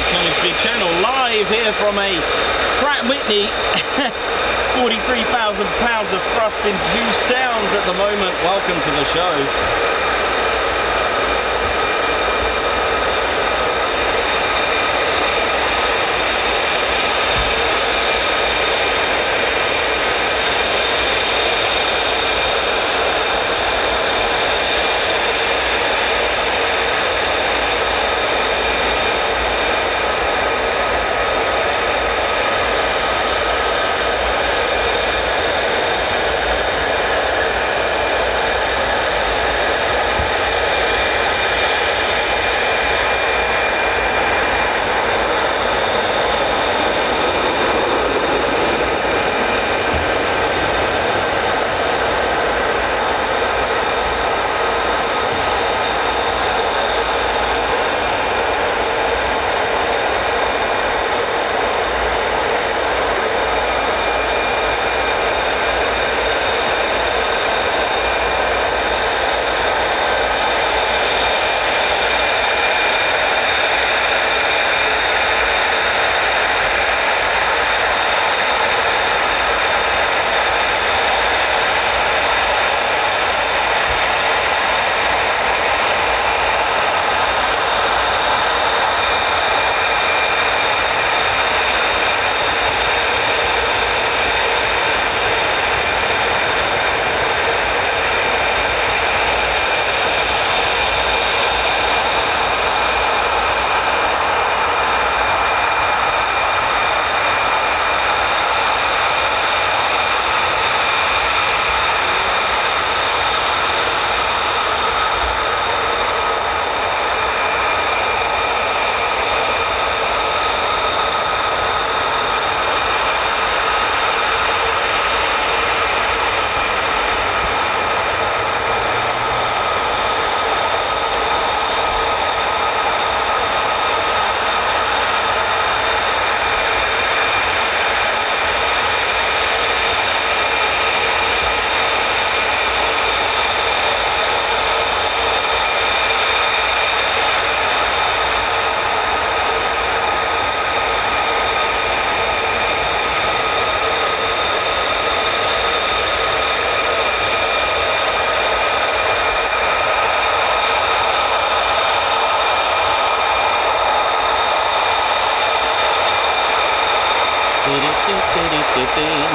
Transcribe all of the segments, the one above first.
Coningsby channel, live here from a Pratt & Whitney. 43,000 pounds of thrust-induced sounds at the moment. Welcome to the show.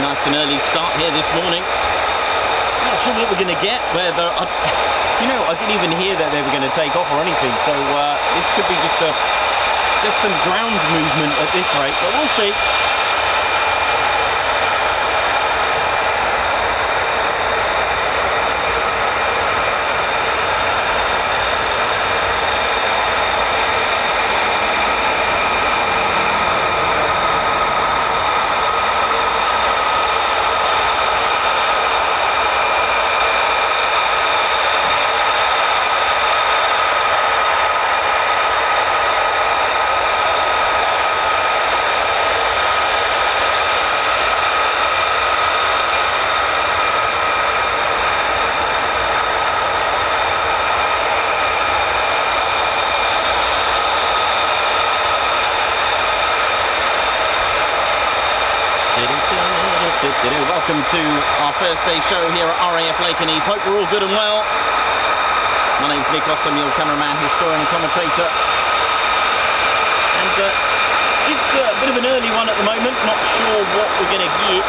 Nice and early start here this morning. Not sure what we're going to get. Whether I didn't even hear that they were going to take off or anything. So this could be just some ground movement at this rate, but we'll see. Welcome to our first day show here at RAF Lakenheath. Hope we're all good and well. My name's Nick Oss, I'm your cameraman, historian and commentator. And it's a bit of an early one at the moment. Not sure what we're going to get.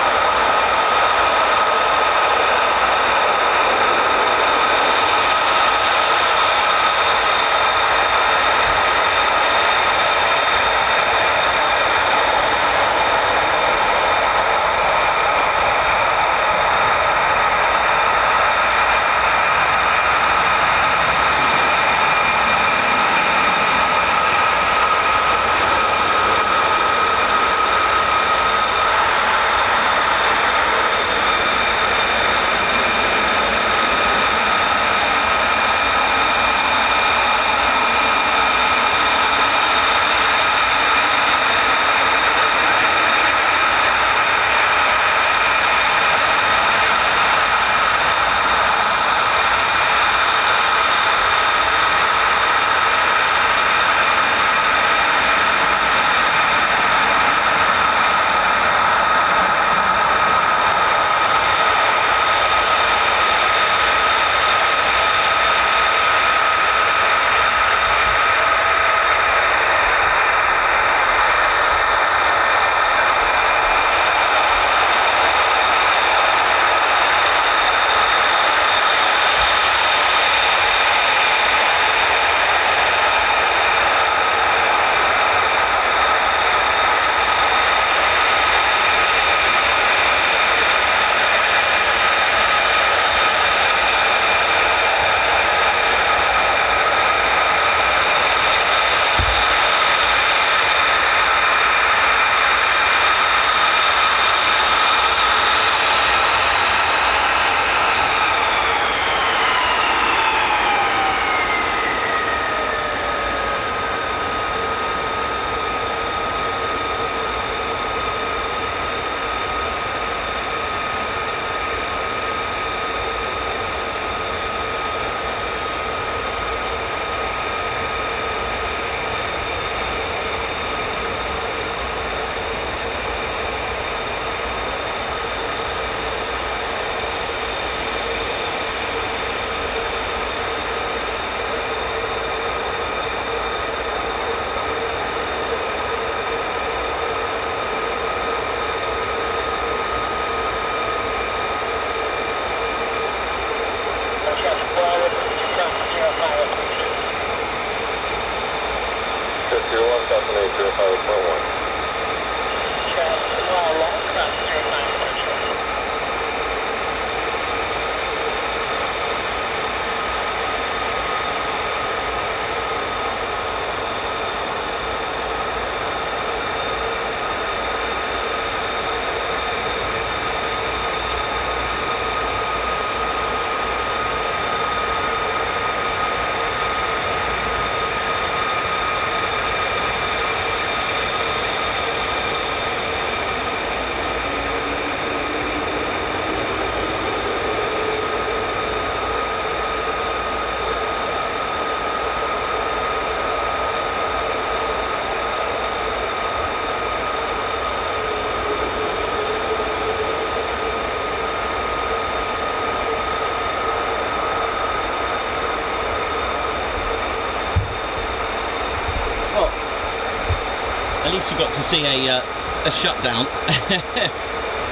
least you got to see a shutdown.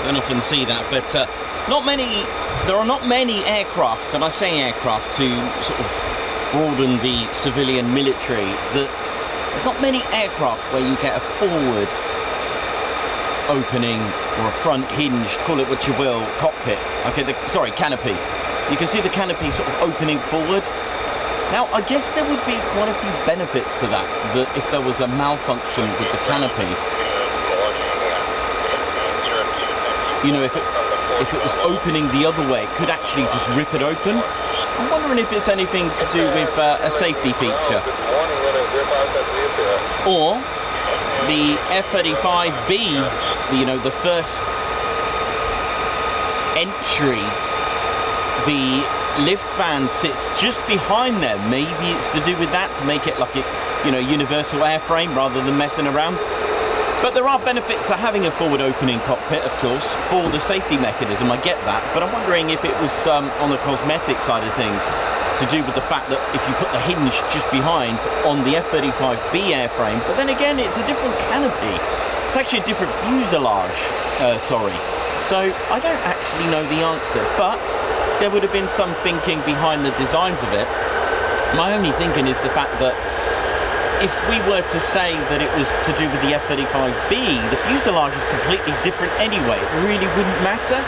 Don't often see that, but there are not many aircraft, and I say aircraft to sort of broaden the civilian military, that there's not many aircraft where you get a forward opening or a front hinged, call it what you will, cockpit. Okay, canopy. You can see the canopy sort of opening forward. Now, I guess there would be quite a few benefits to that if there was a malfunction with the canopy. You know, if it was opening the other way, it could actually just rip it open. I'm wondering if it's anything to do with a safety feature. Or the F-35B, you know, the first entry, the lift fan sits just behind them. Maybe it's to do with that, to make it like a, you know, universal airframe rather than messing around. But there are benefits to having a forward opening cockpit, of course, for the safety mechanism. I get that, but I'm wondering if it was on the cosmetic side of things, to do with the fact that if you put the hinge just behind on the F-35B airframe, but then again, it's a different canopy. It's actually a different fuselage, So I don't actually know the answer, but there would have been some thinking behind the designs of it. My only thinking is the fact that if we were to say that it was to do with the F-35B, the fuselage is completely different anyway. It really wouldn't matter.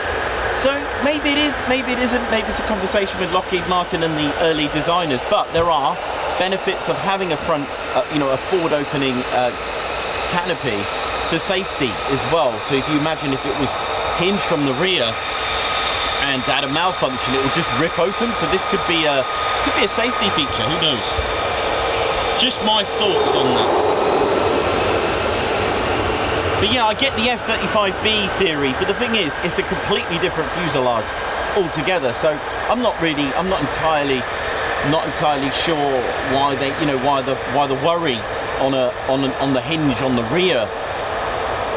So maybe it is, maybe it isn't. Maybe it's a conversation with Lockheed Martin and the early designers. But there are benefits of having a front, a forward opening canopy for safety as well. So if you imagine if it was hinged from the rear and had a malfunction, it would just rip open. So this could be a safety feature. Who knows? Just my thoughts on that. But yeah, I get the F-35B theory, but the thing is, it's a completely different fuselage altogether. So I'm not entirely sure why they, why the worry on the hinge on the rear,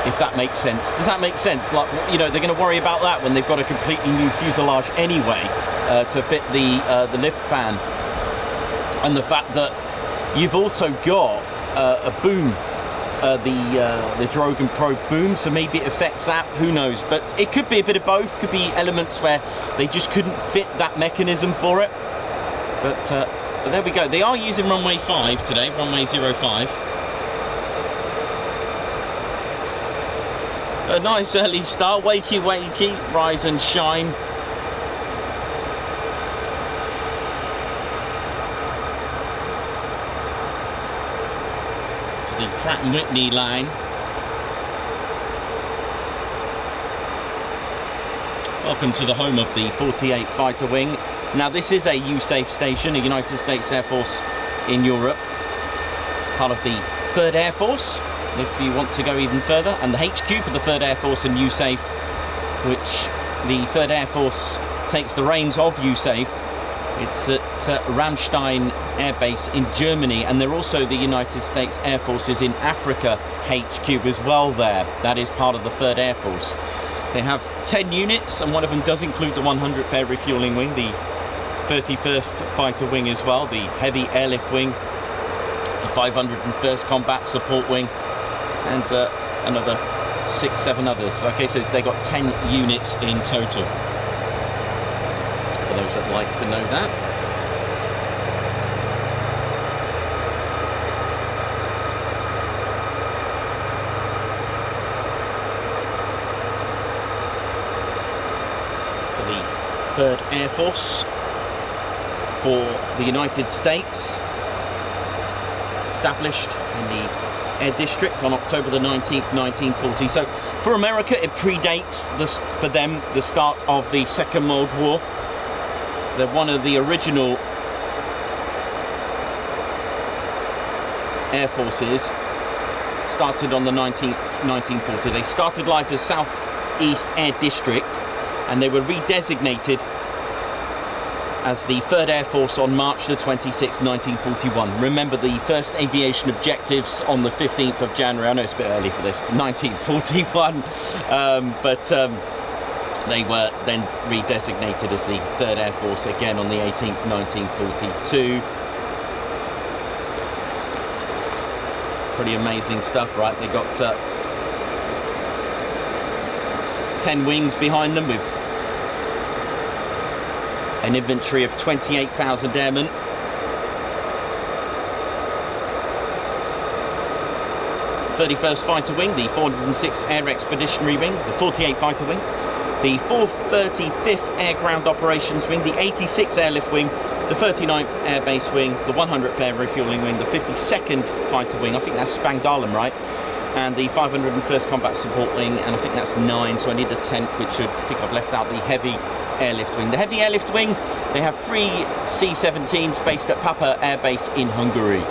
if that makes sense. Does that make sense? Like, they're going to worry about that when they've got a completely new fuselage anyway to fit the lift fan, and the fact that you've also got a boom, the Drogan probe boom, so maybe it affects that, who knows. But it could be a bit of both, could be elements where they just couldn't fit that mechanism for it. But there we go. They are using runway 5 today, runway 05. A nice early start, wakey wakey, rise and shine. The Pratt & Whitney line. Welcome to the home of the 48 Fighter Wing. Now this is a USAF station, a United States Air Force in Europe, part of the 3rd Air Force, if you want to go even further, and the HQ for the 3rd Air Force in USAF, which the 3rd Air Force takes the reins of USAF. It's at Ramstein Air Base in Germany, and they're also the United States Air Forces in Africa HQ as well there. That is part of the 3rd Air Force. They have 10 units, and one of them does include the 100th Air Refueling Wing, the 31st Fighter Wing as well, the Heavy Airlift Wing, the 501st Combat Support Wing, and another 6-7 others. Okay, so they got 10 units in total. For those that like to know that. So the 3rd Air Force for the United States, established in the Air District on October the 19th, 1940. So for America, it predates for them the start of the Second World War. They're one of the original Air Forces, started on the 1940. They started life as South East Air District, and they were redesignated as the 3rd Air Force on March the 26th, 1941. Remember the first aviation objectives on the 15th of January. I know it's a bit early for this, 1941, they were then redesignated as the 3rd Air Force again on the 18th, 1942. Pretty amazing stuff, right? They got 10 wings behind them with an inventory of 28,000 airmen. The 31st Fighter Wing, the 406 Air Expeditionary Wing, the 48 Fighter Wing, the 435th Air Ground Operations Wing, the 86th Airlift Wing, the 39th Air Base Wing, the 100th Air Refuelling Wing, the 52nd Fighter Wing, I think that's Spangdahlem, right? And the 501st Combat Support Wing, and I think that's 9, so I need a 10th, which should, I think I've left out the Heavy Airlift Wing. The Heavy Airlift Wing, they have 3 C-17s based at Papa Air Base in Hungary.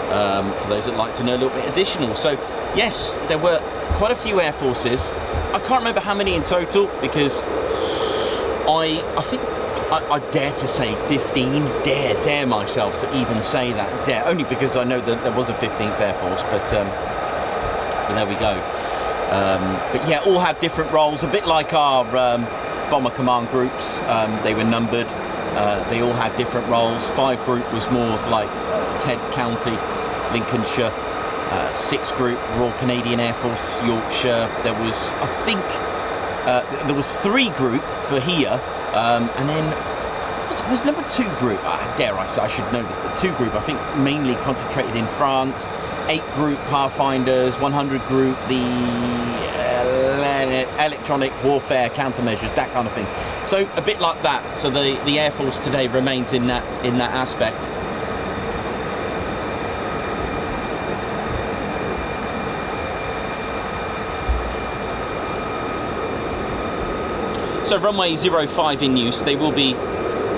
For those that like to know a little bit additional. So yes, there were quite a few air forces. I can't remember how many in total, because I think I dare to say 15. Dare myself to even say that. Dare, only because I know that there was a 15th Air Force, but there we go. But yeah, all had different roles, a bit like our bomber command groups. They were numbered. They all had different roles. 5 group was more of like Ted County, Lincolnshire. 6 group, Royal Canadian Air Force, Yorkshire. There was, I think, there was 3 group for here, and then was number 2 group. Dare I say, I should know this, but 2 group, I think, mainly concentrated in France. 8 group Pathfinders, 100 group, the electronic warfare countermeasures, that kind of thing. So a bit like that. So the Air Force today remains in that aspect. So runway 05 in use. They will be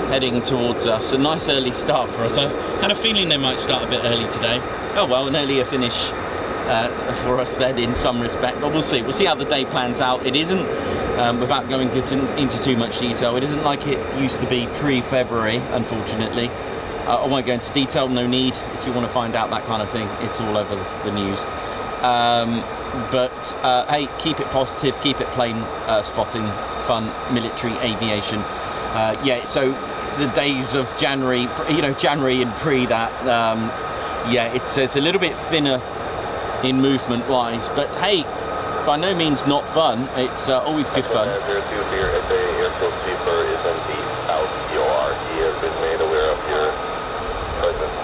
heading towards us. A nice early start for us. I had a feeling they might start a bit early today. Oh well, an earlier finish for us then in some respect, but we'll see. We'll see how the day plans out. It isn't, without going into too much detail, it isn't like it used to be pre-February, unfortunately. I won't go into detail, no need. If you want to find out that kind of thing, it's all over the news. But hey, keep it positive, keep it plane spotting, fun, military aviation. Yeah, so the days of January, January and pre that, yeah, it's a little bit thinner in movement wise, but hey, by no means not fun. It's always good fun. Airfield sweeper is in the south EOR. He has been made aware of your presence.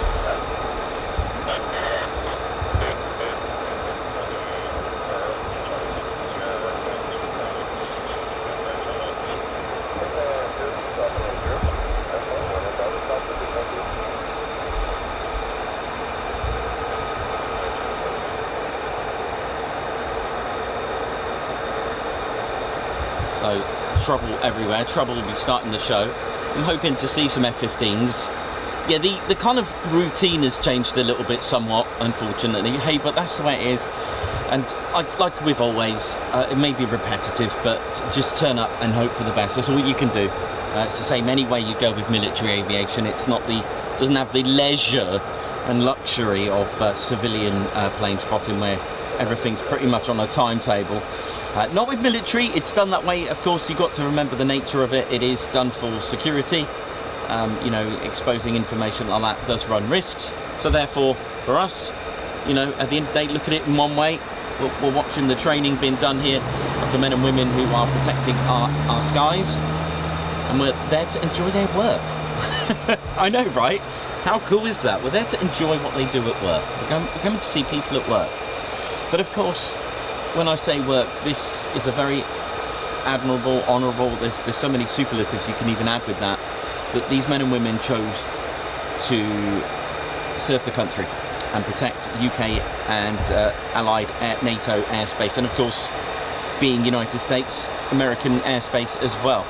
So trouble everywhere. Trouble will be starting the show. I'm hoping to see some F-15s. Yeah, the kind of routine has changed a little bit somewhat, unfortunately. Hey, but that's the way it is. And like with always, it may be repetitive, but just turn up and hope for the best. That's all you can do. It's the same any way you go with military aviation. It's not doesn't have the leisure and luxury of civilian plane spotting where everything's pretty much on a timetable. Not with military. It's done that way. Of course, you've got to remember the nature of it. It is done for security. Exposing information like that does run risks. So therefore, for us, at the end of the day, look at it in one way. We're watching the training being done here of the men and women who are protecting our skies, and we're there to enjoy their work. I know, right? How cool is that? We're there to enjoy what they do at work. We're coming to see people at work. But of course, when I say work, this is a very admirable, honourable, there's so many superlatives you can even add with that these men and women chose to serve the country and protect UK and allied NATO airspace, and of course, being United States, American airspace as well.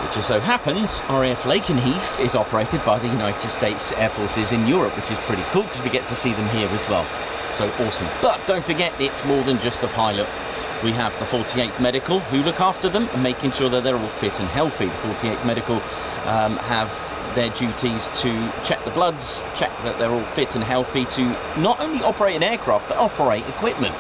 It just so happens RAF Lakenheath is operated by the United States Air Forces in Europe, which is pretty cool because we get to see them here as well. So awesome. But don't forget, it's more than just a pilot. We have the 48th Medical who look after them and making sure that they're all fit and healthy. The 48th Medical have their duties to check the bloods, check that they're all fit and healthy to not only operate an aircraft but operate equipment.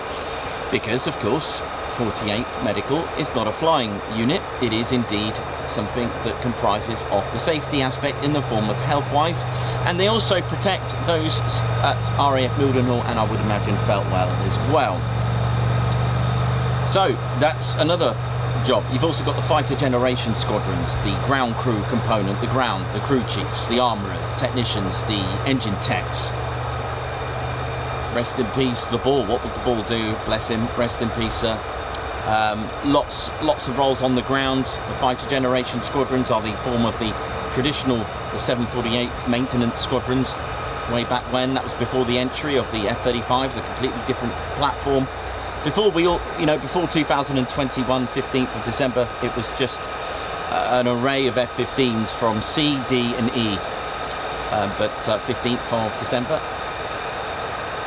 Because of course 48th Medical is not a flying unit. It is indeed something that comprises of the safety aspect in the form of health-wise, and they also protect those at RAF Mildenhall and I would imagine Feltwell as well. So that's another job. You've also got the fighter generation squadrons, the ground crew component, the crew chiefs, the armourers, technicians, the engine techs. Rest in peace, the Ball. What would the Ball do? Bless him. Rest in peace, sir. Lots of roles on the ground. The fighter generation squadrons are the form of the traditional, the 748th maintenance squadrons. Way back when, that was before the entry of the F-35s, a completely different platform. Before before 2021, 15th of December, it was just an array of F-15s from C, D, and E. But 15th of December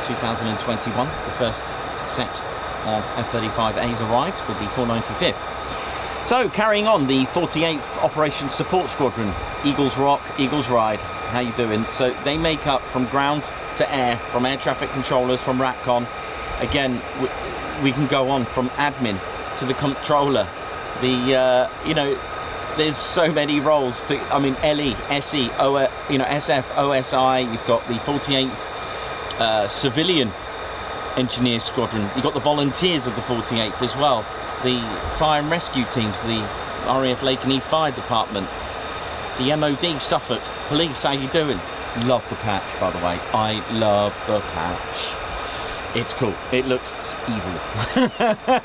2021, the first set of F-35As arrived with the 495th. So carrying on, the 48th Operations Support Squadron, Eagles Rock, Eagles Ride. How you doing? So they make up from ground to air, from air traffic controllers, from RAPCON. Again, we can go on from admin to the controller. There's so many roles to. I mean, LE, SE, SF, OSI. You've got the 48th Civilian Engineer Squadron. You've got the volunteers of the 48th as well. The fire and rescue teams, the RAF Lakenheath Fire Department, the MOD, Suffolk Police. How you doing? Love the patch, by the way. I love the patch. It's cool. It looks evil.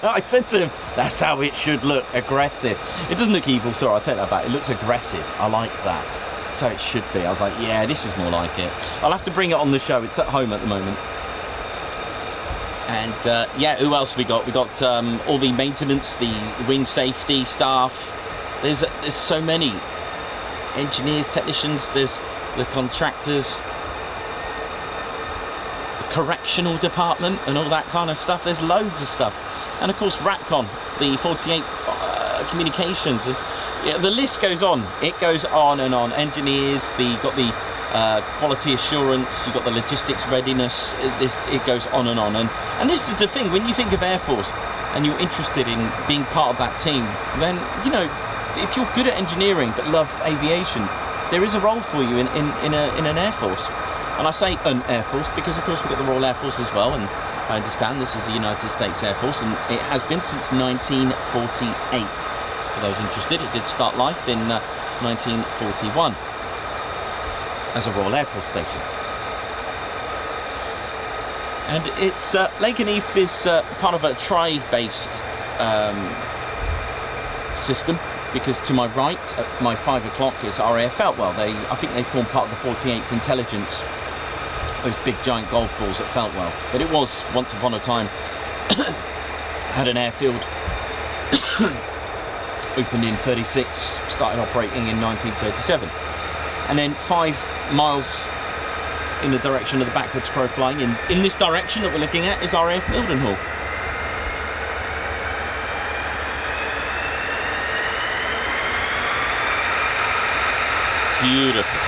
I said to him, that's how it should look, aggressive. It doesn't look evil, sorry, I'll take that back. It looks aggressive. I like that. That's how it should be. I was like, yeah, this is more like it. I'll have to bring it on the show. It's at home at the moment. And yeah, who else we got? We got all the maintenance, the wing safety staff. There's so many engineers, technicians. There's the contractors, the correctional department, and all that kind of stuff. There's loads of stuff. And of course, RAPCON, the 48th communications. Yeah, the list goes on. It goes on and on. Engineers, got the quality assurance, you've got the logistics readiness. It goes on and on. And this is the thing, when you think of Air Force and you're interested in being part of that team, then, if you're good at engineering but love aviation, there is a role for you in an Air Force. And I say an Air Force because, of course, we've got the Royal Air Force as well, and I understand this is the United States Air Force, and it has been since 1948. For those interested, it did start life in 1941 as a Royal Air Force station. And it's Lakenheath is part of a tri-base system, because to my right, at my 5 o'clock, is RAF Feltwell. I think they form part of the 48th Intelligence, those big giant golf balls at Feltwell. But it was, once upon a time, had an airfield. Opened in 36, started operating in 1937. And then 5 miles in the direction of the backwards crow flying, in this direction that we're looking at, is RAF Mildenhall. Beautiful.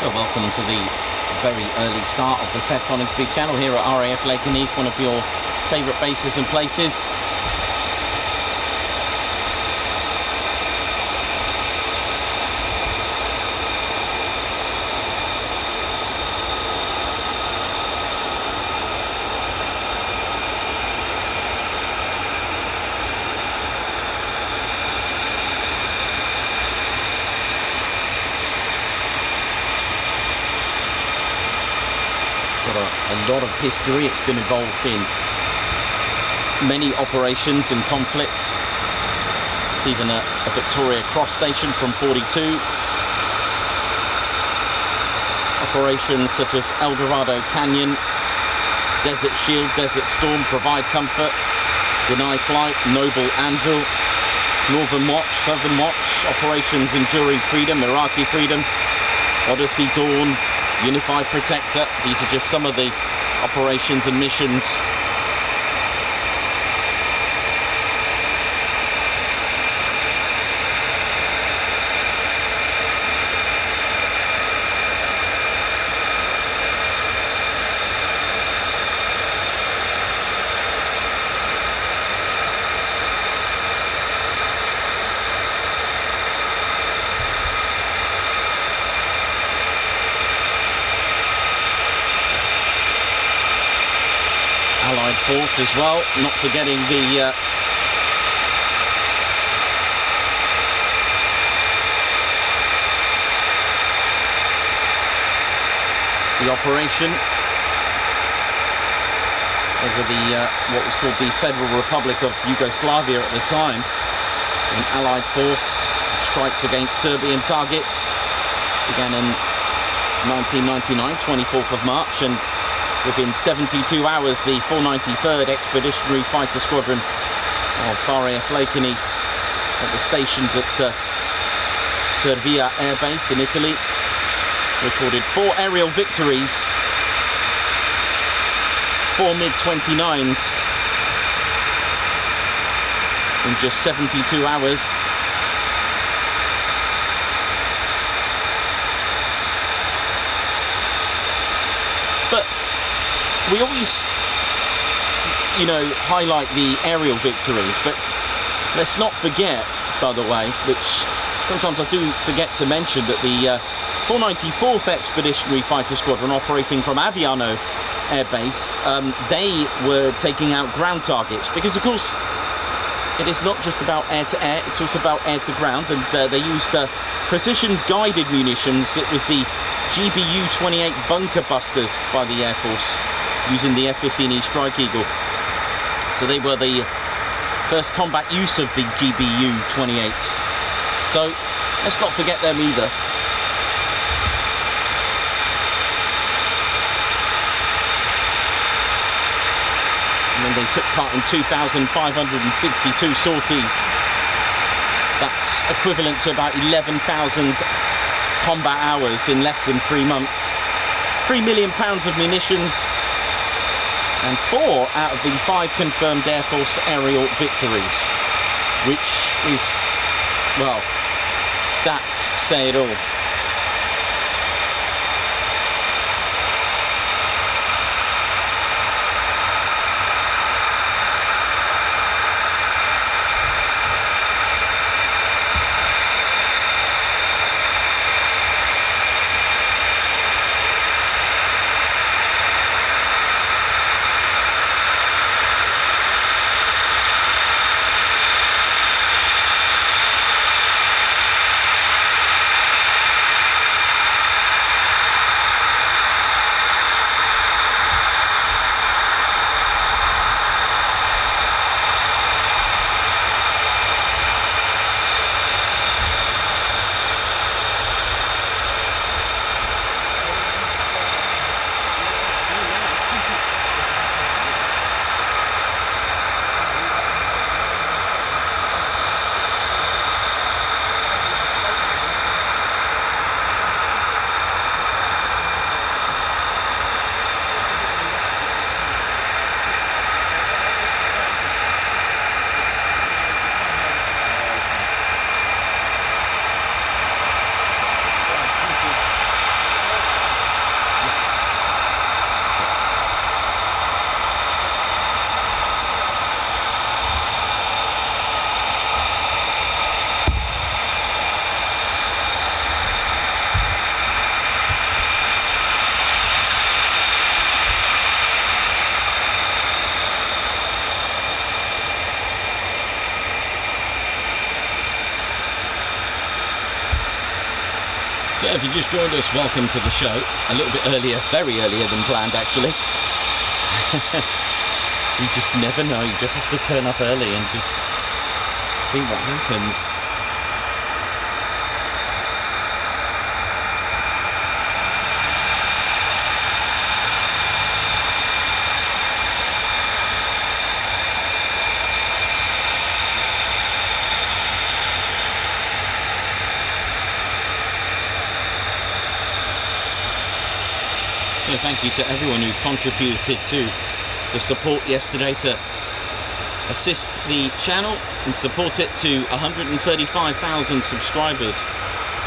So welcome to the very early start of the Ted Coningsby channel here at RAF Lakenheath, one of your favourite bases and places. Got a lot of history. It's been involved in many operations and conflicts. It's even a Victoria Cross station from 42. Operations such as El Dorado Canyon, Desert Shield, Desert Storm, Provide Comfort, Deny Flight, Noble Anvil, Northern Watch, Southern Watch, Operations Enduring Freedom, Iraqi Freedom, Odyssey Dawn, Unified Protector. These are just some of the operations and missions. Allied force as well, not forgetting the operation over the what was called the Federal Republic of Yugoslavia at the time, when Allied force strikes against Serbian targets began in 1999, 24th of March, and within 72 hours, the 493rd Expeditionary Fighter Squadron of RAF Lakenheath that was stationed at Cervia Air Base in Italy recorded 4 aerial victories, 4 MiG-29s in just 72 hours. But we always, highlight the aerial victories, but let's not forget, by the way, which sometimes I do forget to mention, that the 494th Expeditionary Fighter Squadron operating from Aviano Air Base, they were taking out ground targets, because of course it is not just about air-to-air, it's also about air-to-ground, and they used precision-guided munitions. It was the GBU-28 bunker busters by the Air Force, using the F-15 Strike Eagle. So they were the first combat use of the GBU-28s. So let's not forget them either. And then they took part in 2,562 sorties. That's equivalent to about 11,000 combat hours in less than 3 months. £3 million of munitions, and 4 out of the 5 confirmed Air Force aerial victories, which is, well, stats say it all. So if you just joined us, welcome to the show. A little bit earlier, very earlier than planned actually. You just never know, you just have to turn up early and just see what happens. So thank you to everyone who contributed to the support yesterday to assist the channel and support it to 135,000 subscribers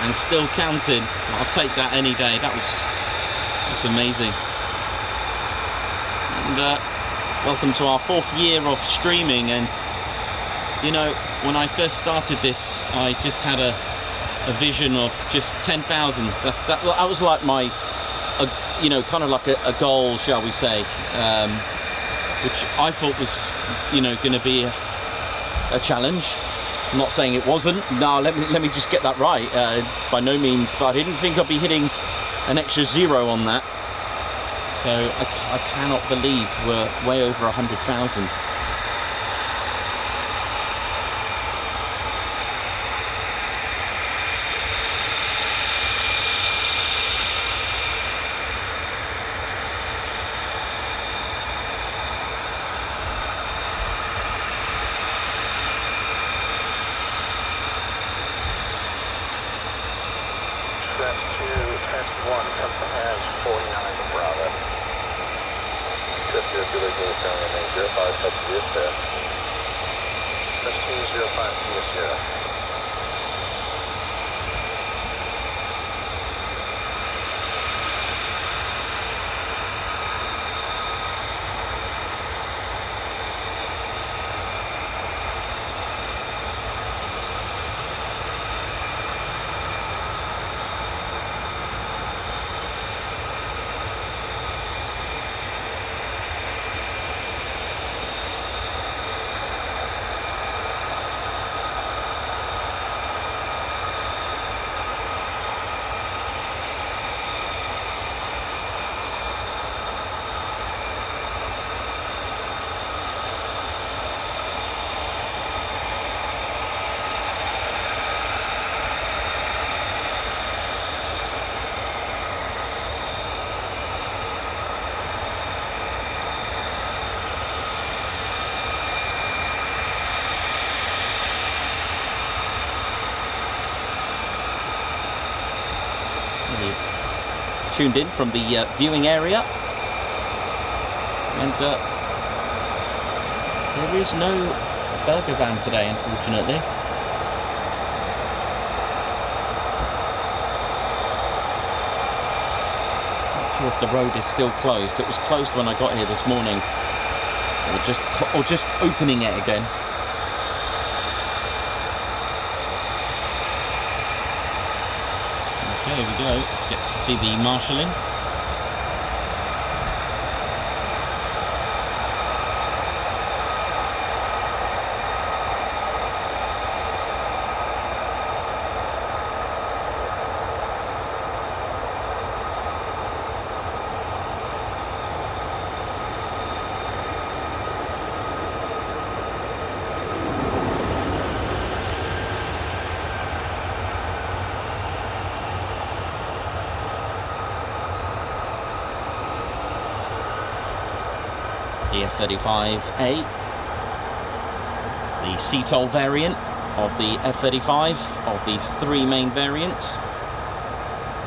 and still counting. I'll take that any day. That's amazing. And welcome to our 4th year of streaming. And you know, when I first started this, I just had a vision of just 10,000. That was like my you know, kind of like a goal, shall we say, which I thought was, you know, going to be a challenge. I'm not saying it wasn't. No, let me just get that right. By no means, but I didn't think I'd be hitting an extra 0 on that. So I cannot believe we're way over 100,000. Tuned in from the viewing area, and there is no burger van today, unfortunately. Not sure if the road is still closed. It was closed when I got here this morning, or just opening it again. Okay, here we go. Get to see the marshalling. The F-35A, the CTOL variant of the F-35, of the 3 main variants.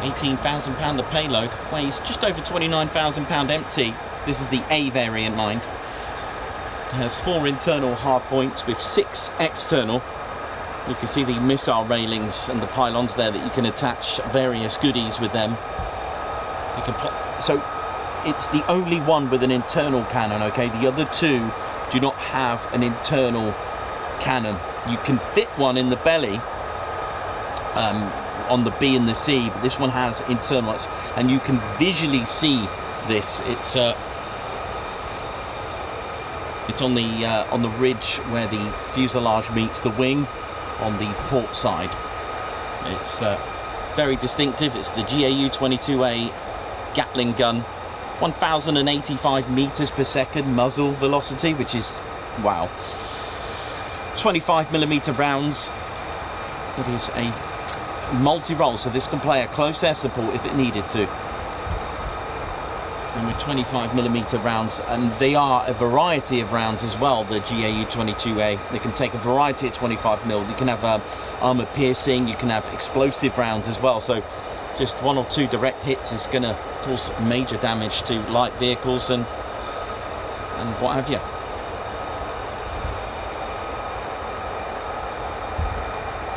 18,000 pound of payload, weighs just over 29,000 pound empty. This is the A variant, mind. It has 4 internal hardpoints with 6 external. You can see the missile railings and the pylons there that you can attach various goodies with them. You can so it's the only one with an internal cannon, okay? The other 2 do not have an internal cannon. You can fit one in the belly on the B and the C, but this one has internals, and you can visually see this. It's on the ridge where the fuselage meets the wing on the port side. It's very distinctive. It's the GAU-22A Gatling gun. 1,085 meters per second muzzle velocity, which is, wow. 25mm rounds. It is a multi-role, so this can play a close air support if it needed to. And with 25mm rounds, and they are a variety of rounds as well, the GAU-22A. They can take a variety of 25mm. You can have armor piercing, you can have explosive rounds as well. So just one or two direct hits is going to cause major damage to light vehicles and what have you.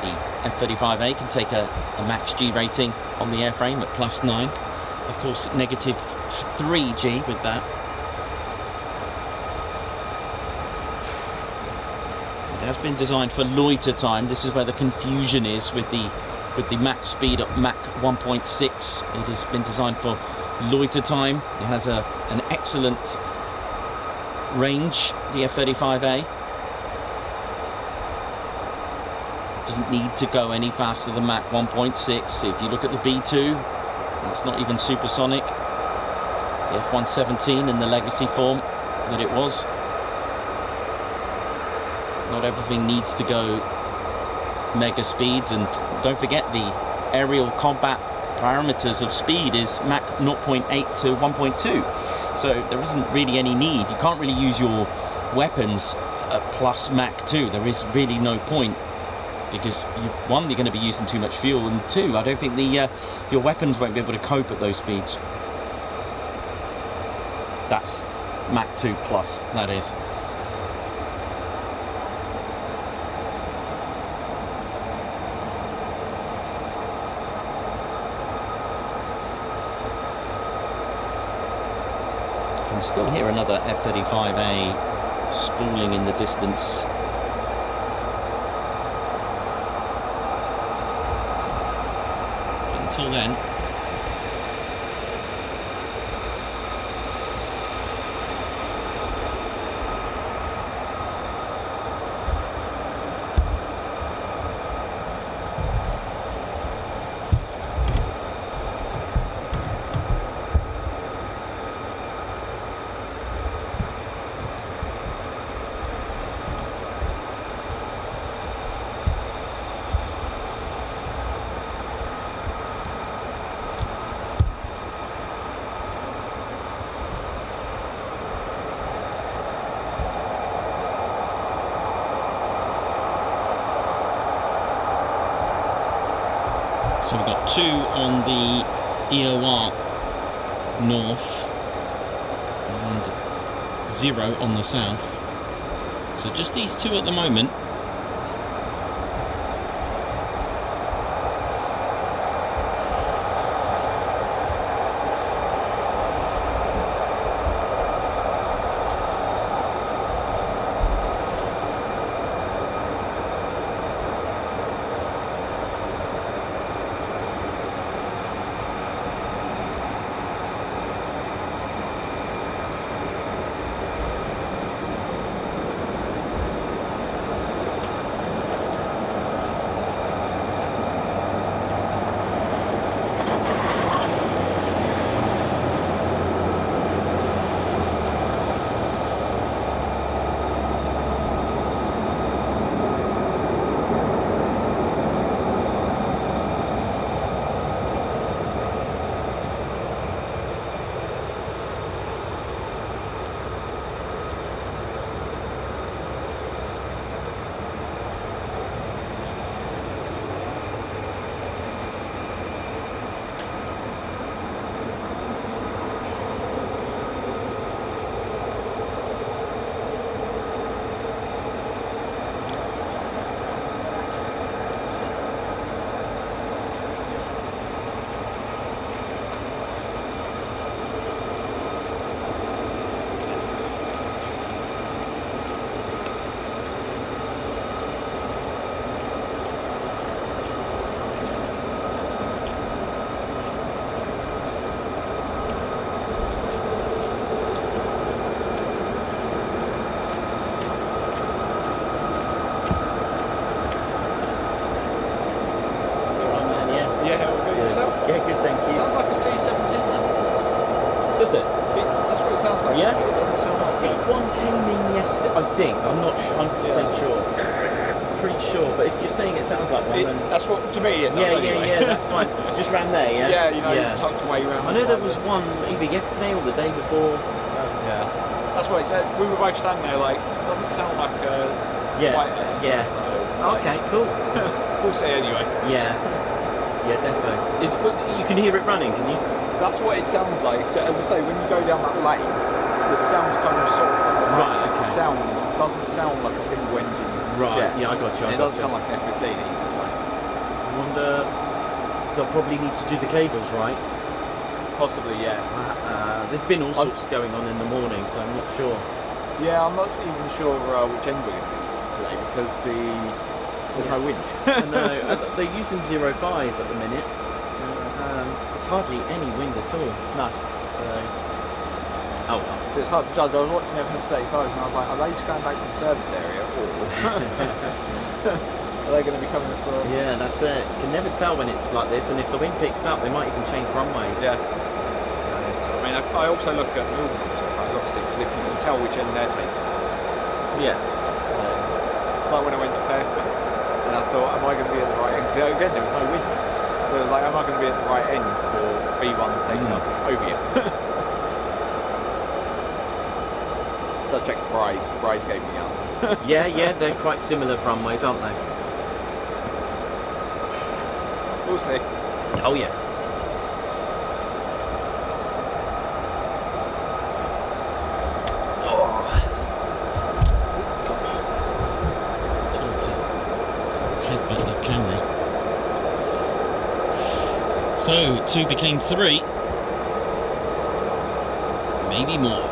The F-35A can take a max G rating on the airframe at +9. Of course, -3G with that. It has been designed for loiter time. This is where the confusion is with the max speed at Mach 1.6. It has been designed for loiter time. It has an excellent range, the F-35A. Doesn't need to go any faster than Mach 1.6. If you look at the B2, that's not even supersonic. The F-117 in the legacy form that it was. Not everything needs to go mega speeds, and don't forget the aerial combat parameters of speed is Mach 0.8 to 1.2. So there isn't really any need. You can't really use your weapons at plus Mach 2. There is really no point. Because one, you're going to be using too much fuel, and two, I don't think your weapons won't be able to cope at those speeds. That's Mach 2 plus, that is. You can still hear another F-35A spooling in the distance. Until then, so we've got 2 on the EOR north and 0 on the south. So just these 2 at the moment. Does it? That's what it sounds like. Yeah. To me. It doesn't sound like I think one came in yesterday. I think. I'm not 100% sure. Pretty sure, but if you're saying it sounds like one, then that's what to me it does anyway. Yeah, that's fine. Just round there, yeah. Yeah, tucked away around. I know there was one either yesterday or the day before. Yeah, that's what it said. We were both standing there like, it doesn't sound like a fighter. Yeah. So it's like, Okay, cool. We'll see anyway. Yeah, definitely. You can hear it running, can you? That's what it sounds like. So, as I say, when you go down that lane, the sounds kind of sort of from the right. Okay. Doesn't sound like a single engine. Right. Jet. Yeah, I got you. It doesn't sound like an F-15 either. So. I wonder. So they'll probably need to do the cables, right? Possibly, yeah. There's been all sorts going on in the morning, so I'm not sure. Yeah, I'm not even sure which end we're going to be today because there's no wind. No, they're using 0.5 at the minute. There's hardly any wind at all. No. So, oh well. It's hard to judge. I was watching F-35s and I was like, are they just going back to the service area or are they going to be coming from? Yeah, that's it. You can never tell when it's like this, and if the wind picks up, they might even change runway. Yeah. So, I mean, I also look at Mildenhall sometimes, obviously, because if you can tell which end they're taking. Yeah. It's like when I went to Fairford, and I thought, am I going to be at the right end? Because again, there was no wind. So it was like, am I going to be at the right end for B1s taking off over you? So I checked the prize. Prize gave me the answer. yeah, they're quite similar runways, aren't they? We'll see. Oh yeah. Oh gosh. Trying to headbutt the camera. So 2 became 3. Maybe more.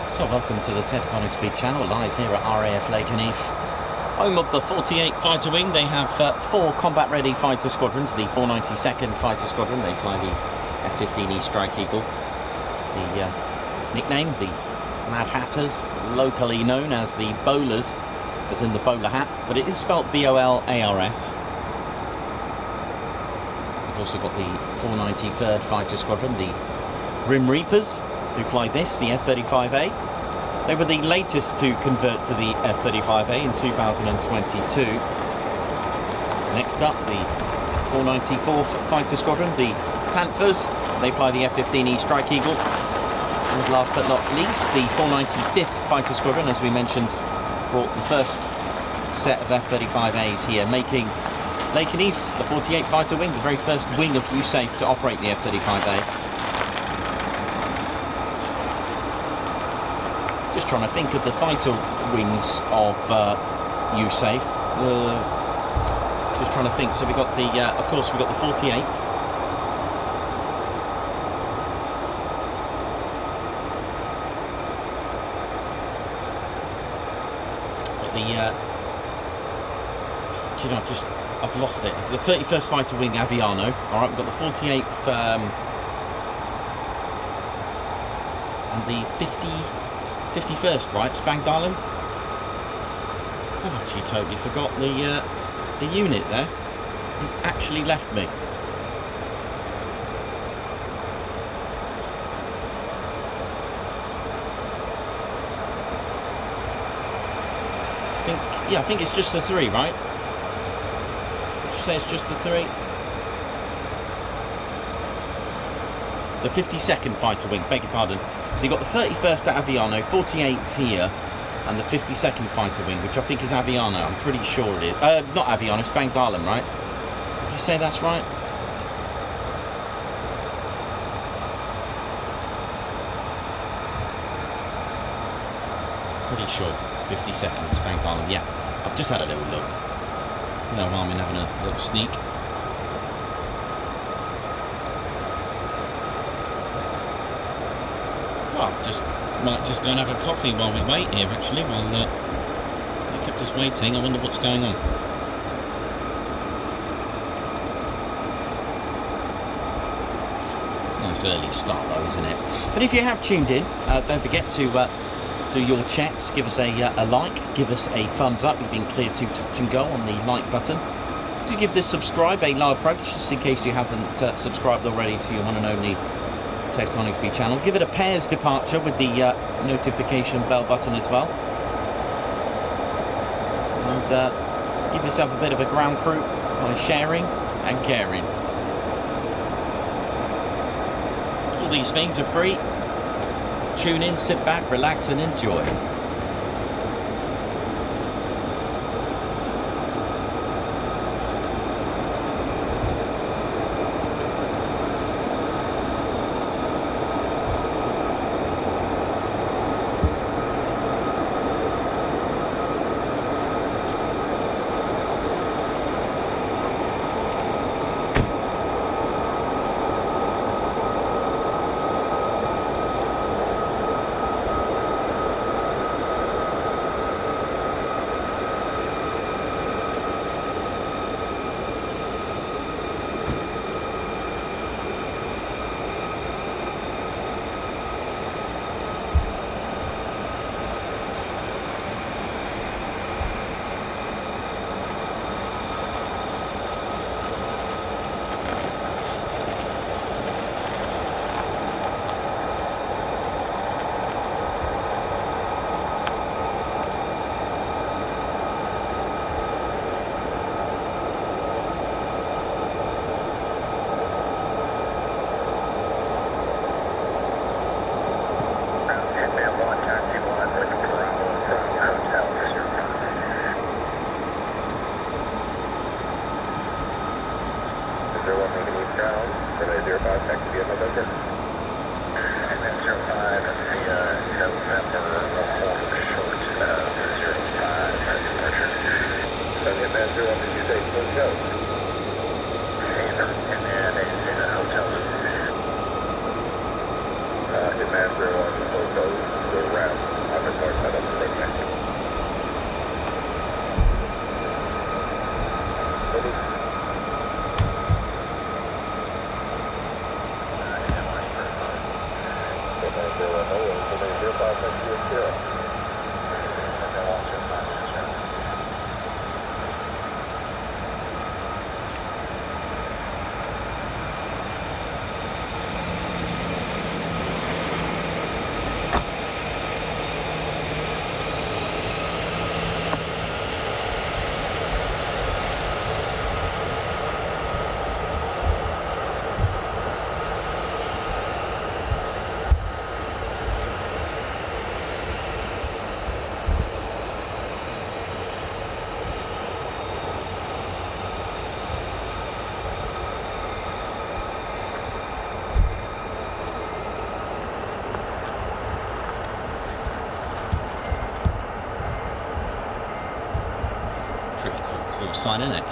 So welcome to the Ted Coningsby channel, live here at RAF Lakenheath, home of the 48th Fighter Wing. They have 4 combat-ready fighter squadrons. The 492nd Fighter Squadron, they fly the F-15E Strike Eagle. The nickname, the Mad Hatters, locally known as the Bowlers, as in the bowler hat, but it is spelt B-O-L-A-R-S. We've also got the 493rd Fighter Squadron, the Grim Reapers, who fly this, the F-35A. They were the latest to convert to the F-35A in 2022. Next up, the 494th Fighter Squadron, the Panthers. They fly the F-15E Strike Eagle. And last but not least, the 495th Fighter Squadron, as we mentioned, brought the first set of F-35As here, making Lakenheath, the 48th Fighter Wing, the very first wing of USAF to operate the F-35A. Just trying to think of the fighter wings of USAF. Just trying to think. So we got the, of course, we got the 48th. Got the, do you know, I've lost it. It's the 31st Fighter Wing Aviano. All right, we've got the 48th and the 51st, right, Spangdahlem. I've actually totally forgot the unit there. He's actually left me. I think it's just the 3, right? Did you say it's just the 3? The 52nd Fighter Wing, beg your pardon. So you've got the 31st at Aviano, 48th here, and the 52nd Fighter Wing, which I think is Aviano. I'm pretty sure it is. Not Aviano, Spangdahlem, right? Did you say that's right? pretty sure. 50 seconds, Bank Island. Yeah, I've just had a little look. No harm in having a little sneak. Well, might just go and have a coffee while we wait here, actually, while they kept us waiting. I wonder what's going on. Nice early start though, isn't it? But if you have tuned in, don't forget to do your checks. Give us a like, give us a thumbs up. You've been cleared to touch and go on the like button. Do give this subscribe a low approach, just in case you haven't subscribed already to your one and only Ted Coningsby channel. Give it a pairs departure with the notification bell button as well. And give yourself a bit of a ground crew by sharing and caring. All these things are free. Tune in, sit back, relax and enjoy. Sign in it.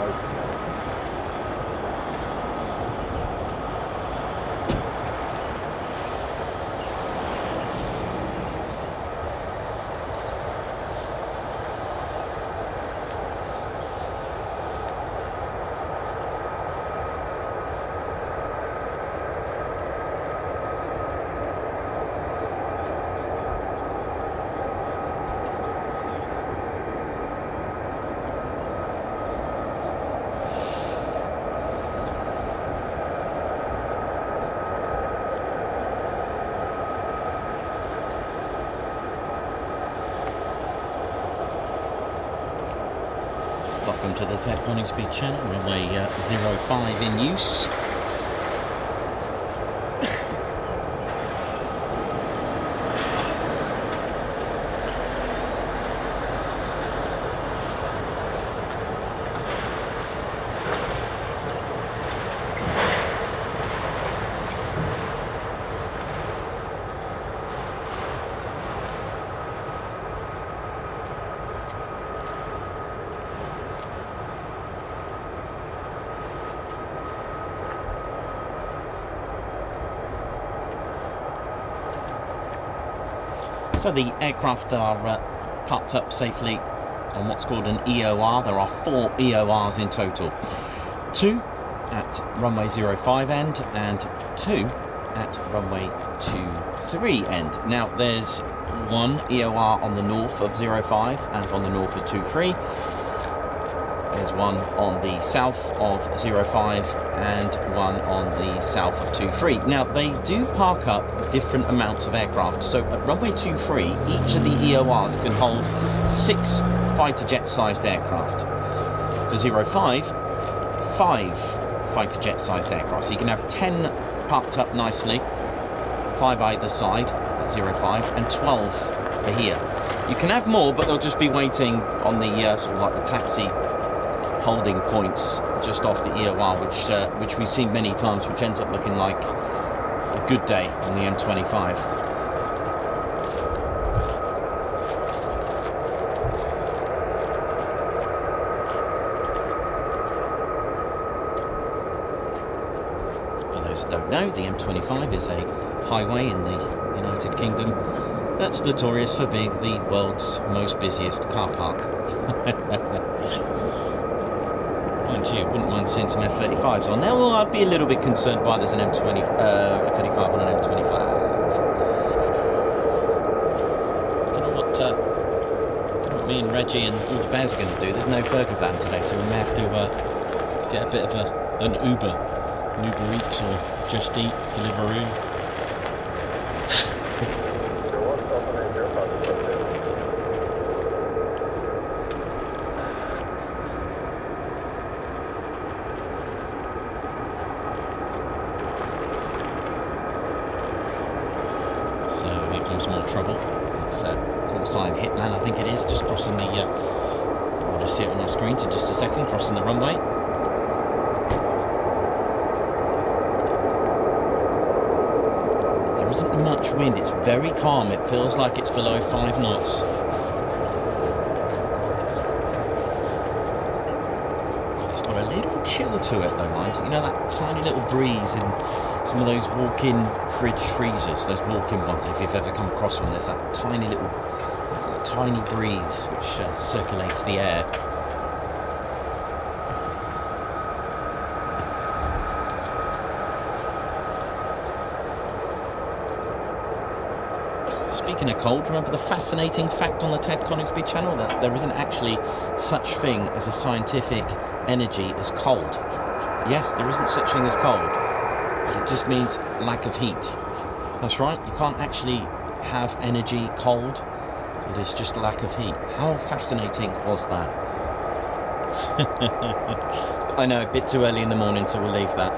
open there. Welcome to the Ted Coningsby channel, runway 05 in use. So the aircraft are parked up safely on what's called an EOR. There are 4 EORs in total. 2 at runway 05 end and 2 at runway 23 end. Now there's 1 EOR on the north of 05 and on the north of 23. There's 1 on the south of 05 and 1 on the south of 23. Now they do park up different amounts of aircraft. So at runway 23, each of the EORs can hold 6 fighter jet sized aircraft. For 05, 5 fighter jet sized aircraft. So you can have 10 parked up nicely, 5 either side at 05 and 12 for here. You can have more, but they'll just be waiting on the sort of like the taxi holding points just off the EOR, which we've seen many times, which ends up looking like a good day on the M25. For those who don't know, the M25 is a highway in the United Kingdom that's notorious for being the world's most busiest car park. Mind you, wouldn't mind seeing some F-35s on there. Well, I'd be a little bit concerned by there's an F-35 on an M25. I don't know what me and Reggie and all the bears are going to do. There's no burger van today, so we may have to get a bit of an Uber Eats or Just Eat, Deliveroo. More trouble. It's call sign Hitman, I think it is, just crossing the we'll just see it on our screens in just a second, crossing the runway. There isn't much wind, it's very calm, it feels like it's below 5 knots. It's got a little chill to it though, mind. You know that tiny little breeze in some of those walk-in fridge freezers, those walk-in ones, if you've ever come across one, there's that tiny little tiny breeze which circulates the air. Speaking of cold, remember the fascinating fact on the Ted Coningsby channel that there isn't actually such thing as a scientific energy as cold. Yes, there isn't such thing as cold. It just means lack of heat. That's right, you can't actually have energy cold. It is just lack of heat. How fascinating was that? I know, a bit too early in the morning, so we'll leave that.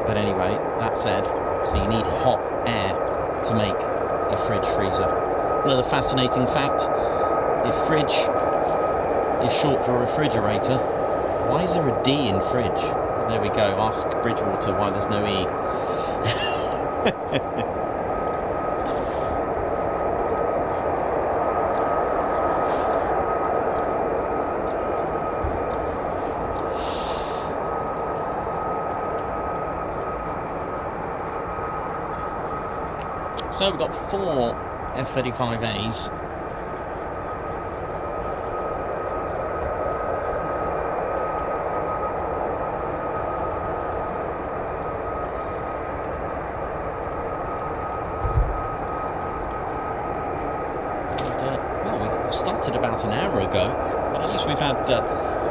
But anyway, that said, so you need hot air to make a fridge freezer. Another fascinating fact, if fridge is short for refrigerator, why is there a D in fridge? There we go, ask Bridgewater why there's no E. So we've got 4 F-35As. Well, we started about an hour ago, but at least we've had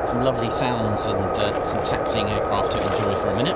some lovely sounds and some taxiing aircraft to enjoy for a minute.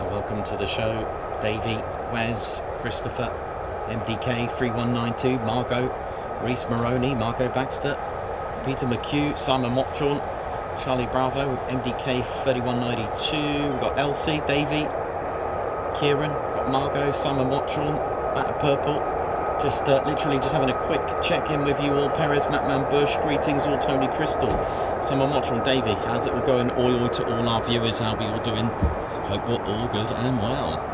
Welcome to the show, Davey, Wes, Christopher, MDK 3192, Margot, Reese Maroney, Margot Baxter, Peter McHugh, Simon Watchorn, Charlie Bravo, MDK 3192, we've got Elsie, Davey, Kieran, got Margot, Simon Watchorn, Batter Purple. Just literally just having a quick check-in with you all. Perez, Matman Bush, greetings all. Tony Crystal, Simon Watchorn, Davey, how's it all going? Oi to all our viewers, how are we all doing? Hope we're all good and well.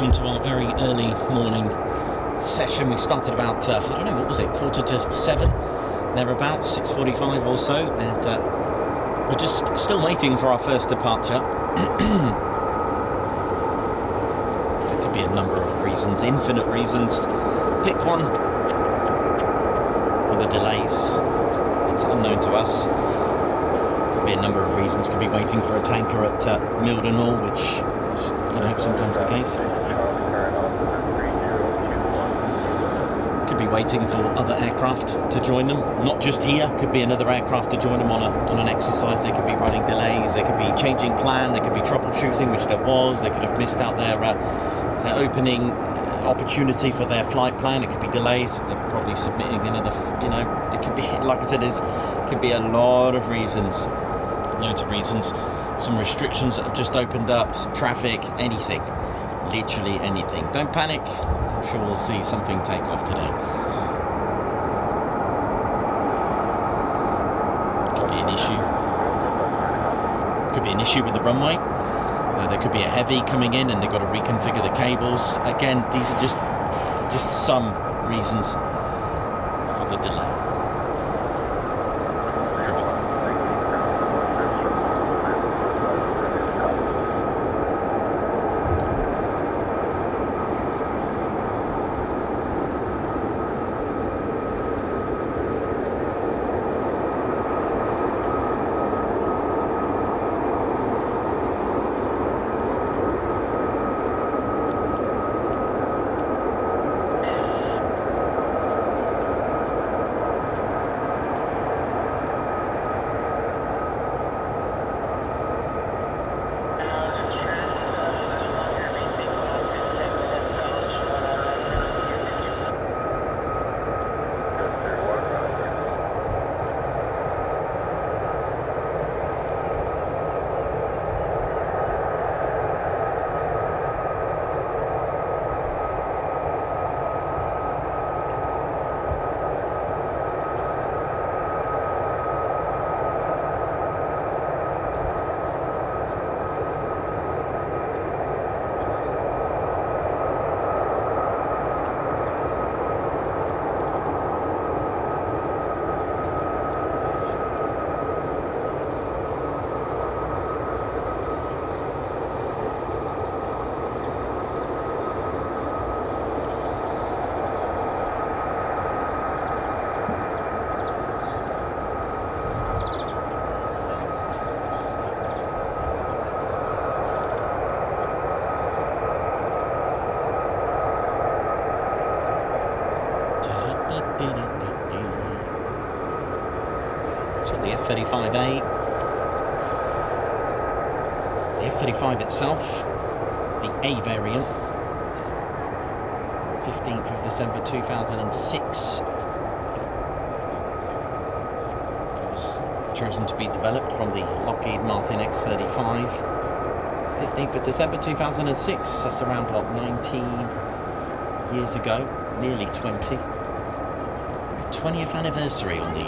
welcome to our very early morning session. We started about, I don't know, what was it, 6:45, thereabouts, 6:45 or so, and we're just still waiting for our first departure. There could be a number of reasons, infinite reasons. Pick one for the delays. It's unknown to us. Could be a number of reasons. Could be waiting for a tanker at Mildenhall, which is, you know, sometimes the case. Could be waiting for other aircraft to join them. Not just here. Could be another aircraft to join them on an exercise. They could be running delays. They could be changing plan. There could be troubleshooting, which there was. They could have missed out their opening opportunity for their flight plan. It could be delays. They're probably submitting another, you know, it could be, like I said, it could be a lot of reasons, loads of reasons. Some restrictions that have just opened up, some traffic, anything, literally anything. Don't panic. I'm sure we'll see something take off today. Could be an issue. Could be an issue with the runway. There could be a heavy coming in and they've got to reconfigure the cables. Again, these are just some reasons for the delay. So the F-35A, the F-35 itself, the A variant, 15th of December 2006, was chosen to be developed from the Lockheed Martin X-35. 15th of December 2006, that's around, what, 19 years ago, nearly 20. 20th anniversary on the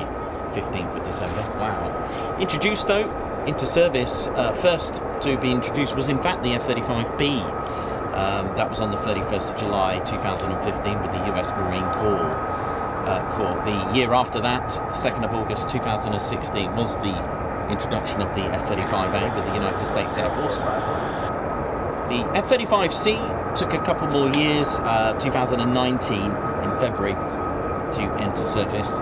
15th of December. Wow. Introduced, though, into service, first to be introduced was in fact the F-35B. That was on the 31st of July 2015 with the US Marine Corps. The year after that, the 2nd of August 2016, was the introduction of the F-35A with the United States Air Force. The F-35C took a couple more years, 2019 in February, to enter service.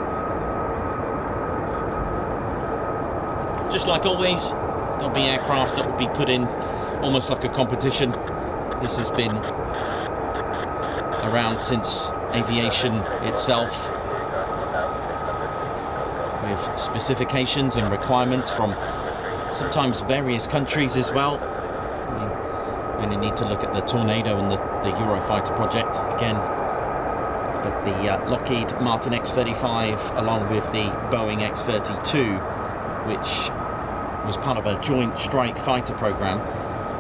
Just like always, there'll be aircraft that will be put in almost like a competition. This has been around since aviation itself, with specifications and requirements from sometimes various countries as well. We only need to look at the Tornado and the Eurofighter project again. But the Lockheed Martin X-35, along with the Boeing X-32, which was part of a joint strike fighter program.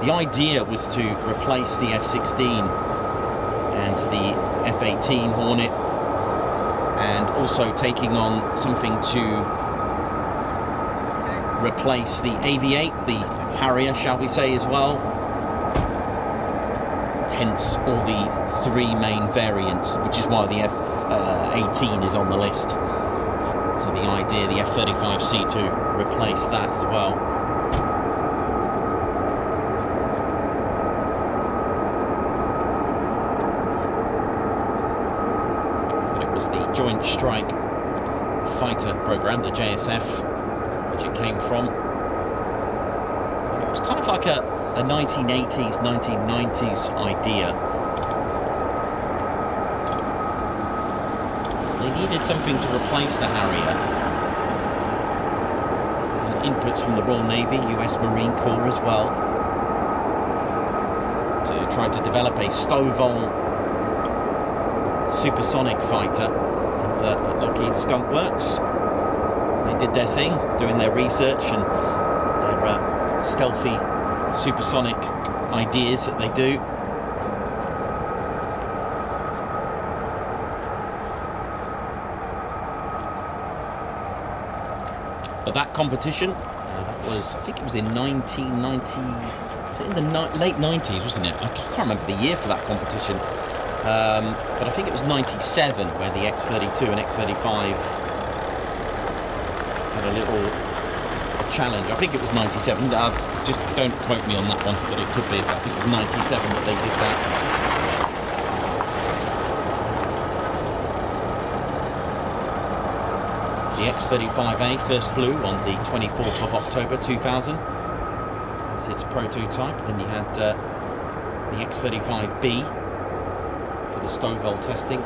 The idea was to replace the F-16 and the F-18 Hornet, and also taking on something to replace the Aviate, the Harrier, shall we say, as well. hence all the 3 main variants, which is why the F-18 is on the list. So the idea, the F-35C, to replace that as well. But it was the Joint Strike Fighter program, the JSF, which it came from. And it was kind of like a 1980s, 1990s idea. They needed something to replace the Harrier. And inputs from the Royal Navy, US Marine Corps as well, to try to develop a Stovall supersonic fighter. And Lockheed Skunk Works, they did their thing, doing their research and their stealthy supersonic ideas that they do. But that competition, that was, I think it was in 1990, was it in the late 90s, wasn't it? I can't remember the year for that competition. But I think it was 97 where the X-32 and X-35 had a little challenge. I think it was 97. Just don't quote me on that one, but it could be. I think it was 97 that they did that. The X-35A first flew on the 24th of October 2000 as its prototype. Then you had the X-35B for the Stovall testing.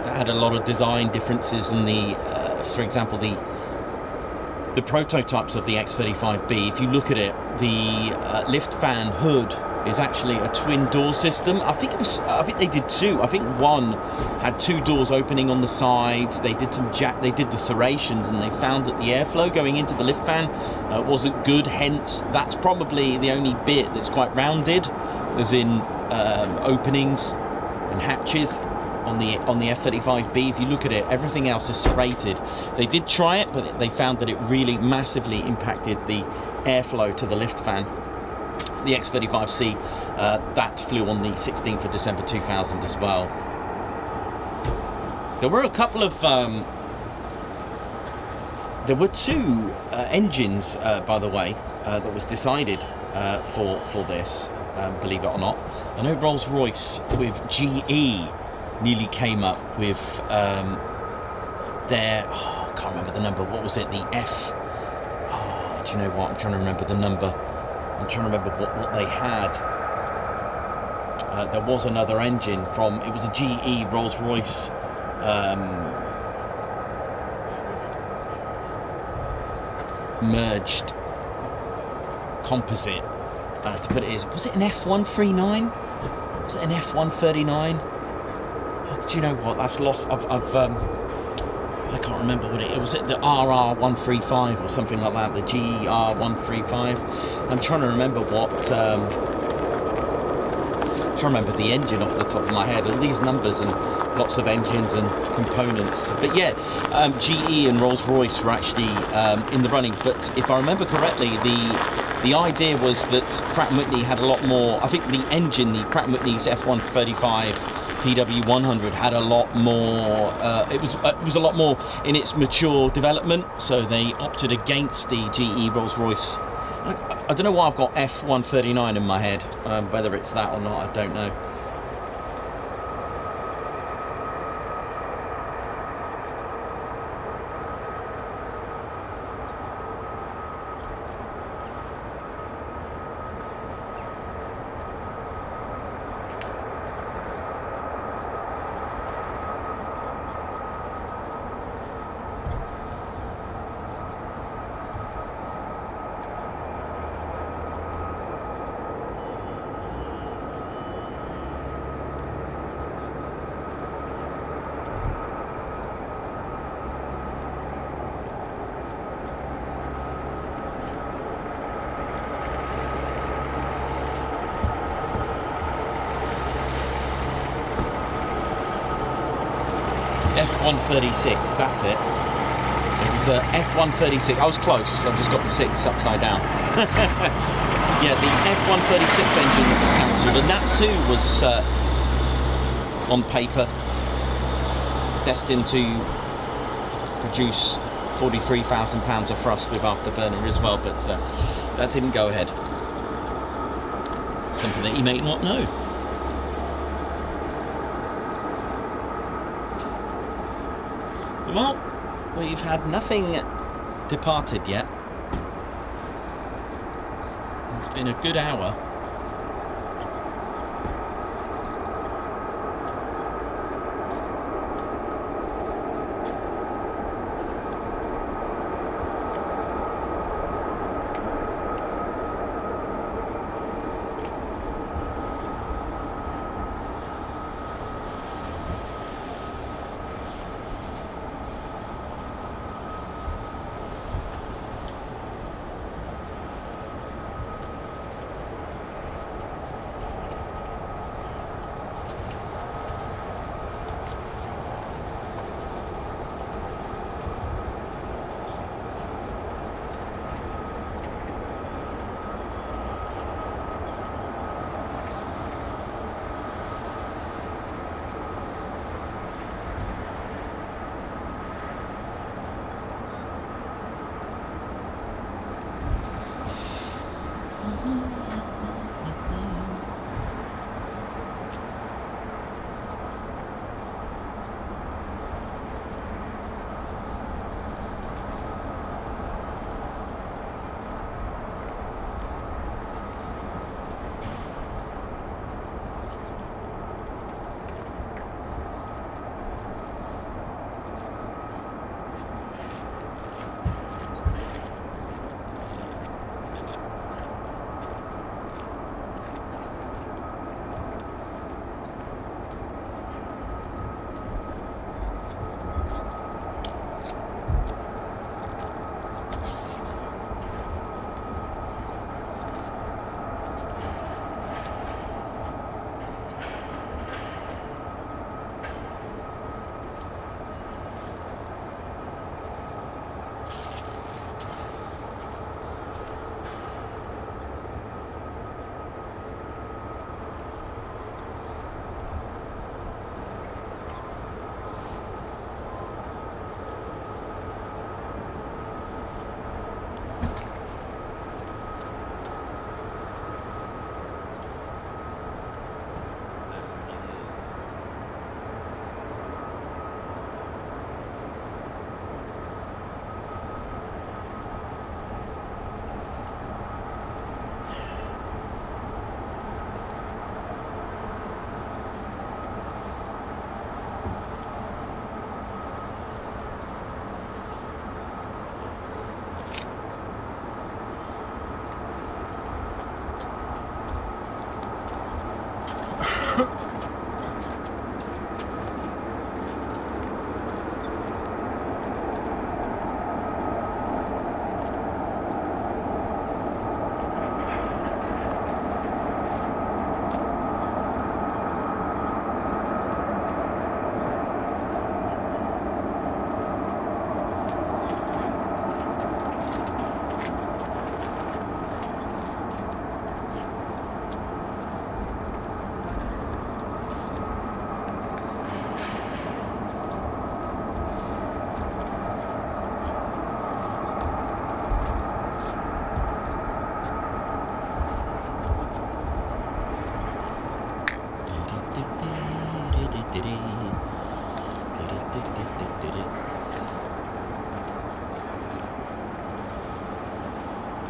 That had a lot of design differences in the, for example, the prototypes of the X-35B. If you look at it, the lift fan hood is actually a twin door system. I think they did 2. I think one had 2 doors opening on the sides. They did they did the serrations, and they found that the airflow going into the lift fan wasn't good. Hence, that's probably the only bit that's quite rounded, as in openings and hatches on the F-35B. If you look at it, everything else is serrated. They did try it, but they found that it really massively impacted the airflow to the lift fan. The X-35C, that flew on the 16th of December 2000 as well. There were a couple of... there were 2 engines, by the way, that was decided for this, believe it or not. I know Rolls-Royce with GE nearly came up with their... I can't remember the number. What was it? The F... do you know what? I'm trying to remember the number. I'm trying to remember what they had. There was another engine from... It was a GE Rolls-Royce... merged composite. To put it is... Was it an F-139? Was it an F-139? Do you know what? That's lost. I can't remember what it was. It the RR135 or something like that. The GR135. I'm trying to remember what. Trying to remember the engine off the top of my head. All these numbers and lots of engines and components. But yeah, GE and Rolls-Royce were actually in the running. But if I remember correctly, the idea was that Pratt & Whitney had a lot more. I think the engine, the Pratt & Whitney's F135. PW100 had a lot more. It was a lot more in its mature development, so they opted against the GE Rolls-Royce. I don't know why I've got F139 in my head. Whether it's that or not, I don't know. F-136, that's it. It was a F-136. I was close. I just got the 6 upside down. Yeah, the F-136 engine that was cancelled, and that too was on paper destined to produce 43,000 pounds of thrust with afterburner as well, but that didn't go ahead. Something that you may not know. Well, we've had nothing departed yet. It's been a good hour.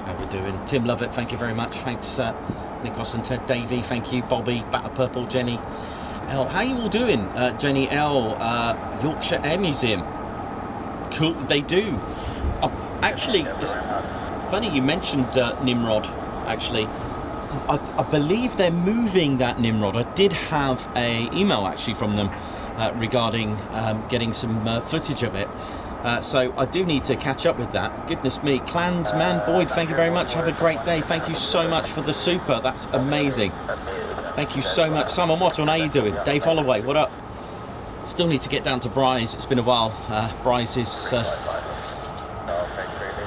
How we doing? Tim Lovett, thank you very much. Thanks, Nikos and Ted Davey, thank you. Bobby, Batter Purple, Jenny L. How you all doing? Jenny L, Yorkshire Air Museum. Cool, they do. Actually, it's funny you mentioned Nimrod, actually. I believe they're moving that Nimrod. I did have a email actually from them regarding getting some footage of it. So I do need to catch up with that. Goodness me. Clansman Boyd, thank you very much. Have a great day. Thank you so much for the super. That's amazing. Thank you so much. Simon Watson, how you doing? Dave Holloway, what up? Still need to get down to Bryce. It's been a while. Bryce is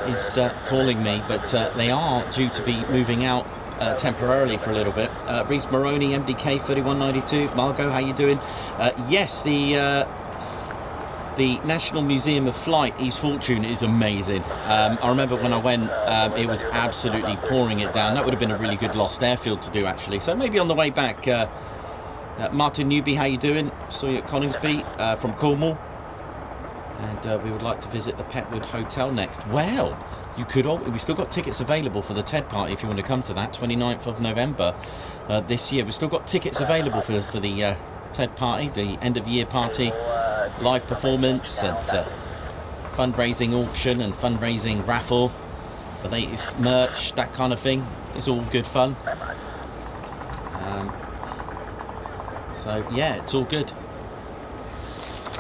is calling me, but they are due to be moving out temporarily for a little bit. Reese Maroney, MDK 3192. Margot, how you doing? Yes, the National Museum of Flight, East Fortune, is amazing. I remember when I went, it was absolutely pouring it down. That would have been a really good lost airfield to do, actually. So maybe on the way back, Martin Newby, how you doing? Saw you at Coningsby from Cornwall. And we would like to visit the Petwood Hotel next. Well, you could. We still got tickets available for the TED party if you want to come to that. 29th of November this year. We've still got tickets available for the TED party, the end of year party, live performance and fundraising auction and fundraising raffle, the latest merch, that kind of thing. It's all good fun. So yeah, it's all good.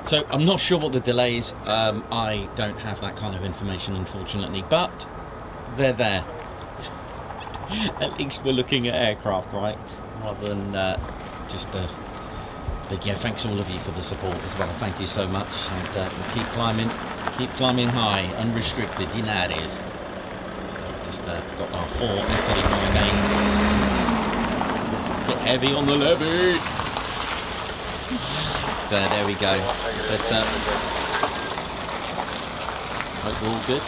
So I'm not sure what the delay is. I don't have that kind of information, unfortunately, but they're there. At least we're looking at aircraft, right? Rather than just... But yeah, thanks all of you for the support as well. Thank you so much. And we'll keep climbing high, unrestricted. You know how it is. So just got our 4 F-35As. Get heavy on the levy. So there we go. But hope we're all good.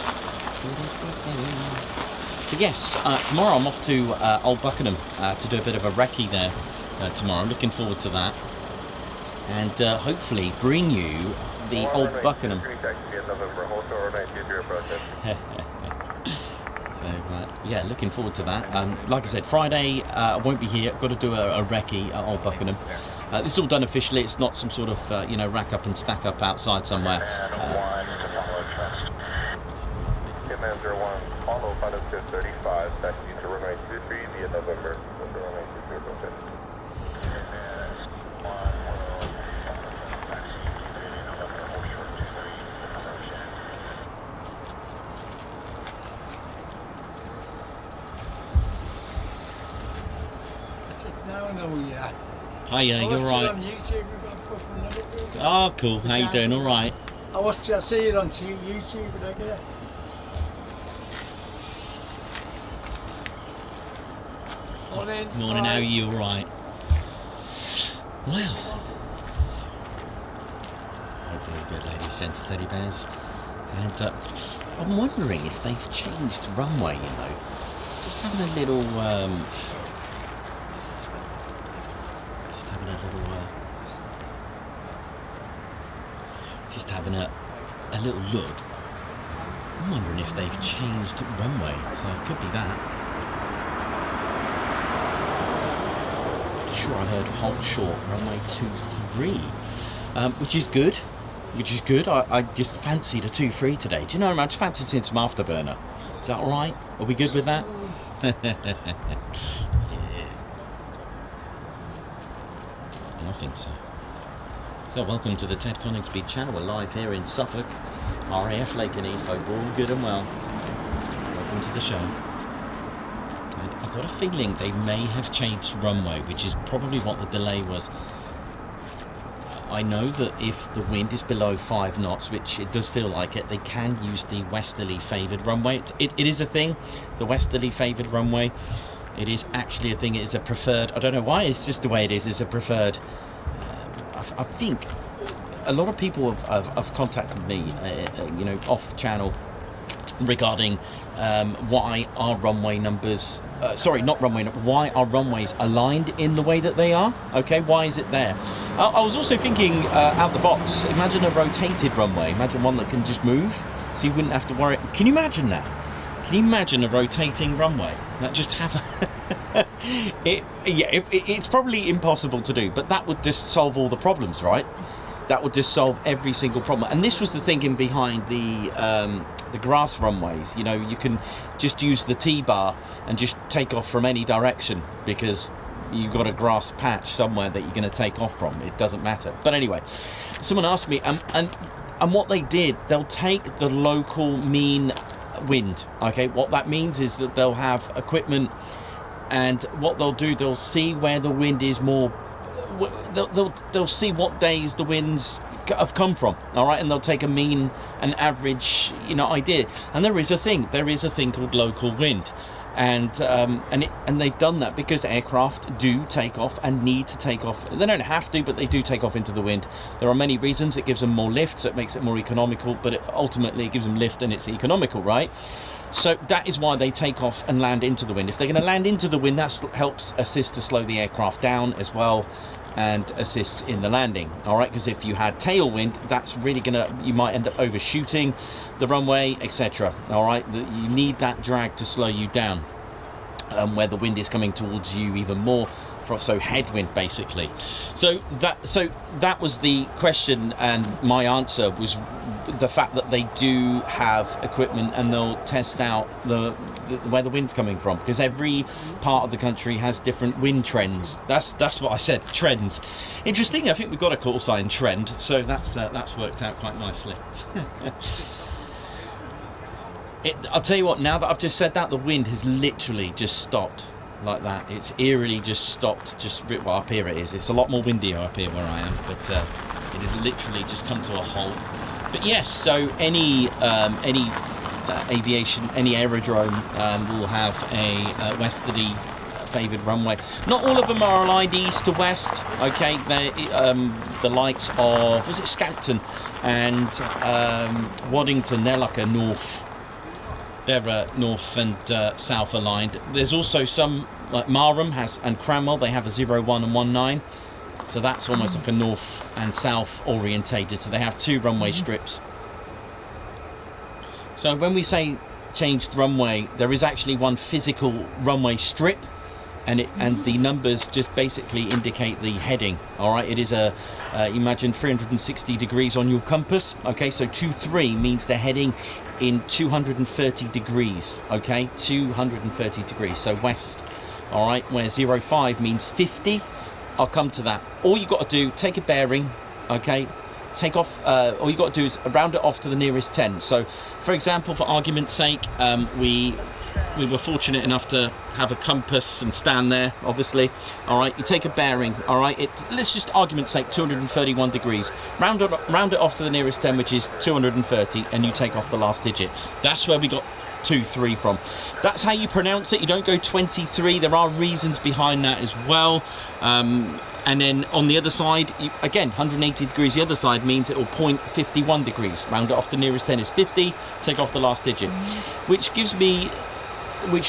So yes, tomorrow I'm off to Old Buckenham to do a bit of a recce there tomorrow. I'm looking forward to that, and hopefully bring you the Old Buckenham. So yeah, looking forward to that. Like I said, Friday I won't be here. Got to do a recce at Old Buckenham. This is all done officially. It's not some sort of rack up and stack up outside somewhere. Command 01, follow pilot 35, taxi to runway 23 via November. Hiya, you're right. On YouTube, Oh, cool. How you doing? All right. I see it on YouTube, but I get it. Morning. Morning. How are you? All right. Well, hopefully good, ladies, gents, teddy bears. And I'm wondering if they've changed runway. Just having a little. Just having a little look. I'm wondering if they've changed runway, so it could be that. Pretty sure I heard halt short, runway 23, which is good. I just fancied a 23 today. Do you know, I just fancied seeing some afterburner. Is that all right? Are we good with that? I think so. So welcome to the Ted Coningsby channel. We're live here in Suffolk, RAF Lakenheath. Hope all good and well. Welcome to the show. And I've got a feeling they may have changed runway, which is probably what the delay was. I know that if the wind is below 5 knots, which it does feel like it, they can use the westerly favoured runway. It is a thing, the westerly favoured runway. It is actually a thing. It is a preferred. I don't know why. It's just the way it is. It's a preferred. I think a lot of people have contacted me, off channel, regarding why our runway numbers. Why our runways aligned in the way that they are. Okay, why is it there? I was also thinking out the box. Imagine a rotated runway. Imagine one that can just move, so you wouldn't have to worry. Can you imagine that? Can you imagine a rotating runway? That just have a it's probably impossible to do, but that would just solve all the problems, right? That would just solve every single problem. And this was the thinking behind the grass runways. You can just use the T-bar and just take off from any direction because you've got a grass patch somewhere that you're going to take off from. It doesn't matter. But anyway, someone asked me, and what they did, they'll take the local mean wind. Okay, what that means is that they'll have equipment, and what they'll do, they'll see where the wind is more they'll see what days the winds have come from, all right, and they'll take a mean and average, idea. And there is a thing called local wind. And they've done that because aircraft do take off and need to take off. They don't have to, but they do take off into the wind. There are many reasons. It gives them more lift, so it makes it more economical, but ultimately it gives them lift and it's economical, right? So that is why they take off and land into the wind. If they're going to land into the wind, that helps assist to slow the aircraft down as well, and assists in the landing, all right? Because if you had tailwind, that's really you might end up overshooting the runway, etc. All right, you need that drag to slow you down, where the wind is coming towards you even more. So headwind, basically. So that was the question, and my answer was the fact that they do have equipment and they'll test out where the wind's coming from, because every part of the country has different wind trends. That's what I said, trends. Interesting. I think we've got a call sign, trend, so that's worked out quite nicely. I'll tell you what, now that I've just said that, the wind has literally just stopped like that. It's eerily just stopped, well, up here it is. It's a lot more windier up here where I am, but it has literally just come to a halt. But yes, so any aviation, any aerodrome will have a westerly favoured runway. Not all of them are aligned east to west, okay? The likes of, was it Scampton and Waddington, they're like a north. They're north and south aligned. There's also some, like Marham and Cranwell, they have a 01 and 19. So that's almost like a north and south orientated. So they have two runway strips. So when we say changed runway, there is actually one physical runway strip, and the numbers just basically indicate the heading. All right, it is imagine 360 degrees on your compass. Okay, so 23 means they're heading in 230 degrees. Okay, 230 degrees. So west. All right, where 05 means 50. I'll come to that. All you got to do, take a bearing. Okay, take off. All you got to do is round it off to the nearest 10. So, for example, for argument's sake, we were fortunate enough to have a compass and stand there, obviously. All right, you take a bearing. All right, let's just argument's sake, 231 degrees. Round it off to the nearest 10, which is 230, and you take off the last digit. That's where we got 23 from. That's how you pronounce it. You don't go 23. There are reasons behind that as well. And then on the other side, again, 180 degrees. The other side means it will point 51 degrees. Round it off to nearest 10 is 50. Take off the last digit, which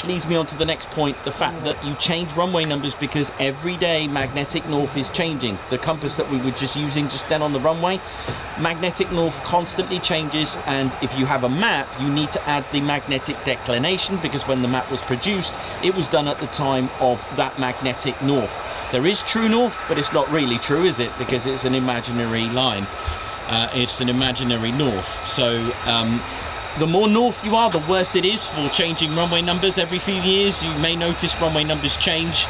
leads me on to the next point, the fact that you change runway numbers because every day magnetic north is changing. The compass that we were just using just then on the runway, magnetic north constantly changes, and if you have a map, you need to add the magnetic declination, because when the map was produced, it was done at the time of that magnetic north. There is true north, but it's not really true, is it? Because it's an imaginary line. It's an imaginary north. So the more north you are, the worse it is for changing runway numbers every few years. You may notice runway numbers change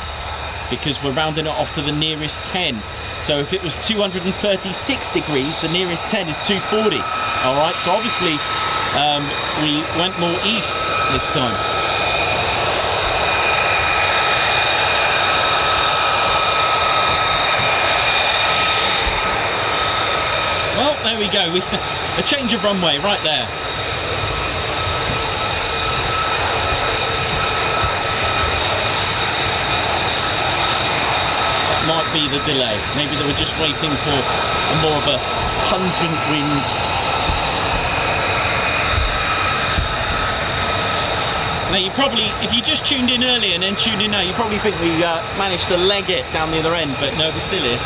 because we're rounding it off to the nearest 10. So if it was 236 degrees, the nearest 10 is 240. All right, so obviously we went more east this time. Well, there we go. A change of runway right there. Might be the delay. Maybe they were just waiting for a more of a pungent wind. Now you probably, if you just tuned in earlier and then tuned in now, you probably think we managed to leg it down the other end, but no, we're still here.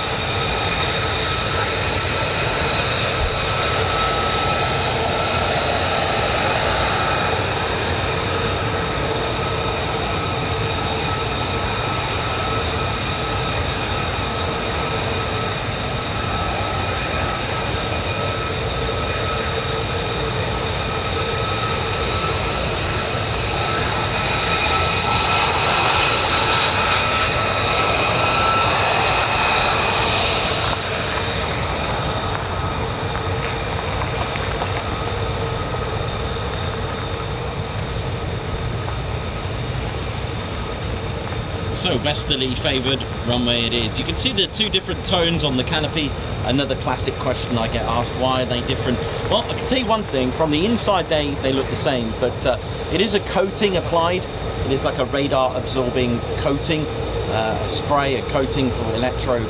So westerly favoured runway it is. You can see the two different tones on the canopy. Another classic question I get asked, why are they different? Well, I can tell you one thing, from the inside they look the same, but it is a coating applied. It is like a radar absorbing coating, a spray, a coating for electro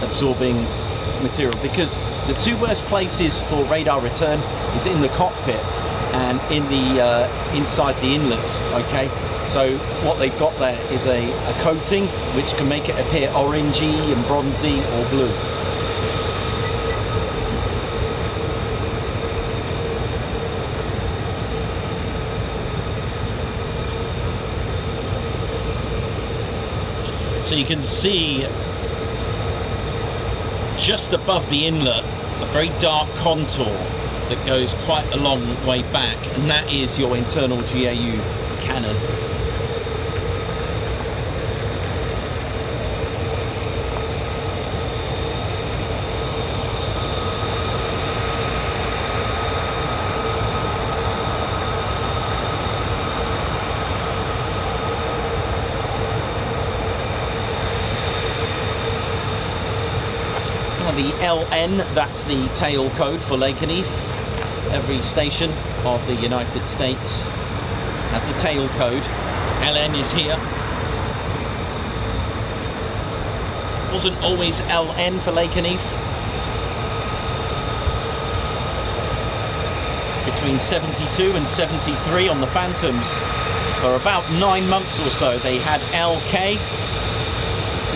absorbing material, because the two worst places for radar return is in the cockpit and in the inside the inlets. Okay, so what they've got there is a coating which can make it appear orangey and bronzy or blue. So you can see just above the inlet a very dark contour that goes quite a long way back, and that is your internal GAU cannon. The LN, that's the tail code for Lakenheath. Every station of the United States has a tail code. LN is here. Wasn't always LN for Lakenheath. Between 72 and 73 on the Phantoms, for about 9 months or so, they had LK.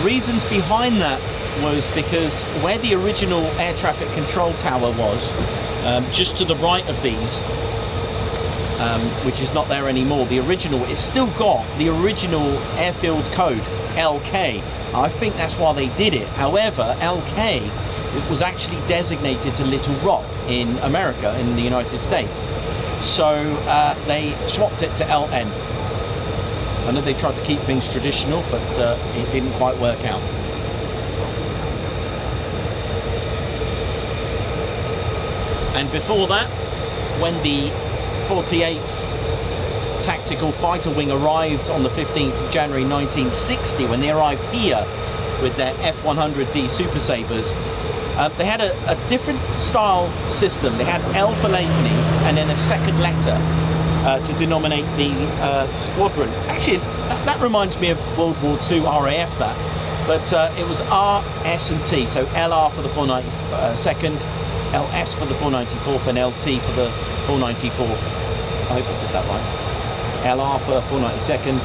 Reasons behind that was because where the original air traffic control tower was, just to the right of these, which is not there anymore, the original, it's still got the original airfield code, LK. I think that's why they did it. However, LK, it was actually designated to Little Rock in America, in the United States. So they swapped it to LN. I know they tried to keep things traditional, but it didn't quite work out. And before that, when the 48th Tactical Fighter Wing arrived on the 15th of January 1960, when they arrived here with their F-100D Super Sabres, they had a different style system. They had L for Lakenheath and then a second letter to denominate the squadron. Actually, that reminds me of World War II RAF, that. But it was R, S and T, so LR for the 492nd, LS for the 494th and LT for the 494th. I hope I said that right. LR for 492nd,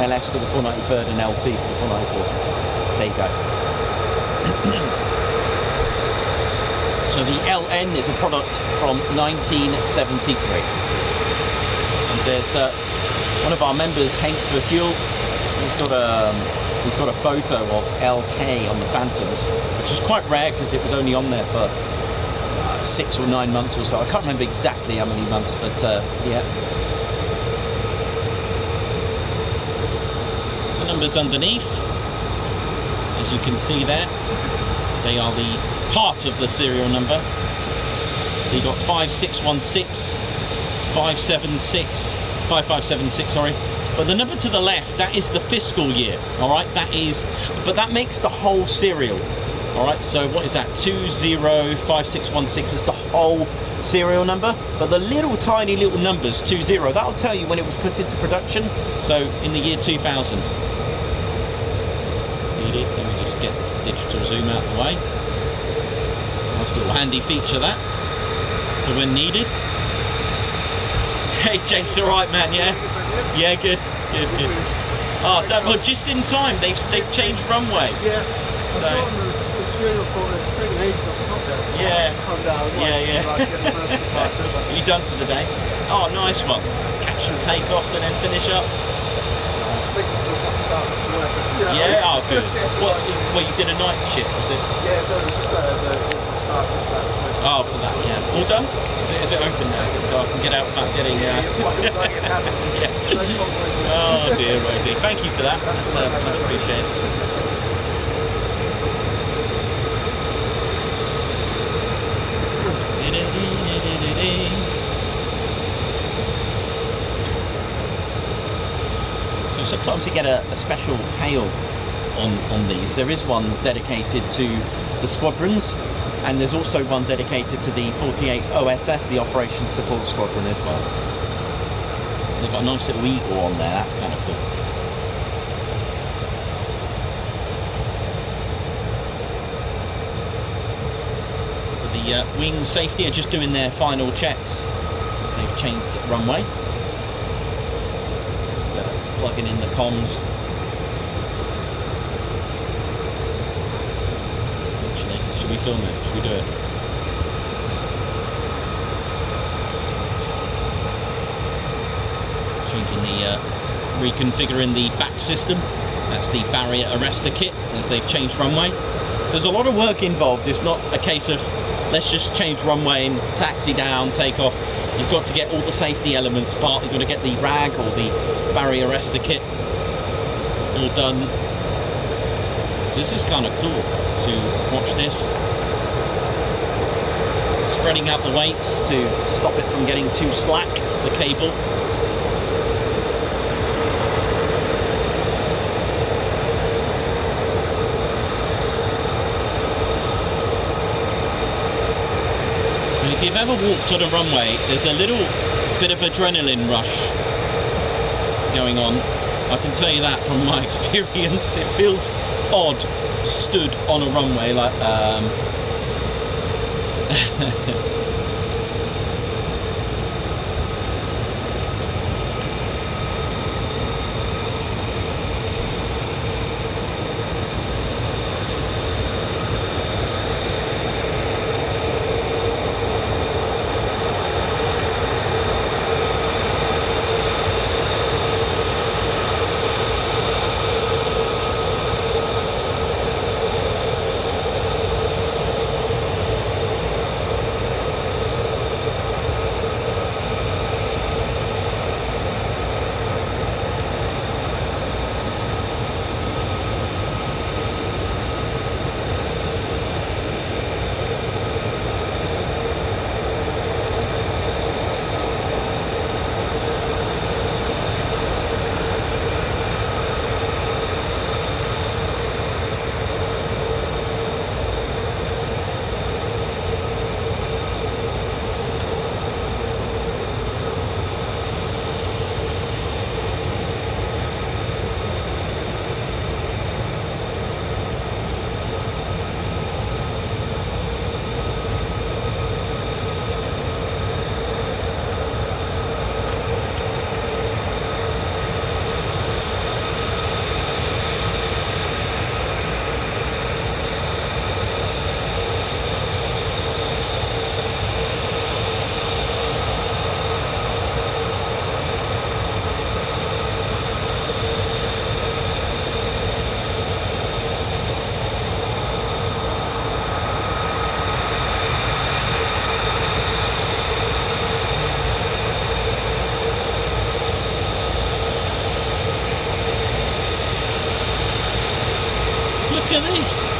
LS for the 493rd and LT for the 494th. There you go. So the LN is a product from 1973. And there's one of our members, Hank Verhuel, he's got a photo of LK on the Phantoms, which is quite rare because it was only on there for 6 or 9 months or so. I can't remember exactly how many months, but yeah. The numbers underneath, as you can see there, they are the part of the serial number. So you got 5616, 576, 5576, sorry. But the number to the left, that is the fiscal year, all right? That is, but that makes the whole serial. All right, so what is that? 205616 is the whole serial number, but the little tiny little numbers 20, that'll tell you when it was put into production. So in the year 2000. Let me just get this digital zoom out of the way. Nice little handy feature, that, for when needed. Hey Jace, all right man? Yeah, yeah, good. Oh, well, just in time. They've changed runway. Yeah. So. The steering thought it's taking ages up the top there. Yeah. Come down. Yeah. Like, get the first departure. Are you done for the day? Oh, nice one. Catch some takeoffs and then finish up. Makes it to a couple starts worth it. You know? Yeah. Oh, good. What you did a night shift, was it? Yeah. So it was just the start, just that. Oh, for that. Yeah. All done? Is it open now? So I can get out without getting. Yeah. Oh dear. Thank you for that. That's much appreciated. So So sometimes you get a special tail on these. There is one dedicated to the squadrons, and there's also one dedicated to the 48th OSS, the Operations Support Squadron, as well. They've got a nice little eagle on there, that's kind of cool. So the wing safety are just doing their final checks as they've changed the runway. Just plugging in the comms. Actually, should we film it? Should we do it? Changing the, reconfiguring the back system. That's the barrier arrestor kit as they've changed runway. So there's a lot of work involved. It's not a case of let's just change runway and taxi down, take off. You've got to get all the safety elements part. You've got to get the RAG or the barrier arrestor kit all done. So this is kind of cool to watch this. Spreading out the weights to stop it from getting too slack, the cable. And if you've ever walked on a runway, there's a little bit of adrenaline rush going on. I can tell you that from my experience. It feels odd stood on a runway like look at this.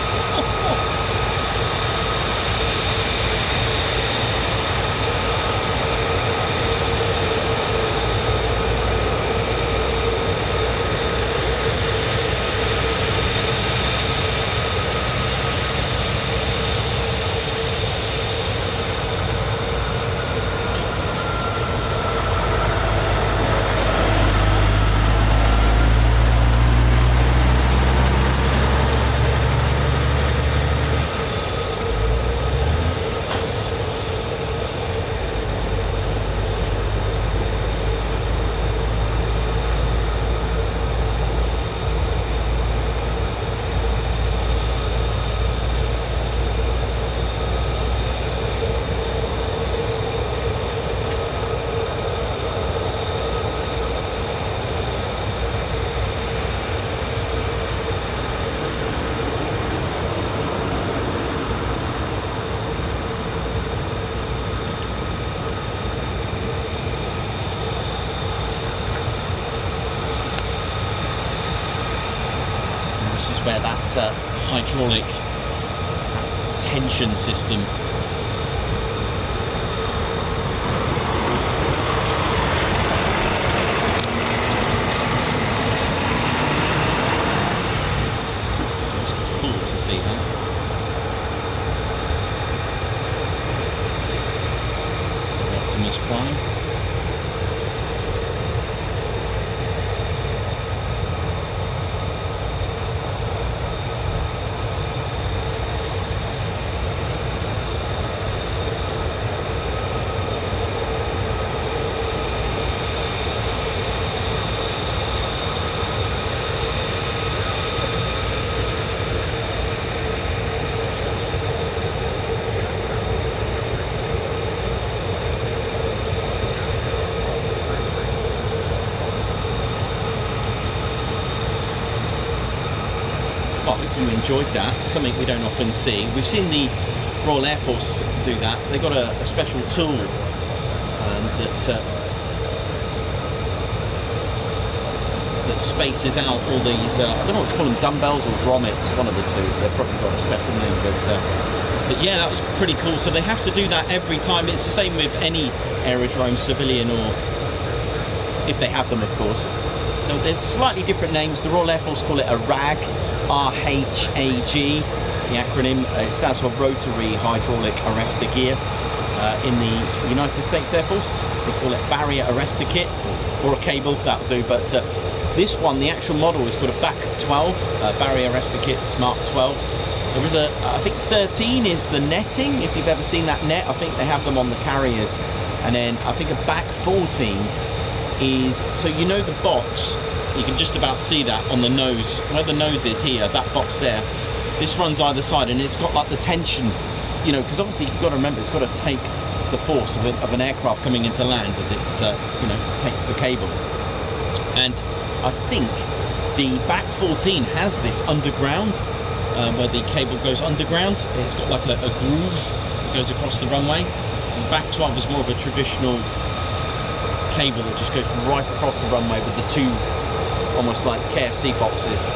This is where that hydraulic tension system Optimus Prime. I hope you enjoyed that. Something we don't often see. We've seen the Royal Air Force do that. They've got a special tool that spaces out all these. I don't know what to call them, dumbbells or grommets. One of the two. They've probably got a special name, but yeah, that was pretty cool. So they have to do that every time. It's the same with any aerodrome, civilian or if they have them, of course. So there's slightly different names. The Royal Air Force call it a RAG, R-H-A-G, the acronym. It stands for Rotary Hydraulic Arrestor Gear. In the United States Air Force, they call it Barrier Arrestor Kit, or a cable, that'll do. But this one, the actual model, is called a BAC 12, Barrier Arrestor Kit Mark 12. There is I think 13 is the netting, if you've ever seen that net. I think they have them on the carriers. And then I think a BAC 14 is, so you know the box, you can just about see that on the nose, where the nose is here, that box there. This runs either side, and it's got like the tension, you know, because obviously you've got to remember it's got to take the force of an aircraft coming into land as it, you know, takes the cable. And I think the BAC 14 has this underground, where the cable goes underground. It's got like a groove that goes across the runway. So the BAC 12 is more of a traditional cable that just goes right across the runway with the two almost like KFC boxes.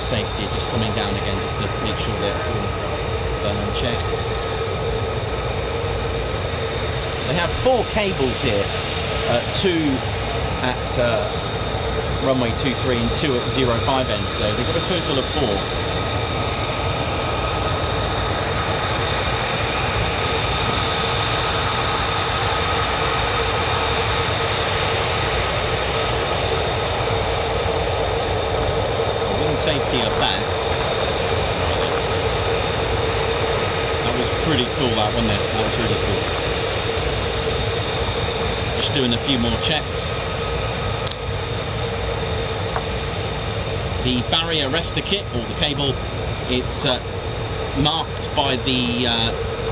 Safety just coming down again, just to make sure that it's all done and checked. They have 4 cables here, 2 at runway 23 and 2 at 05 end, so they've got a total of 4. Safety are back. That was pretty cool, that, wasn't it? That was really cool. Just doing a few more checks. The barrier arrestor kit, or the cable, it's marked by the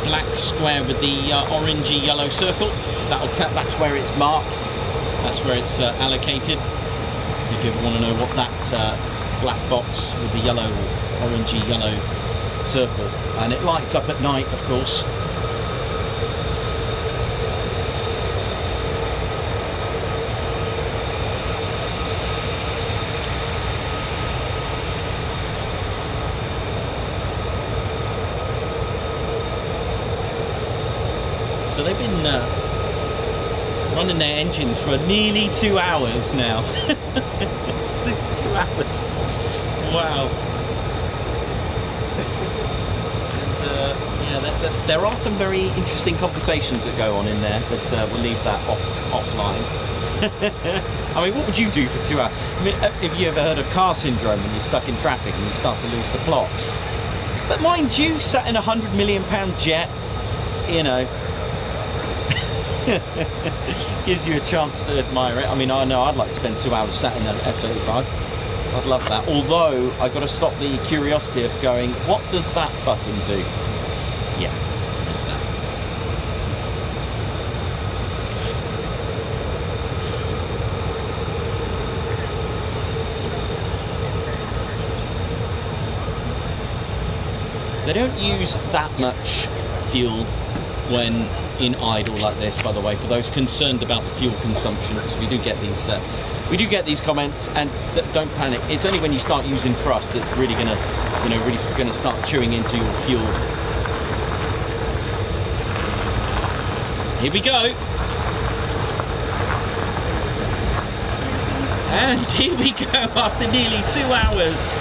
black square with the orangey yellow circle. That's where it's marked. That's where it's allocated. So if you ever want to know what that black box with the yellow, orangey yellow circle, and it lights up at night, of course. So they've been running their engines for nearly 2 hours now. 2 hours. Wow. And yeah, there are some very interesting conversations that go on in there, but we'll leave that offline. I mean, what would you do for 2 hours? I mean, have you ever heard of car syndrome when you're stuck in traffic and you start to lose the plot? But mind you, sat in a £100 million jet, you know, gives you a chance to admire it. I mean, I know I'd like to spend 2 hours sat in an F-35. I'd love that. Although I got to stop the curiosity of going, what does that button do? Yeah, there is that. They don't use that much fuel when in idle like this, by the way, for those concerned about the fuel consumption, because we do get these comments, and don't panic. It's only when you start using thrust that's really gonna, really gonna start chewing into your fuel. Here we go. And here we go after nearly 2 hours.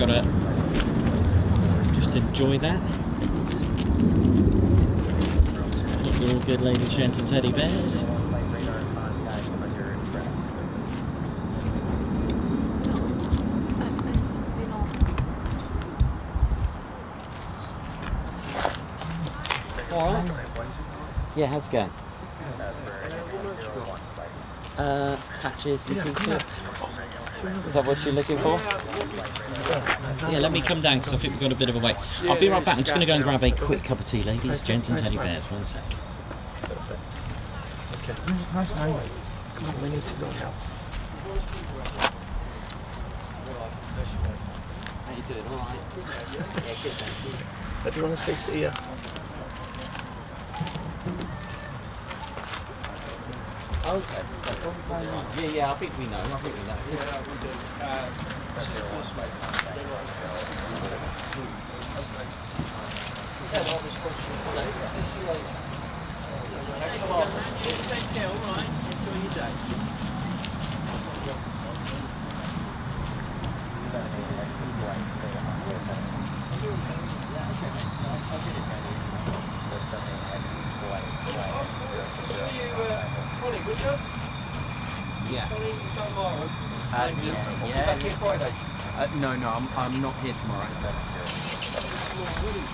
got to just enjoy that. Hope you're all good, ladies, gents, and teddy bears. All right. Yeah, how's it going? Patches and t-shirts. Is that what you're looking for? Yeah, let me come down because I think we've got a bit of a wait. I'll be right back. I'm just going to go and grab a quick cup of tea, ladies, gents, and teddy bears. One sec. Perfect. Okay. Come on, we need to go now. How you doing? All right? Yeah, good, thank you. Do you want to say see ya? Okay. Yeah, I think we know. Yeah, we do. Thanks a lot. Take care, all right? Enjoy your day. Connie, would you? Yeah. Connie, you don't mind? Yeah. Back here Friday. No, I'm not here tomorrow.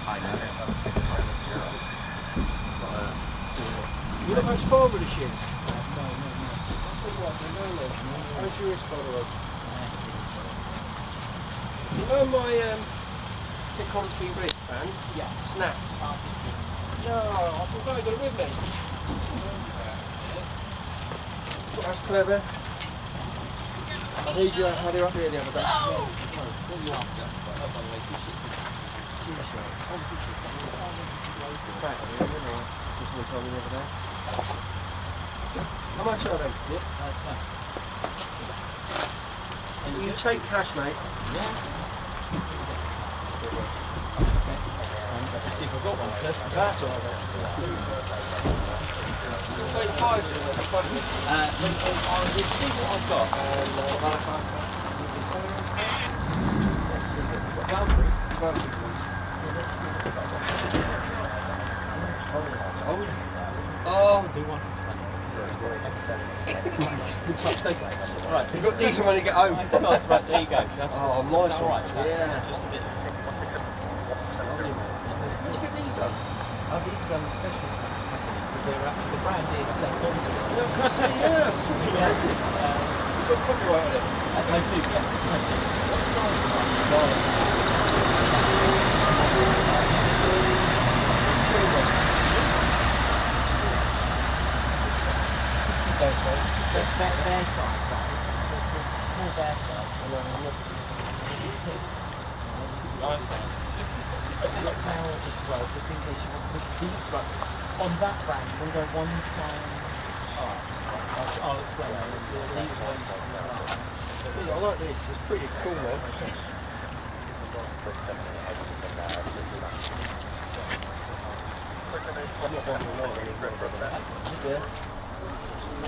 I know. You not much farmer this year? No. That's all right, no. How's yours, by the way? You know my Coningsby wristband? Yeah. Snapped. No, I forgot I got it with me. That's clever. I need you had it up here the other day. What are you after? T-shirt. That's what we told me the other day. How much are they? Yeah, that's fine. And you take cash, mate? Yeah. See if I've got one first. That's all right. 35, Let's see what I've got. Valkyries. Oh, Do one. right. You've got these when you get home. Right, there you go. That's Oh, nice all right. one. Yeah. Just a bit. Where'd you get these done? Oh, these are done special because they're actually the brand is Coningsby. Yeah. You've got copyright on it. No, two. Yeah. What size are Bear size. Small bear size. Nice size. Let's say as well, just in case you want to deep, but on that brand, we'll go one size. Alright, I'll explain that. These ones. Yeah, I like this. It's pretty cool, man. Yeah.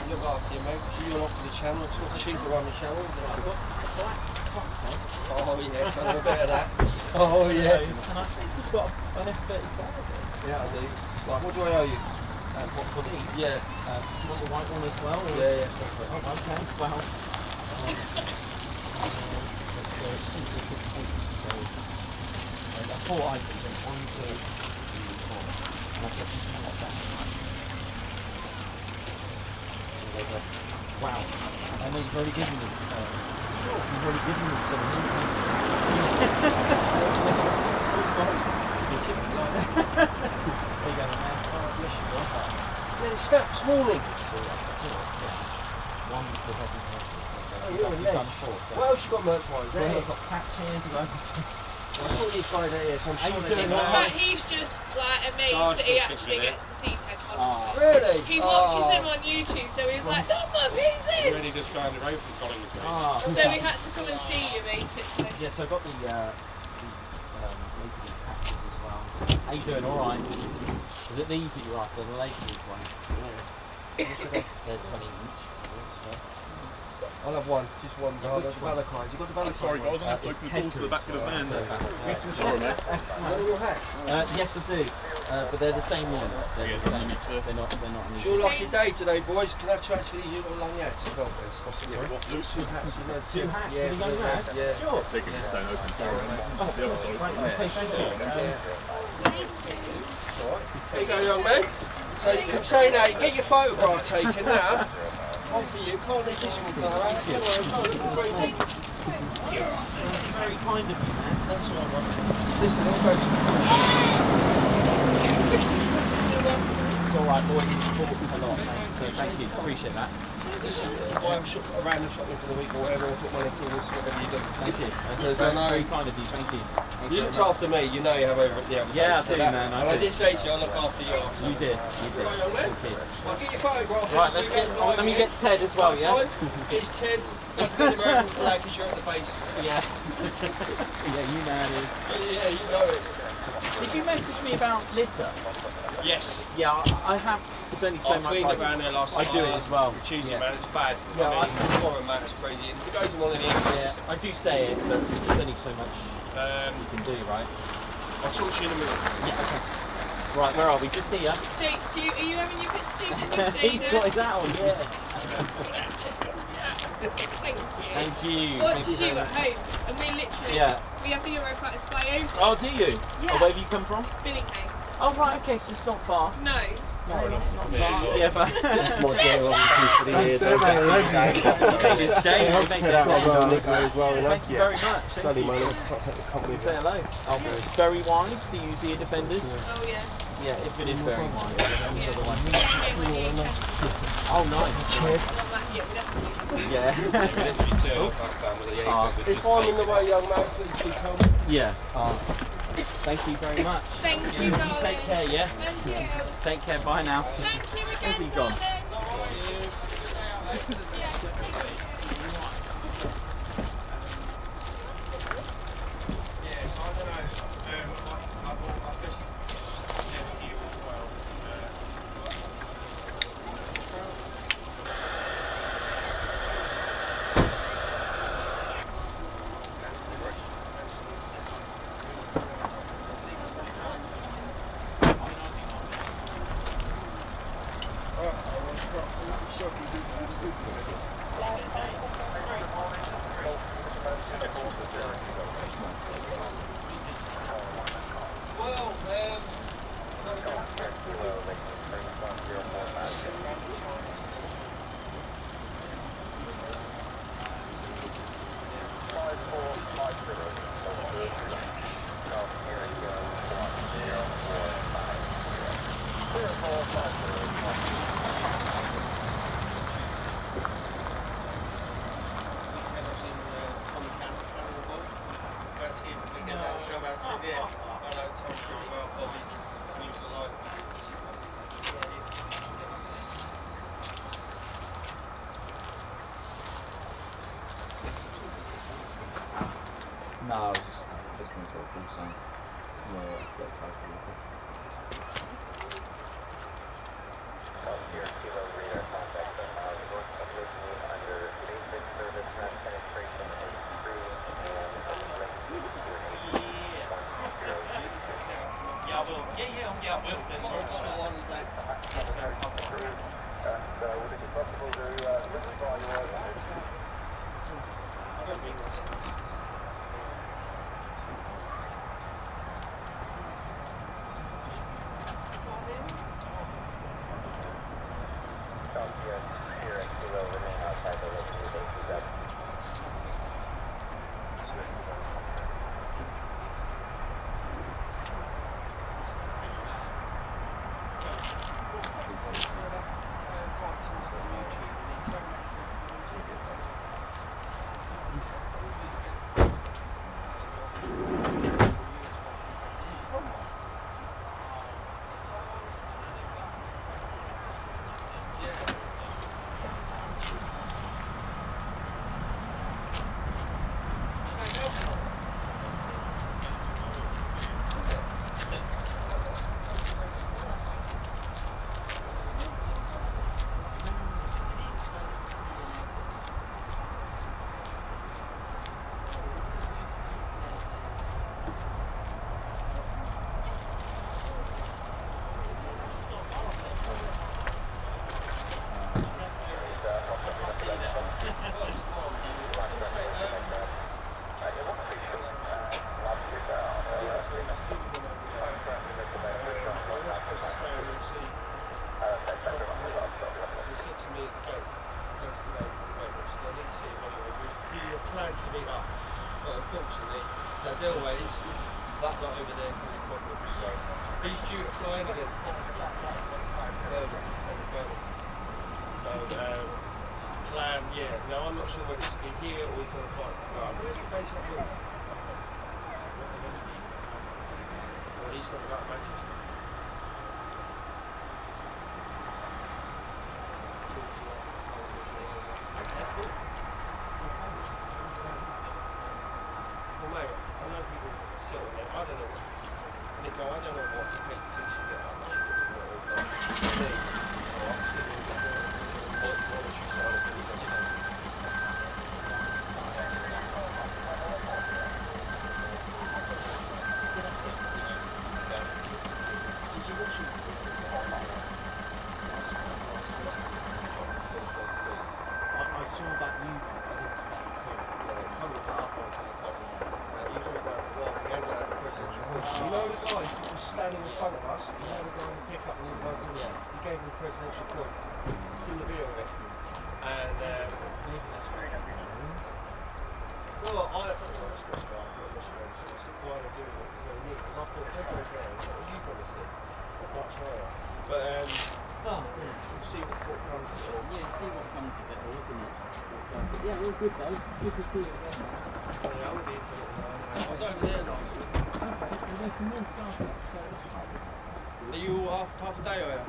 Look after you, mate. So you went off for the channel. It's not cheap to run the channel, is it? I've got a black top tank. Oh yes, I know a bit of that. Oh yes. And I think we've got an F-35. Yeah, I do. Right, what do I owe you? What for these? Yeah. Do you want the white one as well? Or? Yeah, yes, go for it. Oh, okay. Well. That's 4 items. 1, 2, 3, 4. And I've got just like that. Wow. I know you've already given me. You've already given me some new things. There you go, man. Oh, bless you, man. Yeah, it snapped this morning. One for every purpose. Oh, you're a You've ledge. done 4, so. What else you got merch-wise? Well, Yeah. I've got patches, I've got I saw these guys out here, so I'm How sure you they doing, did all that. right? He's just like amazed that he actually gets to see Ted Coningsby. Really? He watches him on YouTube, so he's like, "No, Mum, who's this?" Really just trying to race with Coningsby. So we had to come and see you, basically. Yeah, so I've got the Lakenheath patches as well. How you doing? All right. Was it these that you're after, the Lakenheath ones? Yeah. They're 20 each. I'll have one, just one. Oh, that's the Valkyries. You got the Valkyries? Sorry guys, I'm going to open the doors to the back of the van. Sorry mate. What are your hats? Yes, I do. But they're the same ones. They're the same. They're not. It's your lucky day today, boys. Can I have 2 hats for these little long hats as well, please? Sorry, what? Loose? 2 hats, you know. 2 hats Yeah, for the young lads? yeah. Sure. They can just don't open. Sorry. The other side. Okay, thank you. There you go, young man. So you can say now, get your photograph taken now. One for you. Can't leave this one, fella. Very kind of you, man. That's all right. Listen, let's go. It's all right, boy. You've supported a lot, mate. So thank you. Appreciate that. Listen, I'm around the shopping for the week or whatever, I'll put money towards whatever you do. Thank you. So Very, I know very kind of you. Thank you. Thanks you very looked much. after me, you know you have everything. Yeah, I do, man. And I did say to you, I'll look after you after. You did. You did. Right, young man. Thank you. I'll get your photograph. Right, let's get. Let me get Ted as well. Yeah. It's Ted. Don't forget the American flag because you're at the base. Yeah. Yeah, you man is. Yeah, you know it. Did you message me about litter? Yes. Yeah, I have. There's only so I much. cleaned around there last I do it as well. Tuesday, Yeah. man, it's bad. Yeah, I mean, foreign man, it's crazy. If it goes in one of the Yeah, engines, I do say it, but there's only so much you can do, right? I'll talk to you in a minute. Yeah. Okay. Right, where are we? Just here. Jake, are you having your picture taken with He's got his hat on. Yeah. Thank you. Thank you. What Thank did you very at much. home? And we literally, Yeah. we have the Eurofighters fly over. Oh, do you? Yeah. Oh, where have you come from? Billingham. Oh, right. Okay, so it's not far. No. Not far. Yeah, but. That's my generosity for the years. You made his day. You made his day. as well, you know. Thank you very much. Thank Bloody you. man, I'll take the company. Say hello. Oh, it's very wise to use ear defenders. Oh yeah. Yeah, if it is very wise. Yeah. Otherwise. Oh, Oh, nice. yeah, we definitely. Yeah. If I'm in the way, young man, please be calm. Yeah. Thank you very much. Thank you, darling. Take care, yeah? Thank you. Take care. Bye now. Thank you again, Where's he gone? darling. No, I was just listening to a full song. It's more F-35. Yeah, I will. Yeah, I will. Then yes, sir. Would it be possible to verify your here and Kilo remain outside the location of 87. as always, that lot over there causes problems. So he's due to fly in again. So plan, yeah. Now I'm not sure whether it's going to be here or he's going to fly. Right, where's the base up north? Well, he's going to go to Manchester. Well, mate, I know people sit on there. I don't know. Nico, I don't know what to make to actually get how much you get from it. But for me, I was thinking the voluntary side of things. It's just. I saw that new one, I didn't stand too. You know the guys who was standing in front of us? You know the guy in the pickup and the guys doing it? He gave them presidential points. It's in the video of it. And maybe that's very happy. Well, I was supposed to go out and I said, why are they doing it? So neat, because I thought if they go down, what are you going to see? Much higher. But we'll see what comes of it all. Yeah, see what comes of it all, isn't it? Yeah, all good though. Good to see it again. Yeah, I would be for it. I was over there last week. Are you all half a day, are you?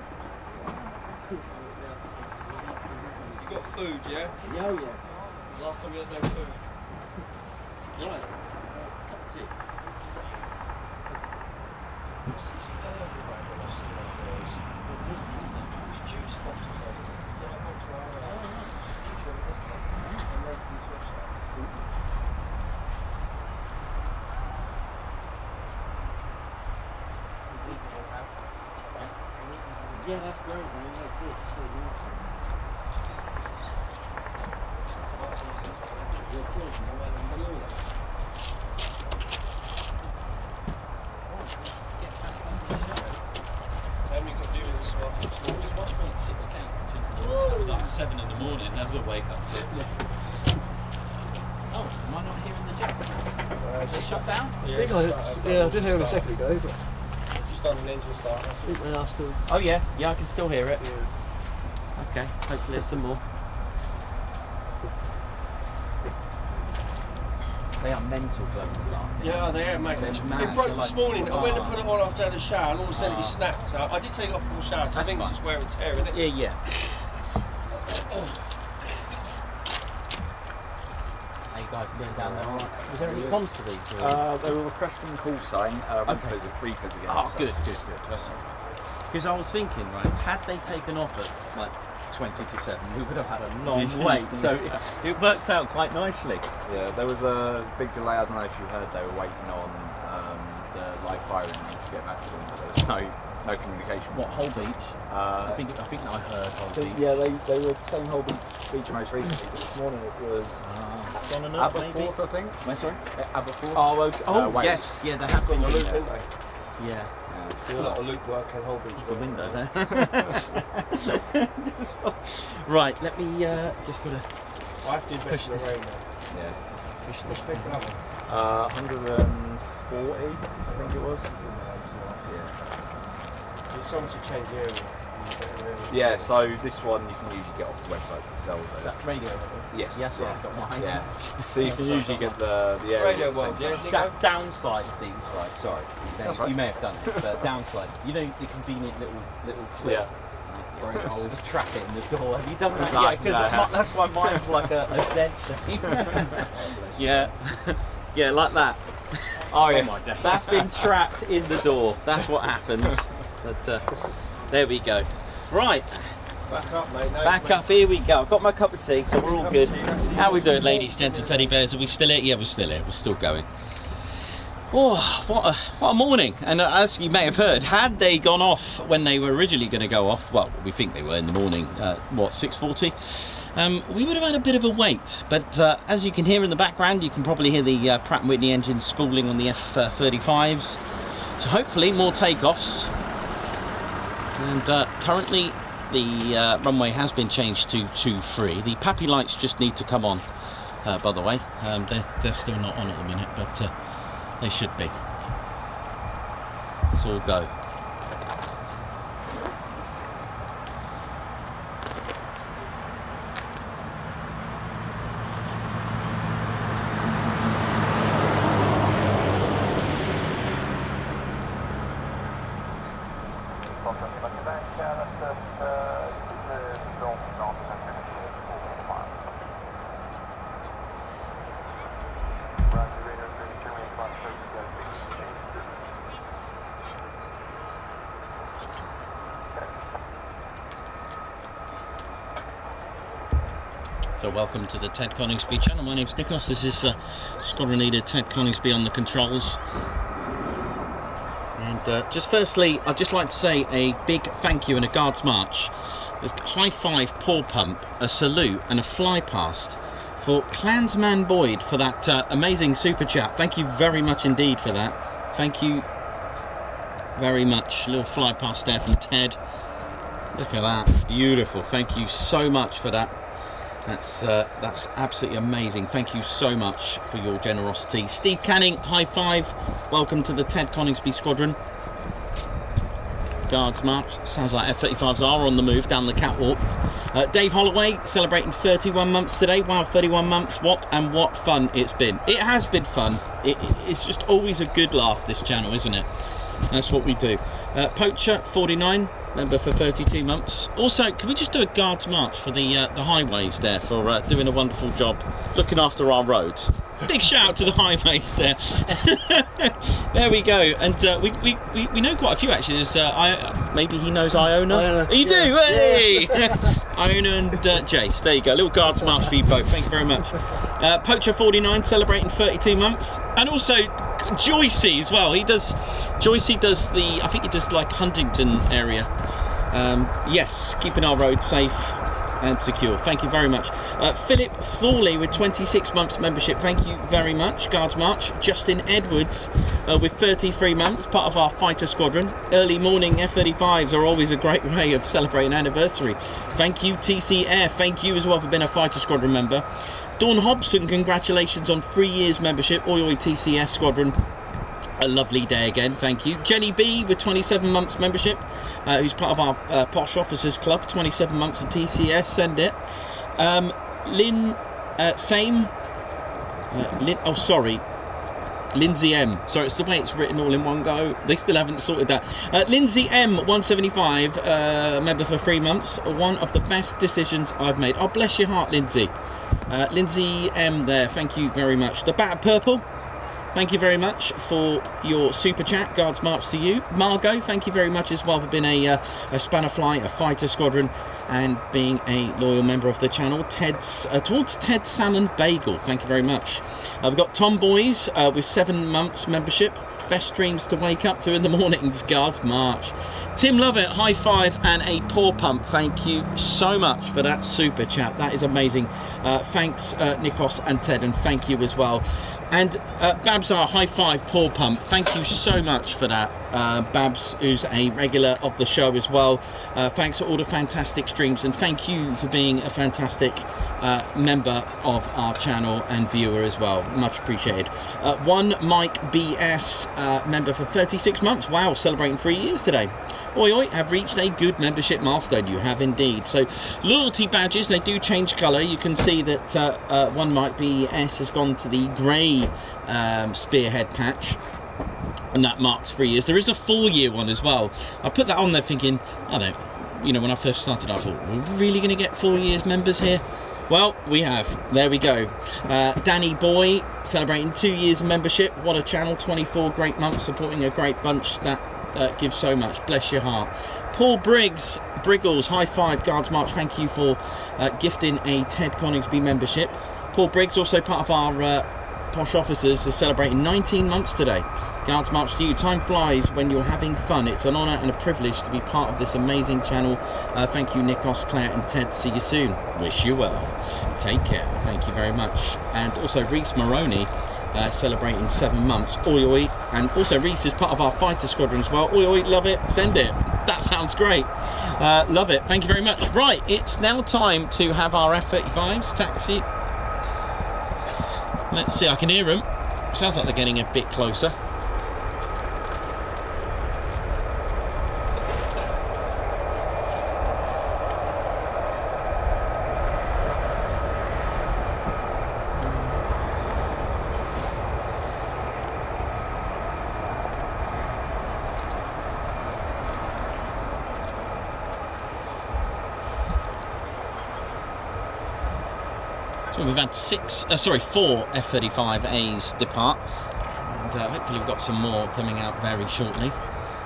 You got food, yeah? Yeah, yeah. Last time you had no food. Right. Cup of tea. What's this burger bag when I see that girls? It's juice boxes over there. Yeah, box right there. Picture of this thing. And then from the website. Yeah, that's great, man. That's good. Good news. You're cool, man. How many got doing this afternoon? It was 1.6K. That was like 7 in the morning. That was a wake up. Oh, am I not hearing the jets now? They shut down? Yeah, I did hear him a second ago, but Just done an engine start. I think they are still. Oh yeah, yeah, I can still hear it. Yeah. Okay, hopefully there's some more. They are mental global darkness. Yeah, they are, mate. They're It mad. broke They're this like, morning. I went to put it on after I had a shower, and all of a sudden it Ah. snapped. So I did take it off for a shower, so I That's think it's fine. just wear and tear, isn't it? Yeah, yeah. Hey guys, going down there, alright? Was there any comms for these? Or? They were requesting call sign because of Reapers again. Oh, so- good. That's all right. Because I was thinking, right, had they taken off at like 20 to 7, we would have had a long wait. So it worked out quite nicely. Yeah, there was a big delay. I don't know if you heard, they were waiting on the live firing to get back to them, but there was no communication. What, Whole Beach? I think I heard Whole Beach. Yeah, they were saying Whole Beach most recently. But this morning it was Donnernock, maybe? Aberforth, I think. Where, sorry? Aberforth. Oh, okay. Oh, Wales. yes. Yeah, they have been Got the doing loop, that. didn't they? Yeah. There's a lot of loop work and whole beach The work. window there. Right, let me just gotta I have to invest in the rain now. Yeah. push What's this. big for that one? 140, I think it was. Yeah. So someone should change the area. Yeah, so this one you can usually get off the websites that sell Is them. that radio? Yes. Yes, yeah. I've got mine. Yeah. So you can usually get the It's area Radio at the World, same yeah? time. Nico? Downside of these, right? Sorry, That's right. You may have done it, but downside. You know the convenient little clip. Yeah. Where it holds trap it in the door. Have you done that? No, Yeah, because no, I haven't. that's why mine's like a Z shape. Yeah, yeah, like that. Oh yeah. my days. That's been trapped in the door. That's what happens. But there we go. Right, Back up, mate. No, back mate. up. Here we go. I've got my cup of tea, so we're all Cup of good. tea, that's it. How we doing, ladies, gents, and teddy bears? Are we still here? Yeah, we're still here. We're still going. Oh, what a morning! And as you may have heard, had they gone off when they were originally going to go off, well, we think they were in the morning. 6:40. We would have had a bit of a wait, but as you can hear in the background, you can probably hear the Pratt & Whitney engines spooling on the F-35s. So hopefully more takeoffs. And currently the runway has been changed to 23. The PAPI lights just need to come on, by the way. They're still not on at the minute, but They should be. Let's all go. So welcome to the Ted Coningsby channel. My name's Nikos. This is Squadron Leader Ted Coningsby on the controls. And just firstly, I'd just like to say a big thank you and a Guards March. There's high five, paw pump, a salute and a fly past for Clansman Boyd for that amazing super chat. Thank you very much indeed for that. Thank you very much. A little fly past there from Ted. Look at that, beautiful. Thank you so much for that. That's absolutely amazing. Thank you so much for your generosity. Steve Canning, high five. Welcome to the Ted Coningsby Squadron. Guards March. Sounds like F-35s are on the move down the catwalk. Dave Holloway celebrating 31 months today. Wow, 31 months. What fun it's been. It has been fun. It's just always a good laugh, this channel, isn't it? That's what we do. Poacher 49. Member for 32 months. Also, can we just do a Guards March for the highways there for doing a wonderful job looking after our roads. Big shout out to the highways there. There we go. And we know quite a few actually. There's maybe he knows Iona. You do, hey! Iona and Jace. There you go. Little Guards March for you both. Thank you very much. Poacher 49 celebrating 32 months, and also Joycey as well. Joycey does the, I think he does like Huntington area. Yes, keeping our roads safe and secure. Thank you very much. Philip Thorley with 26 months membership. Thank you very much. Guards March. Justin Edwards with 33 months, part of our Fighter Squadron. Early morning F-35s are always a great way of celebrating anniversary. Thank you, TCF. Thank you as well for being a Fighter Squadron member. Dawn Hobson, congratulations on 3 years membership. Oi oi TCS Squadron. A lovely day again, thank you. Jenny B with 27 months membership, who's part of our Posh Officers Club, 27 months of TCS, send it. Lynn, same. Oh, sorry. Lindsay M. Sorry, it's the way it's written all in one go. They still haven't sorted that. Lindsay M, 175, member for 3 months. One of the best decisions I've made. Oh, bless your heart, Lindsay. Lindsay M there, thank you very much. The Bat Purple. Thank you very much for your super chat. Guards March to you. Margot, thank you very much as well for being a Spanner Fly, a Fighter Squadron, and being a loyal member of the channel. Towards Ted Salmon Bagel, thank you very much. We've got Tom Boys with 7 months membership. Best streams to wake up to in the mornings. Guards March. Tim Lovett, high five and a paw pump. Thank you so much for that super chat. That is amazing. Thanks, Nikos and Ted, and thank you as well. And Babs, our high five, paw pump. Thank you so much for that. Babs, who's a regular of the show as well. Thanks for all the fantastic streams, and thank you for being a fantastic member of our channel and viewer as well. Much appreciated. One Mike BS, member for 36 months. Wow, celebrating 3 years today. Oi oi, have reached a good membership milestone. You have indeed. So loyalty badges, they do change colour. You can see that One Mike BS has gone to the grey spearhead patch, and that marks 3 years. There is a 4-year one as well. I put that on there thinking, I don't, you know, when I first started I thought, we're really going to get 4 years members here? Well, we have. There we go. Danny Boy celebrating 2 years of membership. What a channel. 24 great months supporting a great bunch. That gives so much. Bless your heart. Paul Briggles, high five. Guards March, thank you for gifting a Ted Coningsby membership. Paul Briggs, also part of our Posh Officers, is celebrating 19 months today. Guards March to you. Time flies when you're having fun. It's an honour and a privilege to be part of this amazing channel. Thank you, Nikos, Claire and Ted. See you soon. Wish you well. Take care. Thank you very much. And also Reese Maroney, celebrating 7 months. Oi oi. And also Reese is part of our Fighter Squadron as well. Oi oi, love it. Send it. That sounds great. Love it. Thank you very much. Right, it's now time to have our F-35s taxi. Let's see, I can hear them. Sounds like they're getting a bit closer. So we've had four F-35As depart, and hopefully we've got some more coming out very shortly.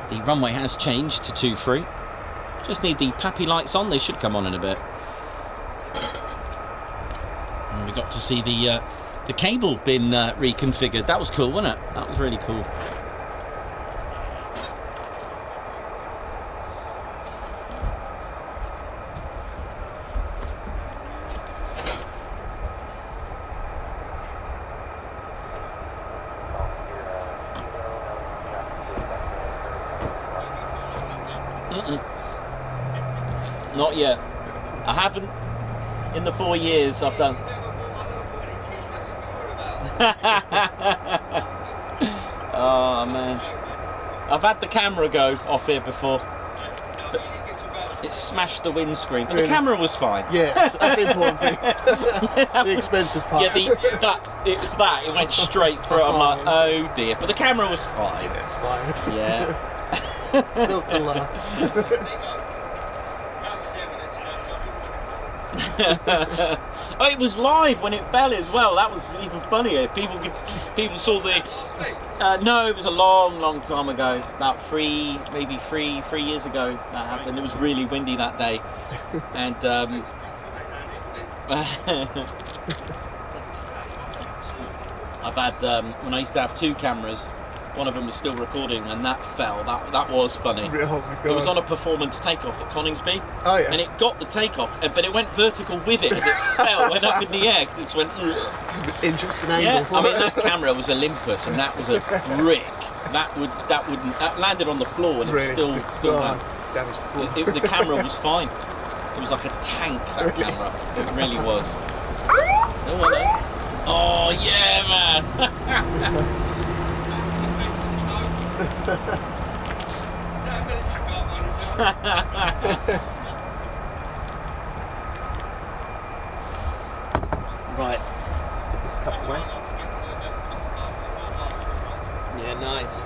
The runway has changed to 2-3. Just need the PAPI lights on, they should come on in a bit. And we got to see the cable been reconfigured. That was cool, wasn't it? That was really cool. Not yet. I haven't in the 4 years I've done. Oh man. I've had the camera go off here before. But it smashed the windscreen. But Really? the camera was fine. Yeah, that's the important thing. The expensive part. Yeah, it went straight through. I'm like, oh dear. But the camera was fine. It's fine. Yeah. Built to last. Oh, it was live when it fell as well. That was even funnier. People saw the. No, it was a long time ago. About three years ago that happened. It was really windy that day, and I've had when I used to have 2 cameras. One of them was still recording, and that fell. That was funny. Oh my God. It was on a performance takeoff at Coningsby, Oh yeah. and it got the takeoff, but it went vertical with it as it fell, went up in the air because it just went. Ugh. It's an interesting angle. Yeah, for I mean it. that camera was Olympus, and that was a brick. That landed on the floor, and it was Really? still Oh, damaged the floor. the camera was fine. It was like a tank. That Really? camera, it really was. Oh hello. Oh yeah, man. Right, let's put this cup away. Yeah, nice.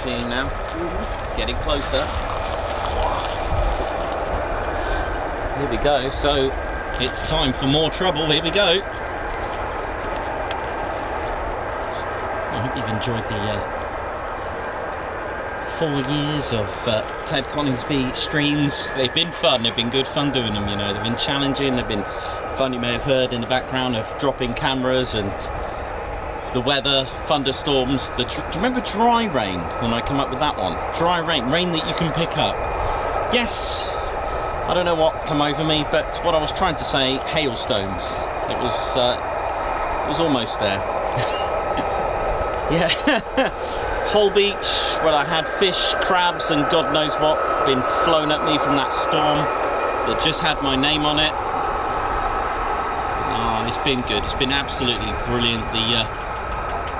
seeing now. Getting closer. Here we go. So it's time for more trouble. Here we go. I hope you've enjoyed the 4 years of Ted Coningsby streams. They've been fun. They've been good fun doing them, you know. They've been challenging. They've been fun. You may have heard in the background of dropping cameras and the weather, thunderstorms. Do you remember dry rain when I come up with that one? Dry rain, rain that you can pick up. Yes, I don't know what come over me, but what I was trying to say, hailstones. It was almost there. Yeah, Hull Beach, where I had fish, crabs, and God knows what been flown at me from that storm that just had my name on it. Oh, it's been good. It's been absolutely brilliant.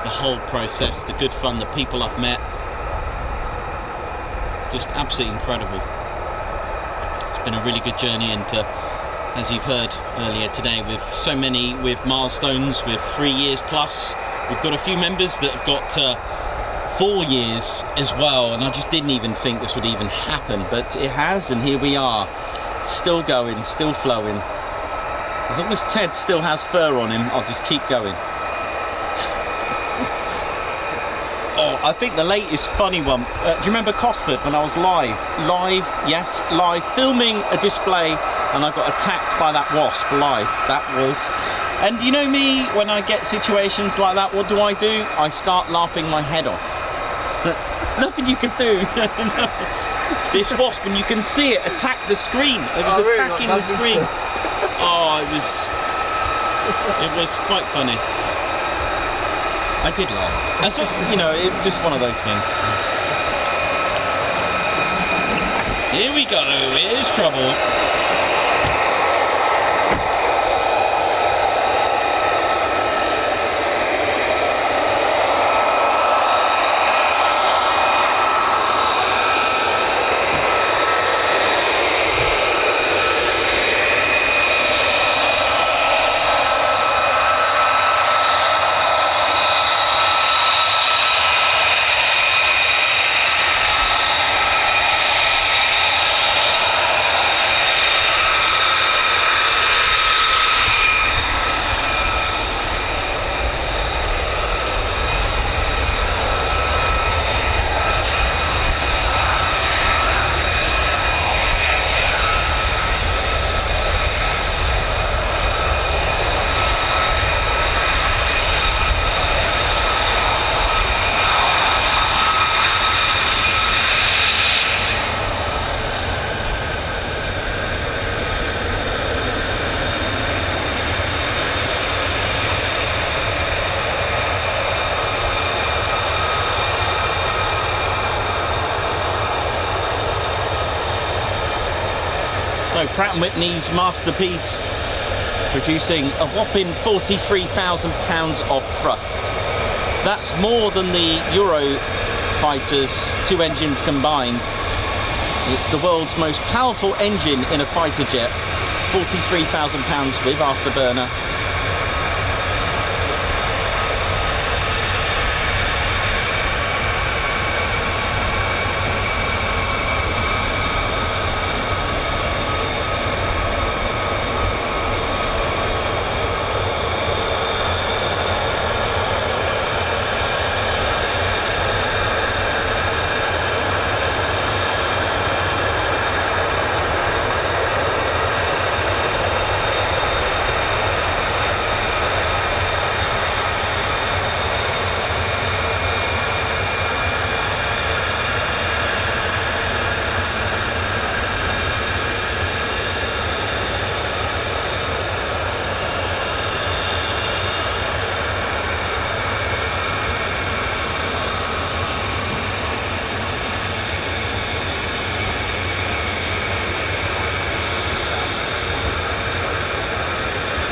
The whole process, the good fun, the people I've met, just absolutely incredible. It's been a really good journey, and as you've heard earlier today, with so many with milestones, with 3 years plus. We've got a few members that have got 4 years as well, and I just didn't even think this would even happen, but it has, and here we are, still going, still flowing. As long as Ted still has fur on him, I'll just keep going. Oh, I think the latest funny one, do you remember Cosford when I was live, filming a display, and I got attacked by that wasp live? That was, and you know me, when I get situations like that, what do? I start laughing my head off. There's nothing you can do. This wasp, and you can see it attack the screen. It was attacking the screen. Oh, it was quite funny. I did laugh. And so, you know, it was just one of those things. Here we go. Here's trouble. So Pratt & Whitney's masterpiece, producing a whopping £43,000 of thrust. That's more than the Eurofighters' 2 engines combined. It's the world's most powerful engine in a fighter jet, £43,000 with afterburner.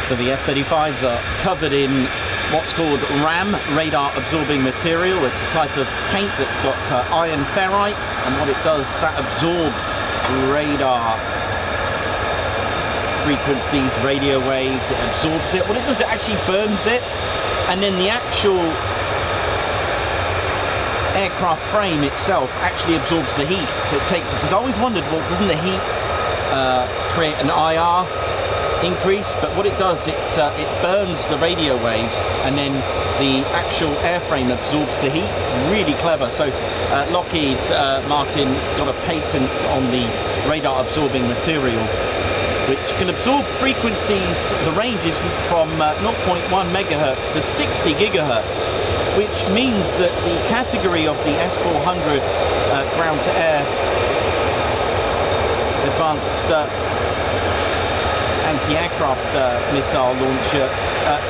So the F-35s are covered in what's called RAM, radar absorbing material. It's a type of paint that's got iron ferrite, and what it does, that absorbs radar frequencies, radio waves, it absorbs it. What it does, it actually burns it, and then the actual aircraft frame itself actually absorbs the heat, so it takes it. Because I always wondered, well, doesn't the heat create an IR increase? But what it does, it burns the radio waves, and then the actual airframe absorbs the heat. Really clever. So Lockheed Martin got a patent on the radar absorbing material, which can absorb frequencies. The range is from 0.1 megahertz to 60 gigahertz, which means that the category of the S-400 ground-to-air advanced anti-aircraft missile launcher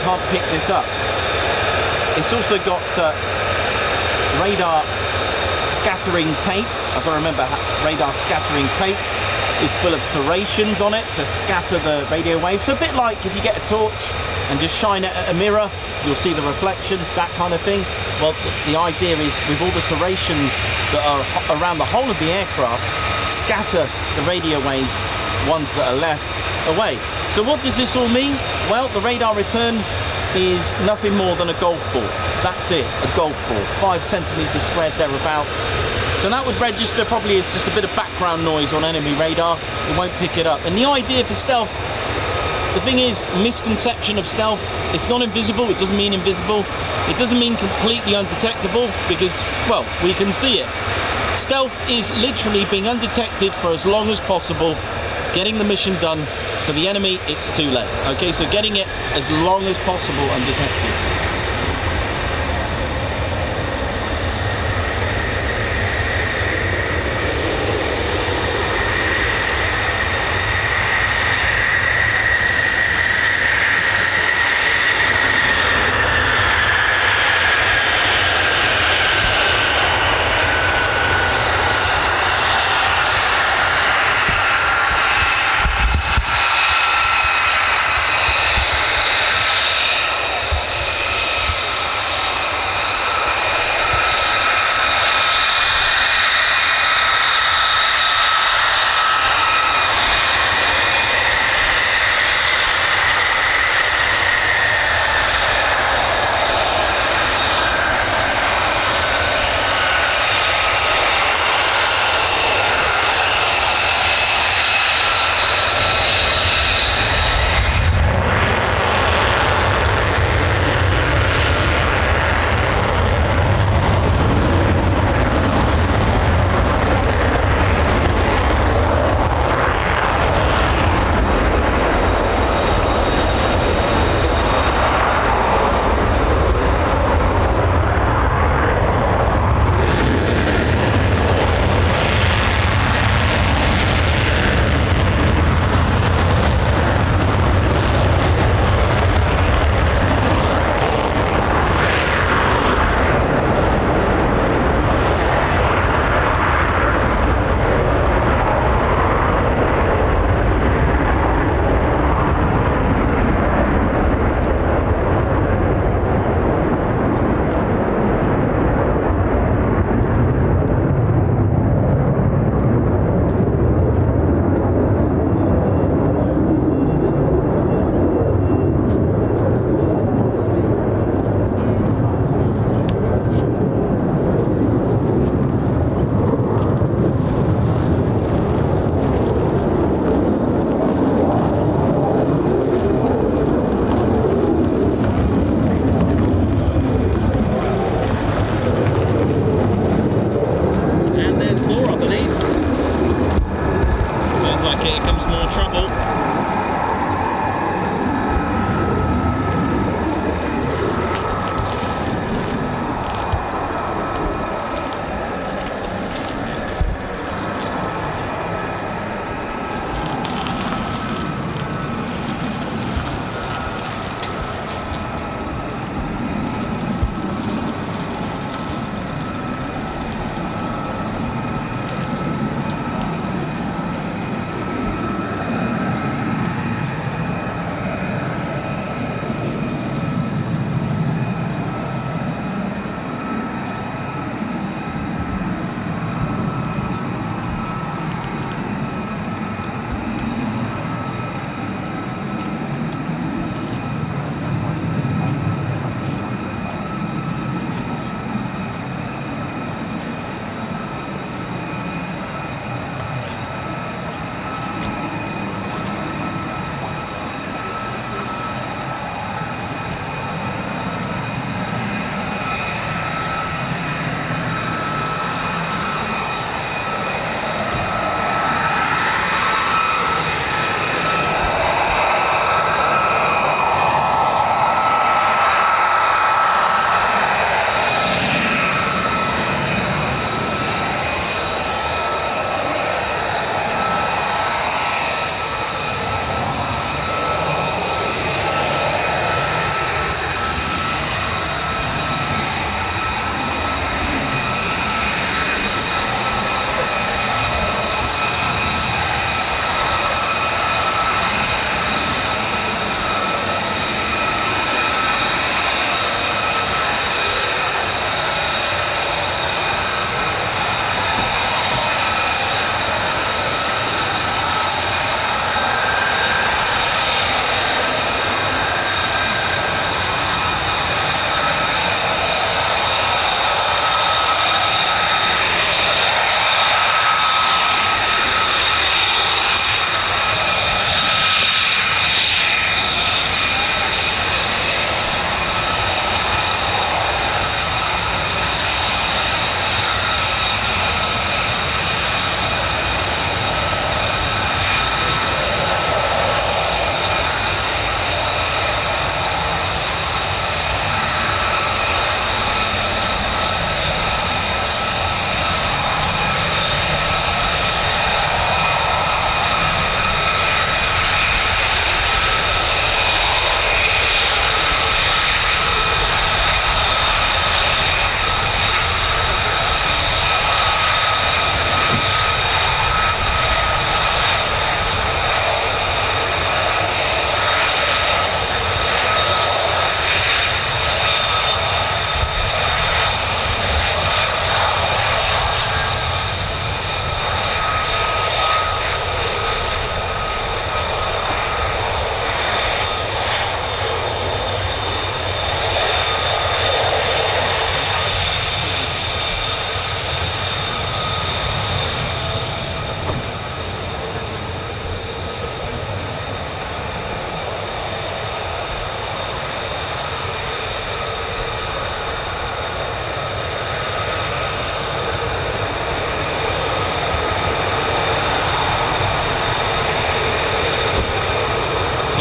can't pick this up. It's also got radar scattering tape. I've got to remember, radar scattering tape is full of serrations on it to scatter the radio waves. So a bit like if you get a torch and just shine it at a mirror, you'll see the reflection, that kind of thing. Well, the idea is, with all the serrations that are around the whole of the aircraft, scatter the radio waves, ones that are left, away. So what does this all mean? Well, the radar return is nothing more than a golf ball. That's it, a golf ball, 5 centimeters squared thereabouts. So that would register probably as just a bit of background noise on enemy radar. It won't pick it up. And the idea for stealth, the thing is, a misconception of stealth, it's not invisible. It doesn't mean invisible. It doesn't mean completely undetectable, because, well, we can see it. Stealth is literally being undetected for as long as possible, getting the mission done. For the enemy, it's too late. Okay, so getting it as long as possible undetected.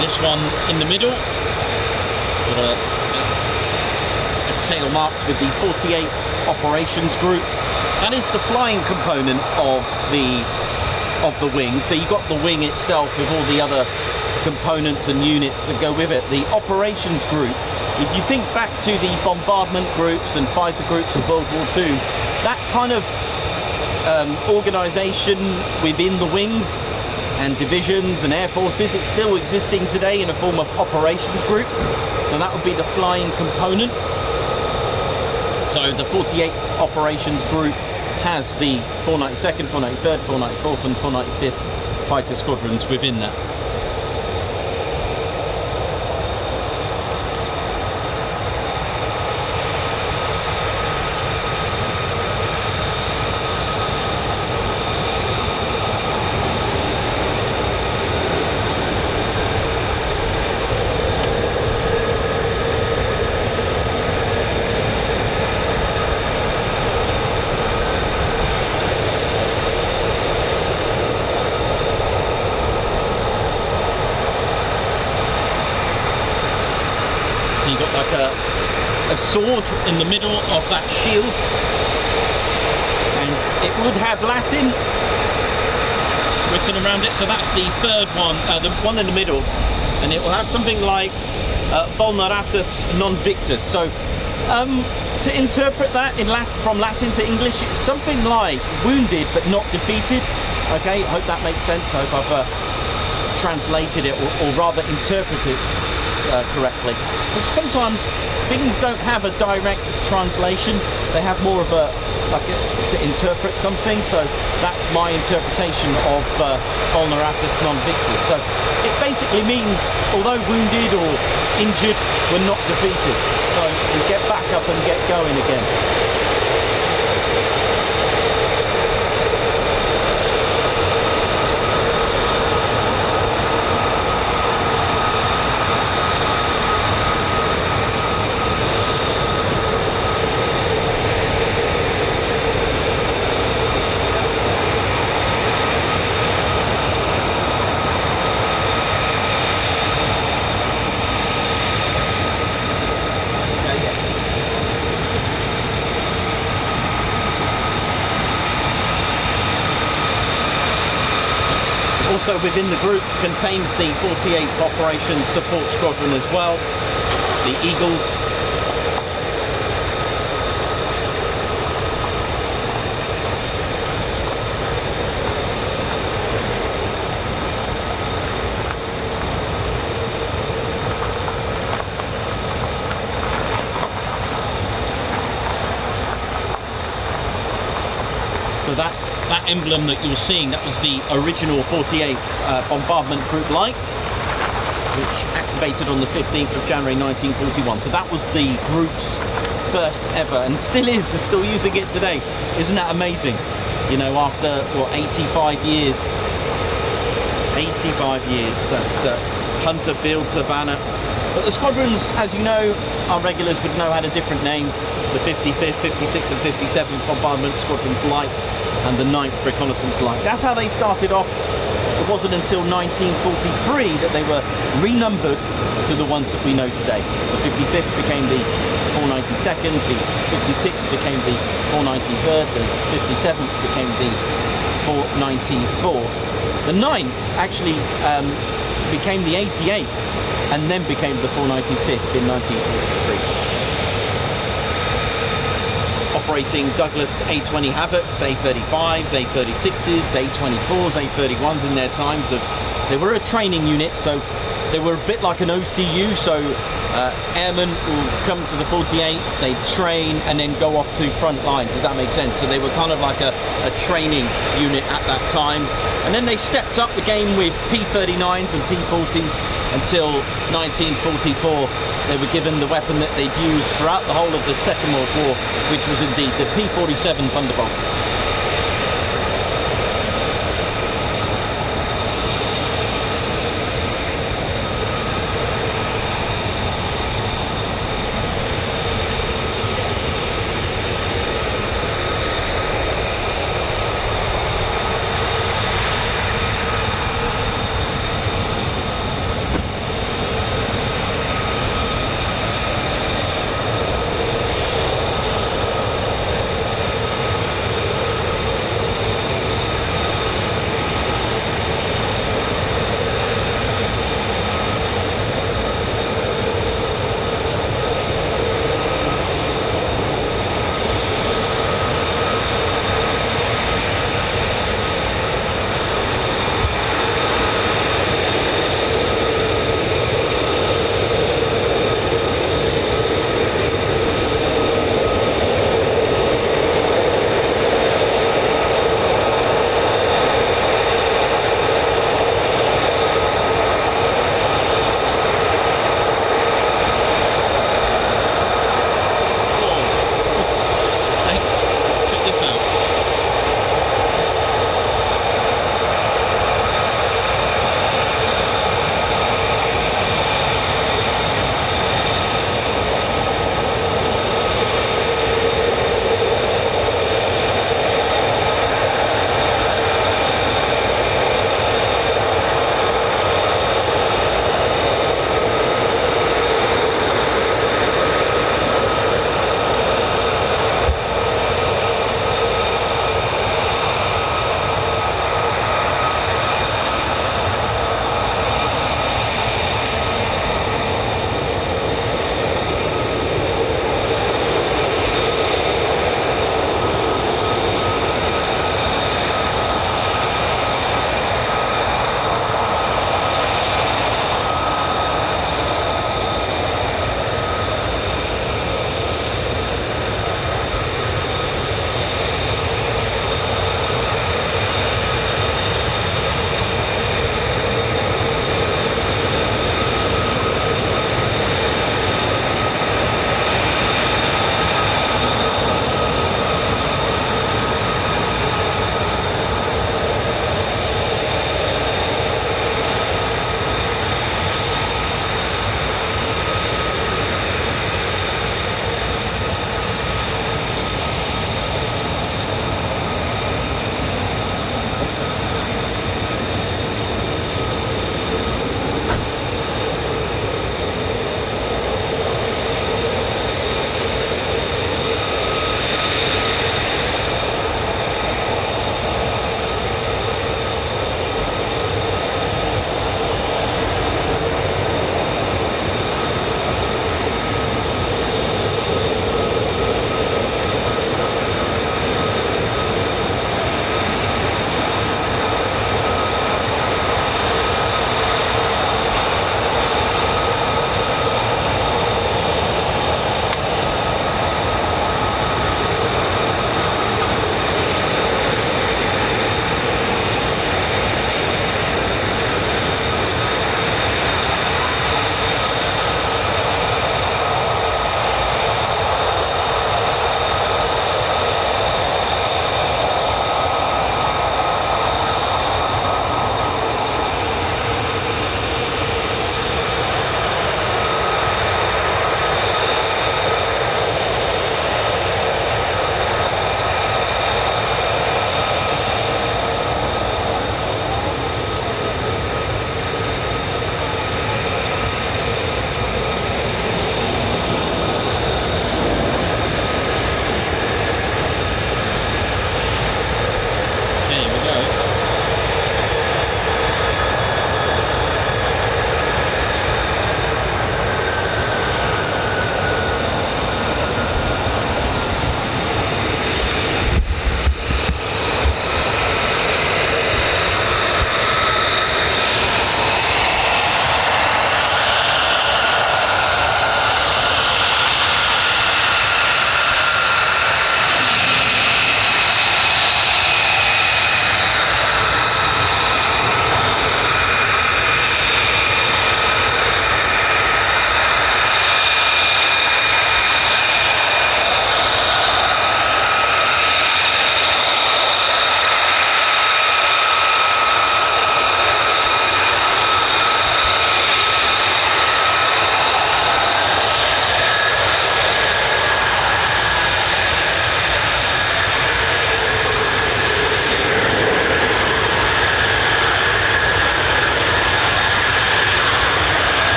this one in the middle, got a tail marked with the 48th Operations Group. That is the flying component of the wing. So you've got the wing itself with all the other components and units that go with it. The Operations Group, if you think back to the bombardment groups and fighter groups of World War II, that kind of organisation within the wings and divisions and air forces, it's still existing today in a form of Operations Group. So that would be the flying component. So the 48th Operations Group has the 492nd, 493rd, 494th and 495th Fighter Squadrons within that. So you've got like a sword in the middle of that shield, and it would have Latin written around it. So that's the third one, the one in the middle, and it will have something like vulneratus non victus. So to interpret that from Latin to English, it's something like wounded but not defeated. Okay, I hope that makes sense. I hope I've translated it, or rather interpreted it correctly. Because sometimes things don't have a direct translation; they have more of to interpret something. So that's my interpretation of vulneratus non victus. So it basically means, although wounded or injured, we're not defeated. So we get back up and get going again. Also within the group contains the 48th Operations Support Squadron as well, the Eagles. So that emblem that you're seeing, that was the original 48th Bombardment Group Light, which activated on the 15th of January 1941. So that was the group's first ever, and still is, they're still using it today. Isn't that amazing? You know, after, what, 85 years? 85 years at Hunter Field, Savannah. But the squadrons, as you know, our regulars would know had a different name. The 55th, 56th and 57th Bombardment Squadrons Light and the 9th Reconnaissance Light. That's how they started off. It wasn't until 1943 that they were renumbered to the ones that we know today. The 55th became the 492nd, the 56th became the 493rd, the 57th became the 494th. The 9th actually became the 88th and then became the 495th in 1943. Operating Douglas A-20 Havocs, A-35s, A-36s, A-24s, A-31s in their times of... They were a training unit, so they were a bit like an OCU, so airmen will come to the 48th, they train and then go off to front line. Does that make sense? So they were kind of like a training unit at that time. And then they stepped up the game with P-39s and P-40s until 1944. They were given the weapon that they'd used throughout the whole of the Second World War, which was indeed the P-47 Thunderbolt.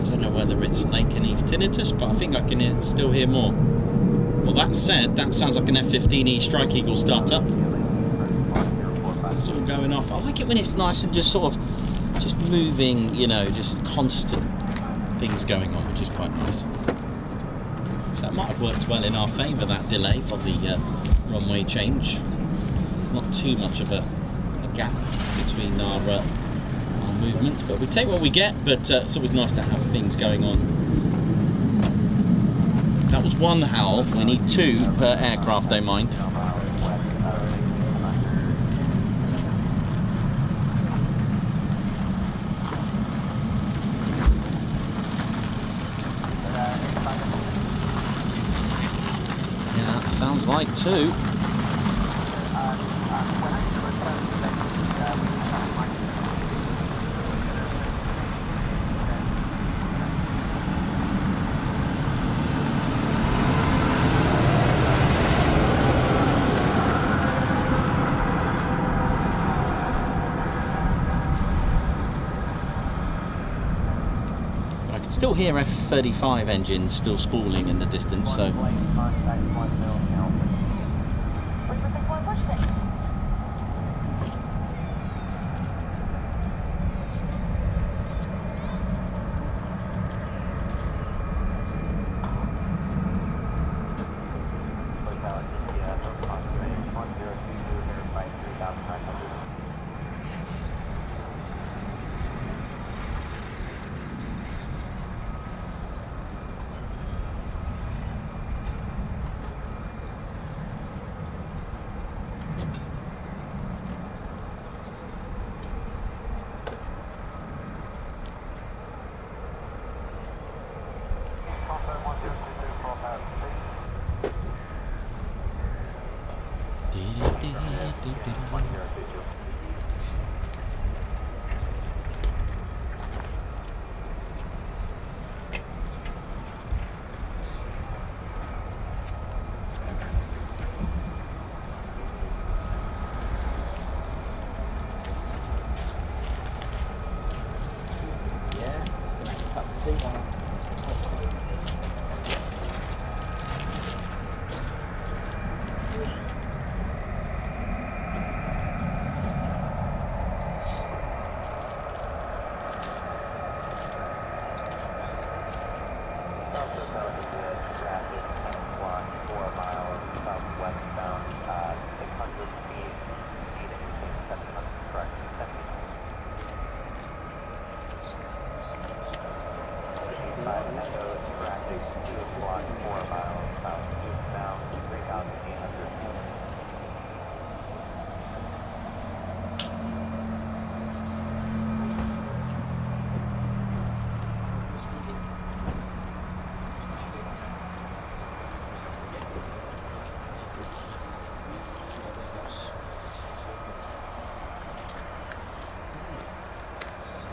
don't know whether it's Lakenheath tinnitus, but I think I can still hear more. Well, that said, that sounds like an F-15E Strike Eagle startup. It's all going off. I like it when it's nice and just sort of just moving, you know, just constant things going on, which is quite nice. So that might have worked well in our favour, that delay for the runway change. There's not too much of a gap between our movements, but we take what we get, but it's always nice to have things going on. That was one howl. We need 2 per aircraft, don't mind. Yeah, that sounds like 2. Still hear F-35 engines still spooling in the distance, so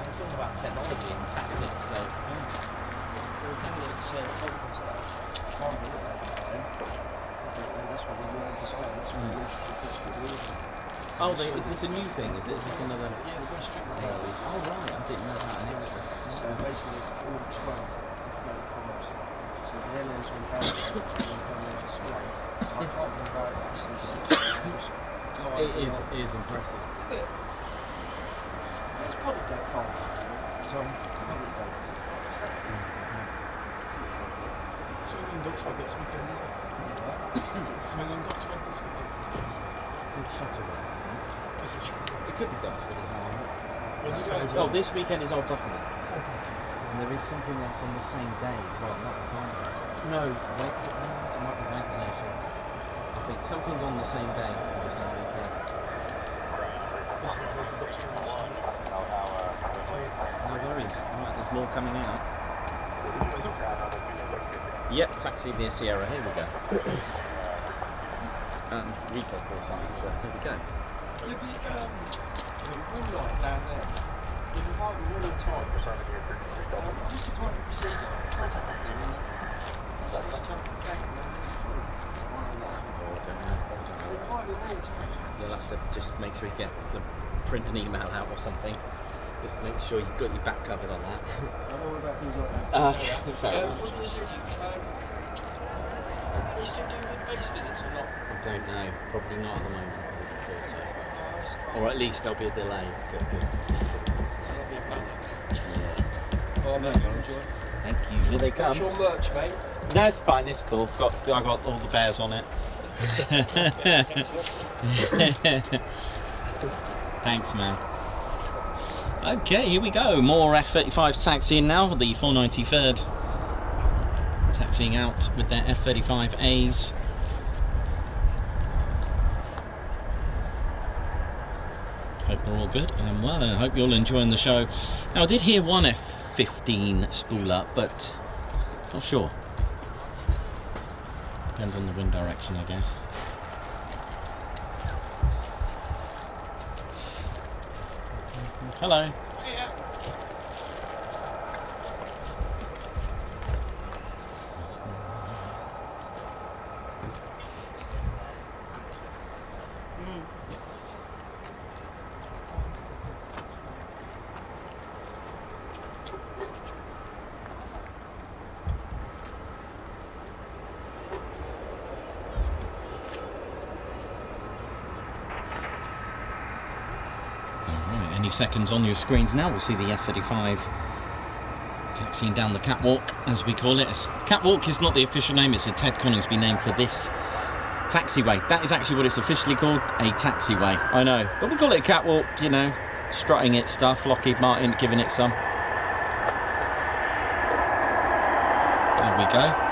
it's all about technology and tactics, so it depends. Oh, is this a new thing? Is this another? Yeah, the West Street. Oh right, I didn't know that. So basically, all the 12 F-35s. So the airlines went down there to spray. I can't remember actually 6 It is impressive. It's public that far. So public that. Something in Dockside this weekend, is it? Something in Dockside this weekend. It could be Duxford as Well, well. This weekend is Old Buckingham. And there is something else on the same day, well, not the Valkyries. No, wait, is it Wales? It might be Wales actually. I think something's on the same day or the same weekend. This is not the Dockside. No worries. Alright, there's more coming out. Yep, taxi via Sierra, here we go. And Rico call sign, so here we go. You'll be Moonlight down there. You'll be fighting really tight. Just a kind of procedure. I contacted them and they said he's jumping the gate and they're moving through. Oh, I don't know. They're quite many times. You'll have to just make sure you get print an email out or something. Just make sure you've got your back covered on that. I'm all about things like that. Fair enough. I was going to say to you, are they still doing base visits or not? I don't know. Probably not at the moment. I wouldn't have thought so. Or at least there'll be a delay. So that'll be a bang. Yeah. Well, mate, I'll enjoy. Thank you. Here they come. What's your merch, mate? No, it's fine. It's cool. I got all the bears on it. Thanks, man. Okay, here we go. More F-35s taxiing now. The 493rd taxiing out with their F-35As. Hope we're all good and well. I hope you're all enjoying the show. Now, I did hear one F-15 spool up, but not sure. Depends on the wind direction, I guess. Hello. Any seconds on your screens now, we'll see the F-35 taxiing down the catwalk, as we call it. Catwalk is not the official name, it's a Ted Coningsby name for this taxiway. That is actually what it's officially called, a taxiway. I know, but we call it a catwalk, you know, strutting its stuff, Lockheed Martin giving it some. There we go.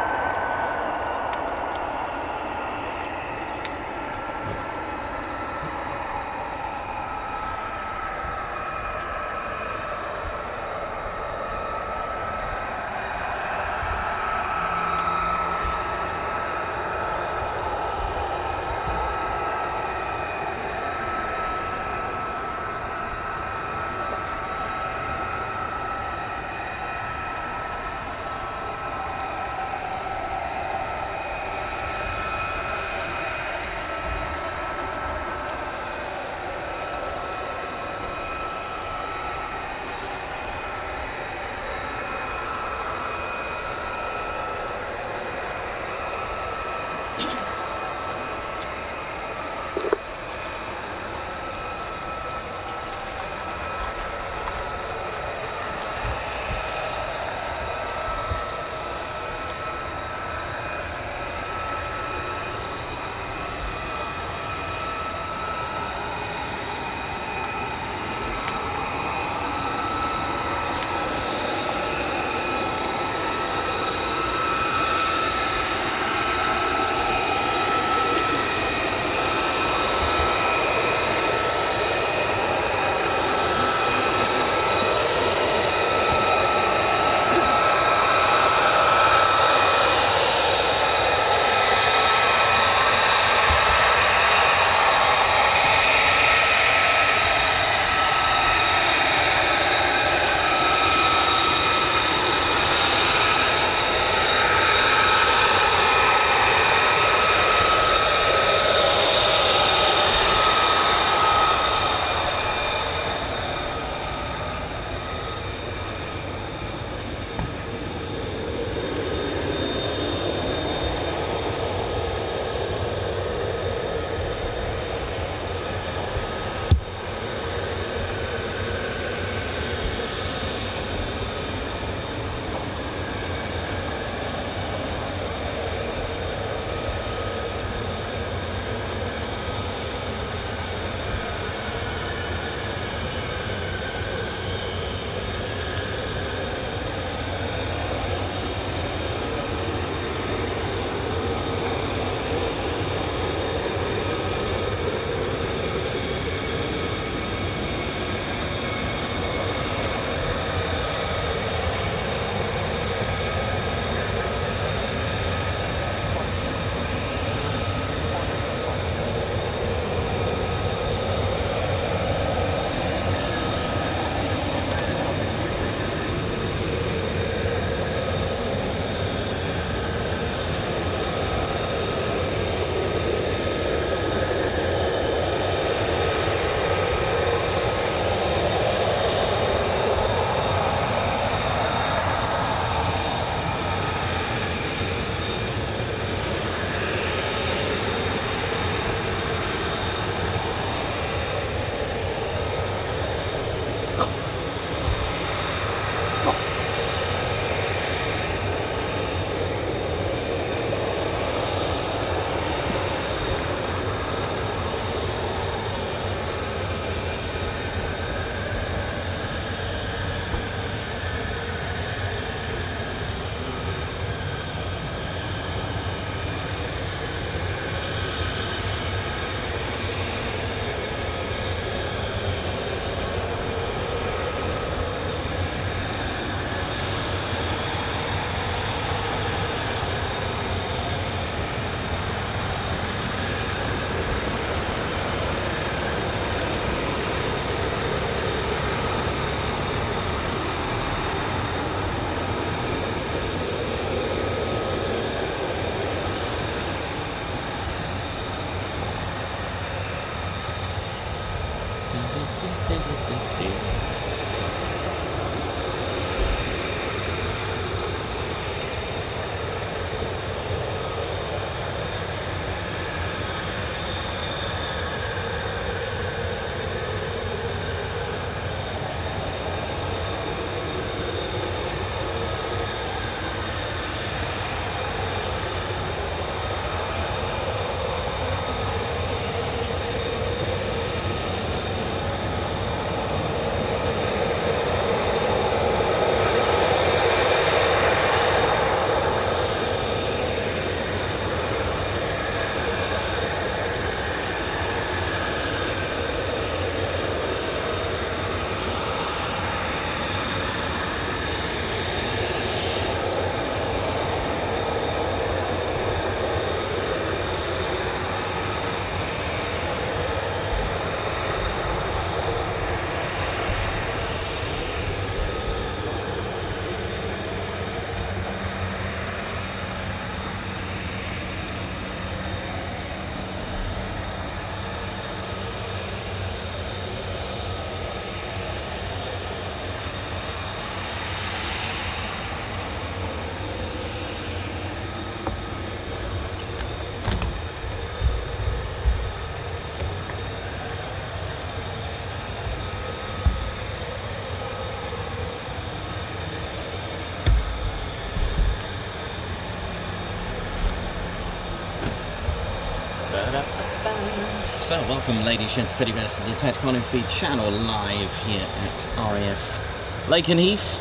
So, welcome ladies, gents, teddy bears to the Ted Coningsby channel live here at RAF Lakenheath.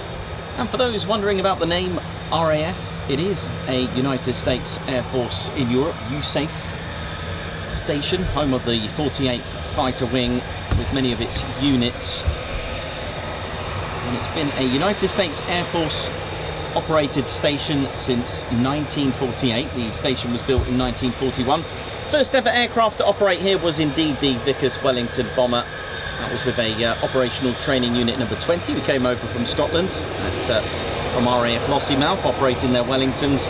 And for those wondering about the name RAF, it is a United States Air Force in Europe, USAF station, home of the 48th Fighter Wing with many of its units. And it's been a United States Air Force operated station since 1948. The station was built in 1941. First ever aircraft to operate here was indeed the Vickers Wellington bomber. That was with a operational training unit number 20 who came over from Scotland from RAF Lossiemouth, operating their Wellingtons.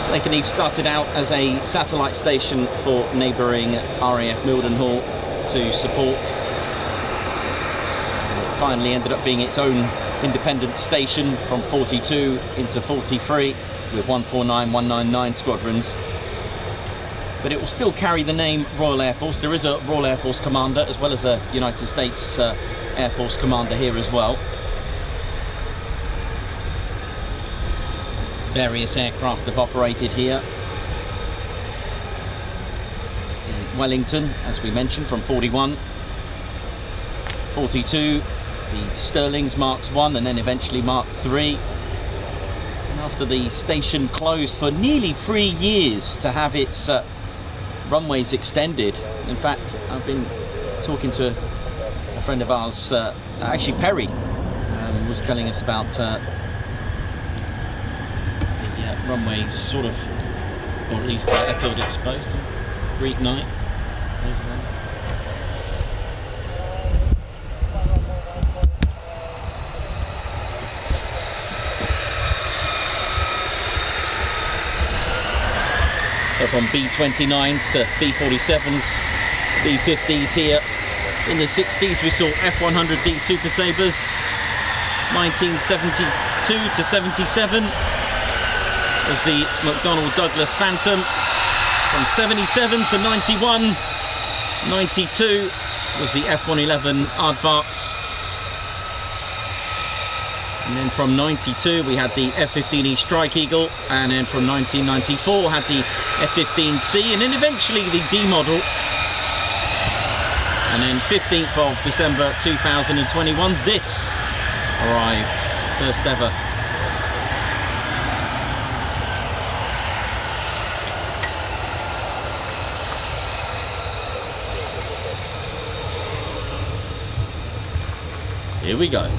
Lakenheath started out as a satellite station for neighbouring RAF Mildenhall to support. And it finally ended up being its own independent station from 42 into 43 with 149, 199 squadrons. But it will still carry the name Royal Air Force. There is a Royal Air Force commander as well as a United States Air Force commander here as well. Various aircraft have operated here. The Wellington, as we mentioned, from 41, 42, the Sterling's Marks 1 and then eventually Mark 3. And after the station closed for nearly 3 years to have its runways extended. In fact, I've been talking to a friend of ours, actually Perry, was telling us about the runways sort of, or at least the airfield exposed. Greek night. So from B-29s to B-47s, B-50s here. In the 60s we saw F-100D Super Sabres. 1972 to 77 was the McDonnell Douglas Phantom. From 77 to 91, 92 was the F-111 Aardvarks. And then from 92 we had the F-15E Strike Eagle, and then from 1994 had the F-15C, and then eventually the D model. And then 15th of December 2021, this arrived, first ever. Here we go.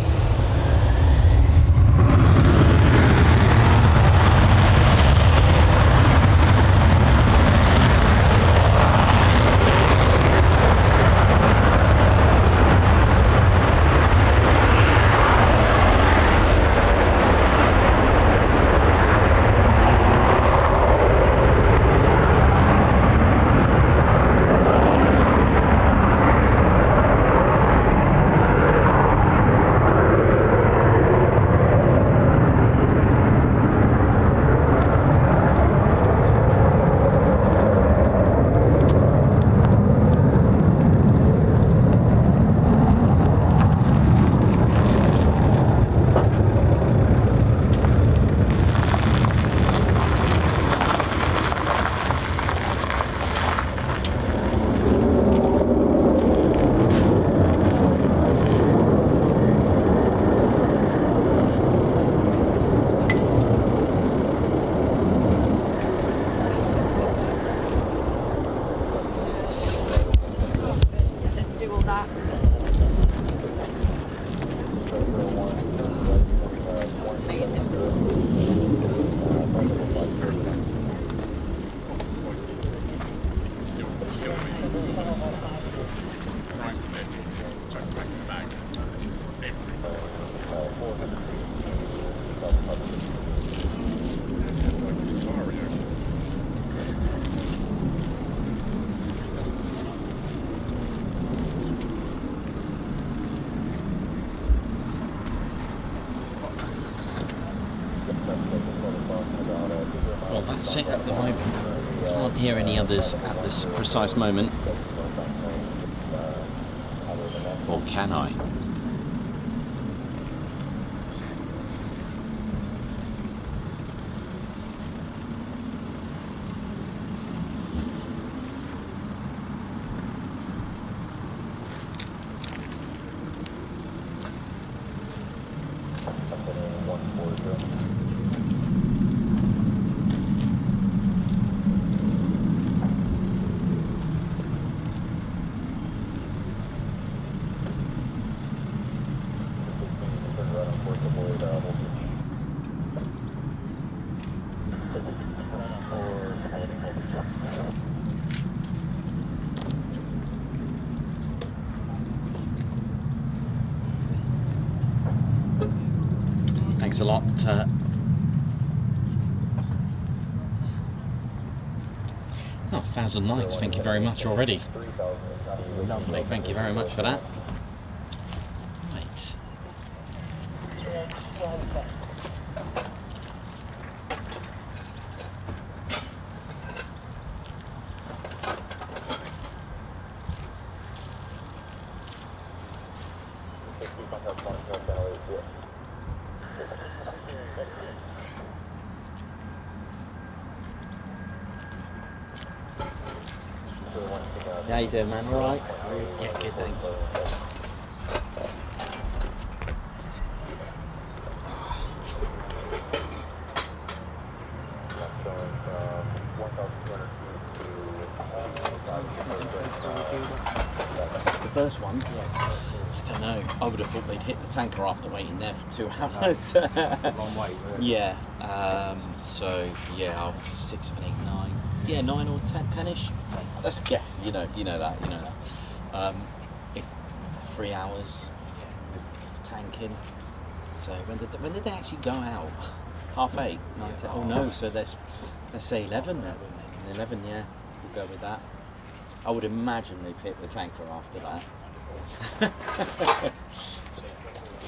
Well, that's it at the moment. Can't hear any others at this precise moment. Or can I? a lot. Oh, 1,000 likes, thank you very much already. Lovely, thank you very much for that. Right. How you doing, man? You alright? Yeah, good, thanks. The first ones, yeah. I don't know. I would have thought they'd hit the tanker after waiting there for 2 hours. Long way. Yeah. So yeah, 6, 7, 8, 9. Yeah, 9 or 10-ish. That's a guess. You know that. If 3 hours tanking. So when did they actually go out? 8:30, 9, 10. Oh no. So let's say 11 then. 11, yeah. We'll go with that. I would imagine they've hit the tanker after that.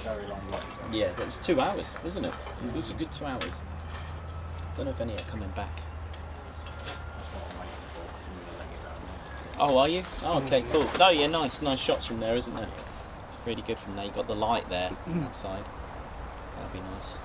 Very long way. Yeah, that was 2 hours, wasn't it? It was a good 2 hours. Don't know if any are coming back. Oh, are you? Oh, okay, cool. Oh, yeah, nice shots from there, isn't there? Really good from there. You got the light there on that side. That'd be nice.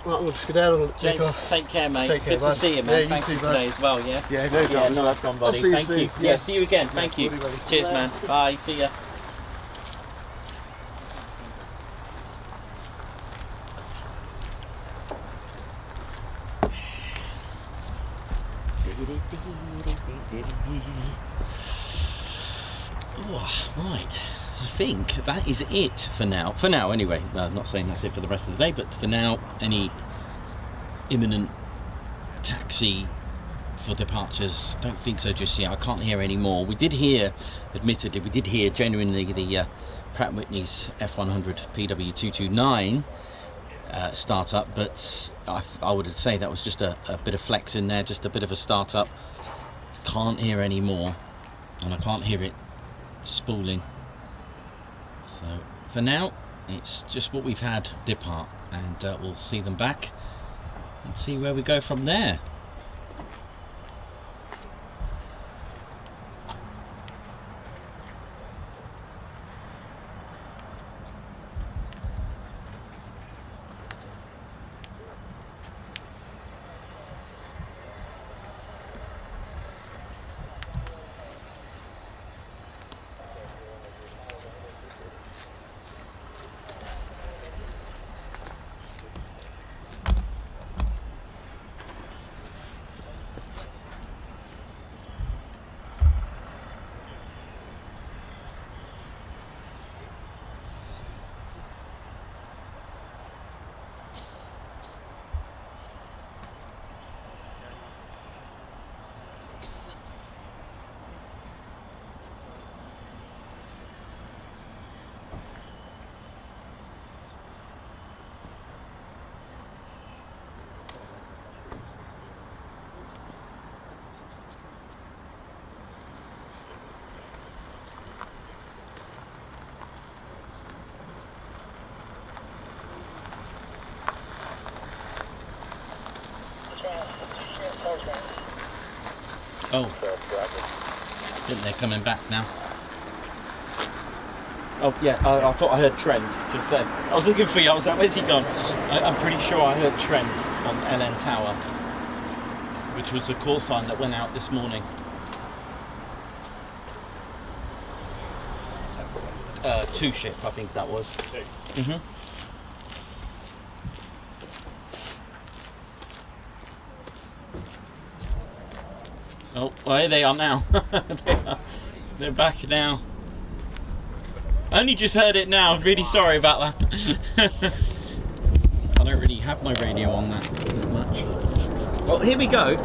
Right, we'll skedaddle. James, take care, mate. Take care, good to bud. see you, man. Yeah, you Thanks too, for bud. today as well, yeah? Yeah, no Yeah, problem. nice one, buddy. I'll see you Thank soon. you. Yeah, see you again. Thank you. buddy. Cheers, man. Bye. See ya. Oh, right. I think that is it for now. For now, anyway. I'm not saying that's it for the rest of the day, but for now, any imminent taxi for departures, don't think so just yet. I can't hear any more. We did hear, admittedly, genuinely the Pratt & Whitney's F-100 PW229 startup, but I would say that was just a bit of flex in there, just a bit of a startup. Can't hear any more, and I can't hear it spooling. So for now, it's just what we've had depart, and we'll see them back and see where we go from there. Oh, I think they're coming back now. Oh yeah, I thought I heard Trend just then. I was looking for you, I was like, where's he gone? I'm pretty sure I heard Trend on LN Tower, which was the call sign that went out this morning. Two shift, I think that was. Mm-hmm. Oh, well, here they are now. They're back now. I only just heard it now. I'm really sorry about that. I don't really have my radio on that much. Well, here we go.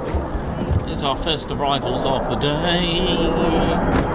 Here's our first arrivals of the day.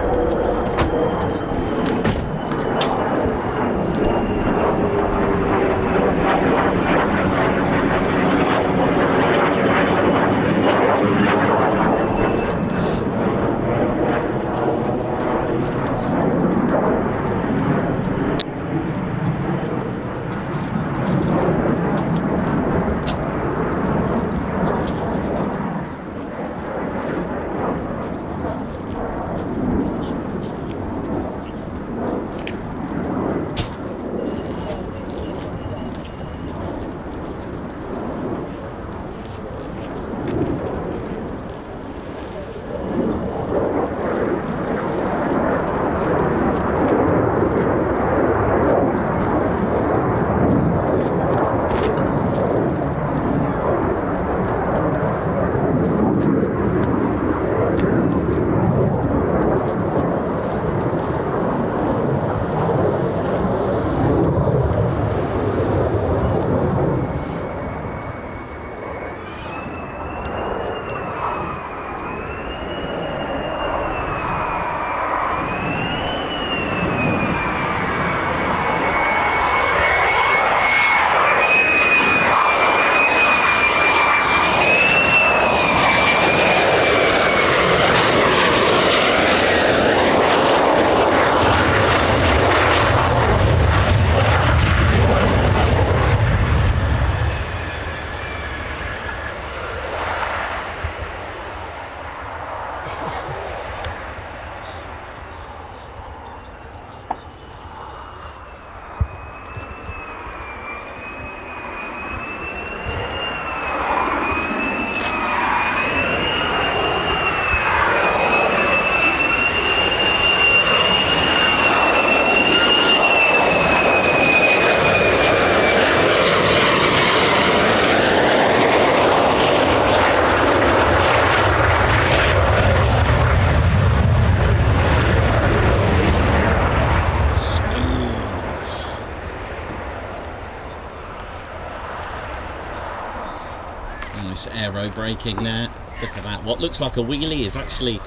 Nice aero braking there. Look at that. What looks like a wheelie is actually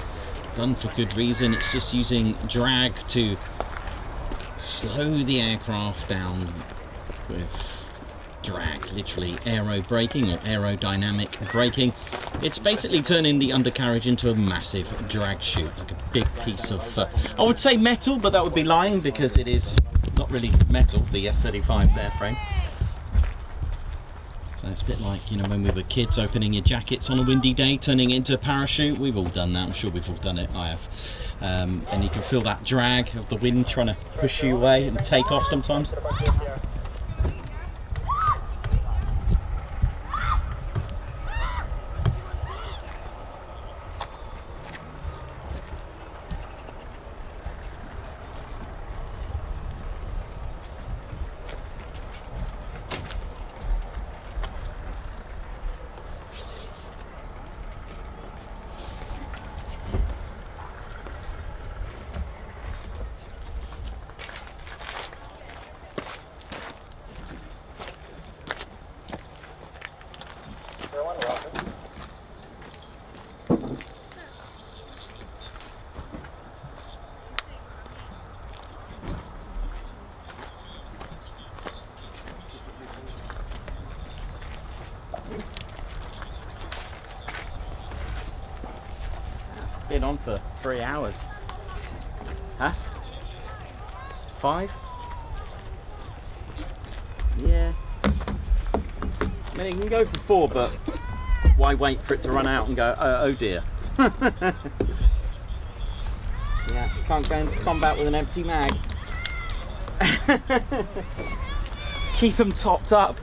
done for good reason. It's just using drag to slow the aircraft down with drag, literally aero braking or aerodynamic braking. It's basically turning the undercarriage into a massive drag chute, like a big piece of, I would say metal, but that would be lying because it is not really metal, the F-35's airframe. So it's a bit like, you know, when we were kids opening your jackets on a windy day, turning it into a parachute. We've all done that. I'm sure we've all done it. I have. And you can feel that drag of the wind trying to push you away and take off sometimes. Been on for 3 hours. Huh? 5? Yeah. I mean, you can go for 4, but why wait for it to run out and go, oh dear. Yeah, can't go into combat with an empty mag. Keep them topped up.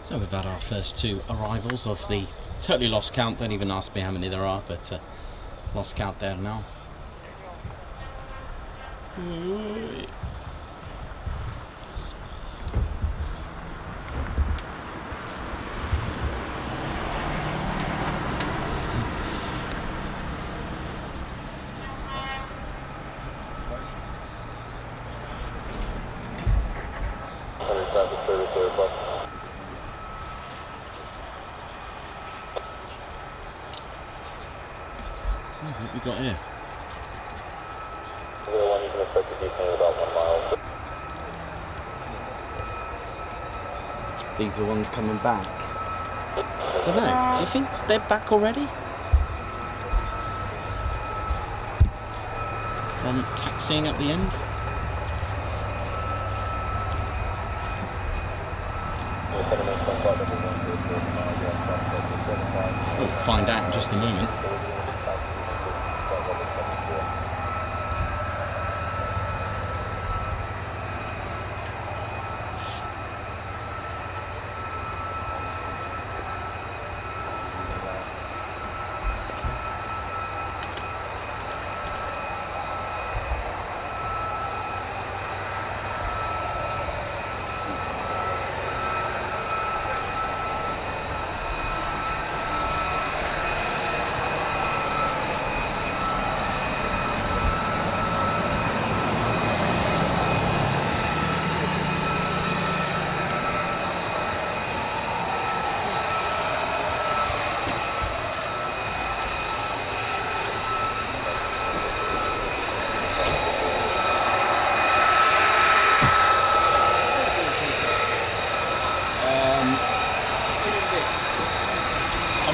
So we've had our first 2 arrivals of the totally lost count. Don't even ask me how many there are, but lost count there now. What we got here? One, you can expect to be about 1 mile. These are ones coming back. I don't know. Do you think they're back already? From taxiing at the end? We'll find out in just a moment.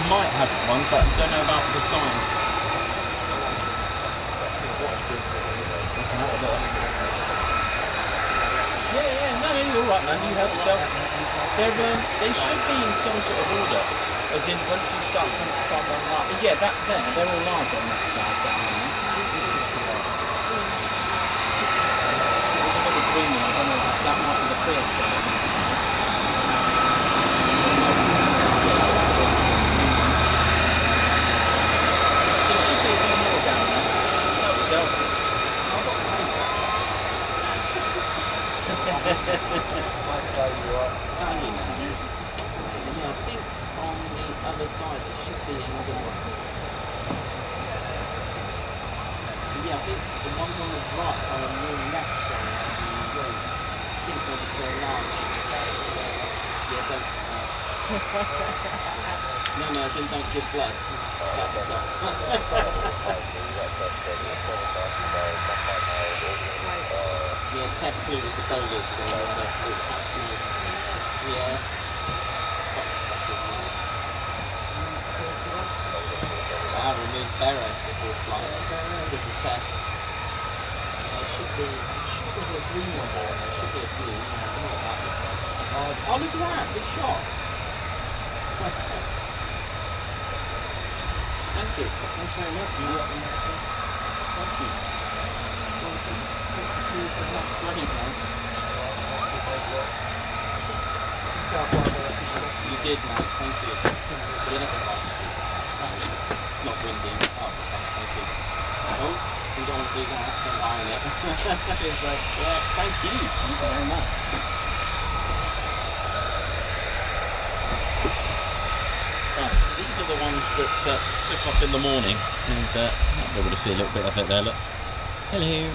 Might have one, but I don't know about the size. Yeah, no, you're all right, man. You help yourself. They should be in some sort of order, as in once you start from to front one large. Yeah, that there, they're all large on that side down there. There's another green one. I don't know if that might be the free exit on that side. Yourself. Yeah, I think on the other side there should be another one. But yeah, I think the ones on the right are on your left side of the road. I think they're large. Yeah, don't. No, as in don't give blood. Stab yourself. Yeah, Ted flew with the bowlers, so we had a little patch made. Yeah, quite special. I removed Barrow before flying. This is Ted. I'm sure there's a green one there. There should be a blue. I don't know what that is. Oh, look at that! Good shot. Thank you. Thanks very much. Thank you. That's brilliant, man. You did, man. Thank you. Yeah, that's fine. It's not windy. Oh, thank you. Oh. You don't want to do that. Don't iron it. Cheers, mate. Yeah, thank you. Thank you very much. Right, so these are the ones that took off in the morning, and I'll be able to see a little bit of it there. Look. Hello.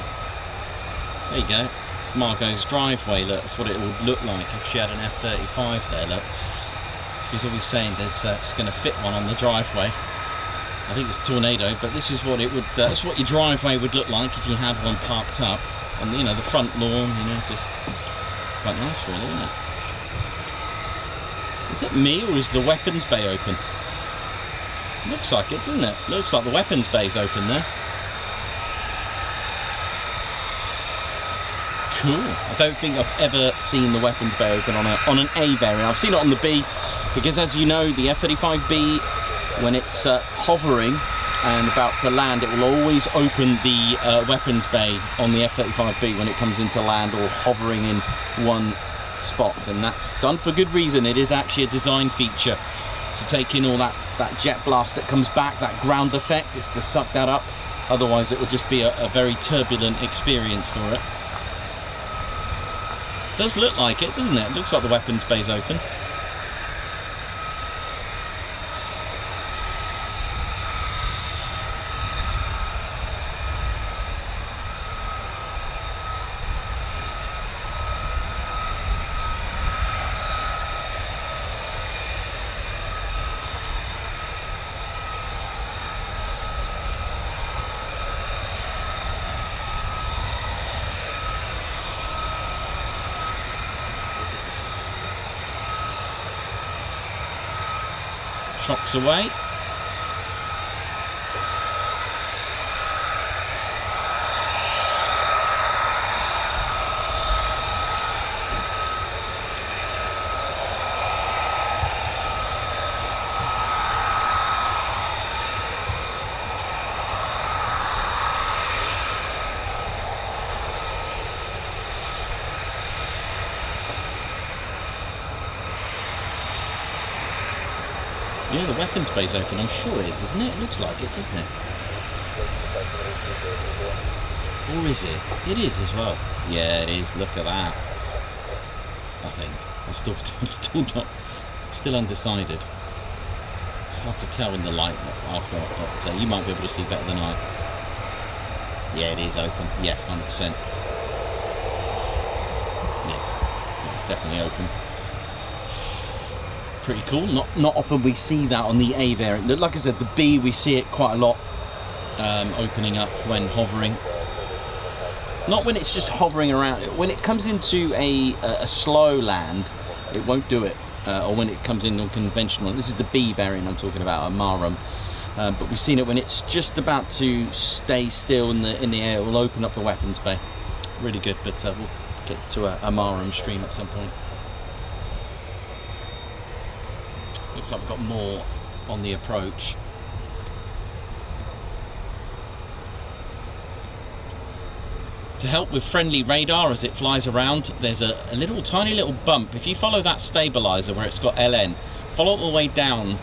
There you go. It's Margot's driveway. Look, that's what it would look like if she had an F-35 there. Look. She's always saying there's she's going to fit one on the driveway. I think it's Tornado, but this is what it would. That's what your driveway would look like if you had one parked up on the, the front lawn. Just quite nice, really, isn't it? Is it me or is the weapons bay open? Looks like it, doesn't it? Looks like the weapons bay's open there. Cool. I don't think I've ever seen the weapons bay open on an A variant. I've seen it on the B, because as you know, the F-35B, when it's hovering and about to land, it will always open the weapons bay on the F-35B when it comes into land or hovering in one spot, and that's done for good reason. It is actually a design feature to take in all that jet blast that comes back, that ground effect. It's to suck that up, otherwise it would just be a very turbulent experience for it. Does look like it, doesn't it? It looks like the weapons bay's open. Chocks away. Yeah, the weapons bay's open. I'm sure it is, isn't it? It looks like it, doesn't it? Or is it? It is as well. Yeah, it is. Look at that. I think. I'm still undecided. It's hard to tell in the light that I've got, but you might be able to see better than I. Yeah, it is open. Yeah, 100%. Yeah, it's definitely open. Pretty cool. Not often we see that on the A variant. Like I said, the B, we see it quite a lot opening up when hovering. Not when it's just hovering around. When it comes into a slow land, it won't do it. Or when it comes in on conventional. This is the B variant I'm talking about, a Marum. But we've seen it when it's just about to stay still in the air. It will open up the weapons bay. Really good. But we'll get to a Marum stream at some point. Looks like we've got more on the approach. To help with friendly radar as it flies around, there's a tiny little bump. If you follow that stabilizer where it's got LN, follow it all the way down.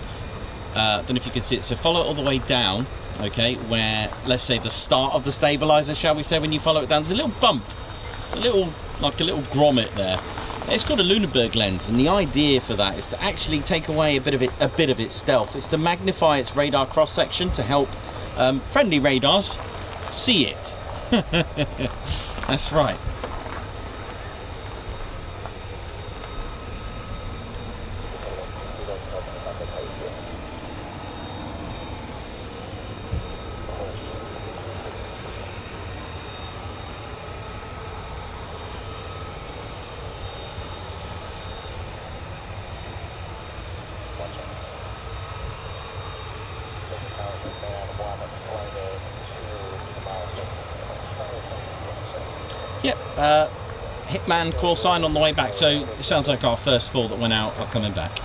I don't know if you can see it. So follow it all the way down, okay, where, let's say, the start of the stabilizer, shall we say, when you follow it down, there's a little bump. It's a little grommet there. It's got a Lunenburg lens, and the idea for that is to actually take away a bit of its stealth. It's to magnify its radar cross section to help friendly radars see it. That's right. Yep, Hitman call sign on the way back, so it sounds like our first four that went out are coming back.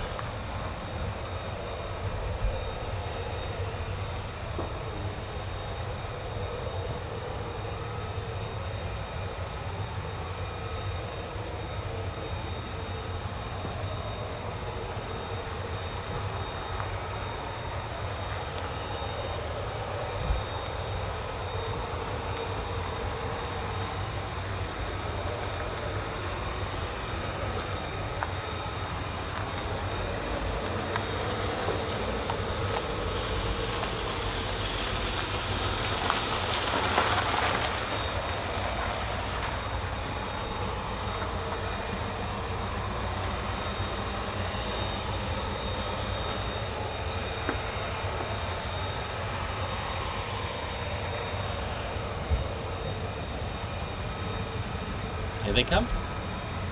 Here they come.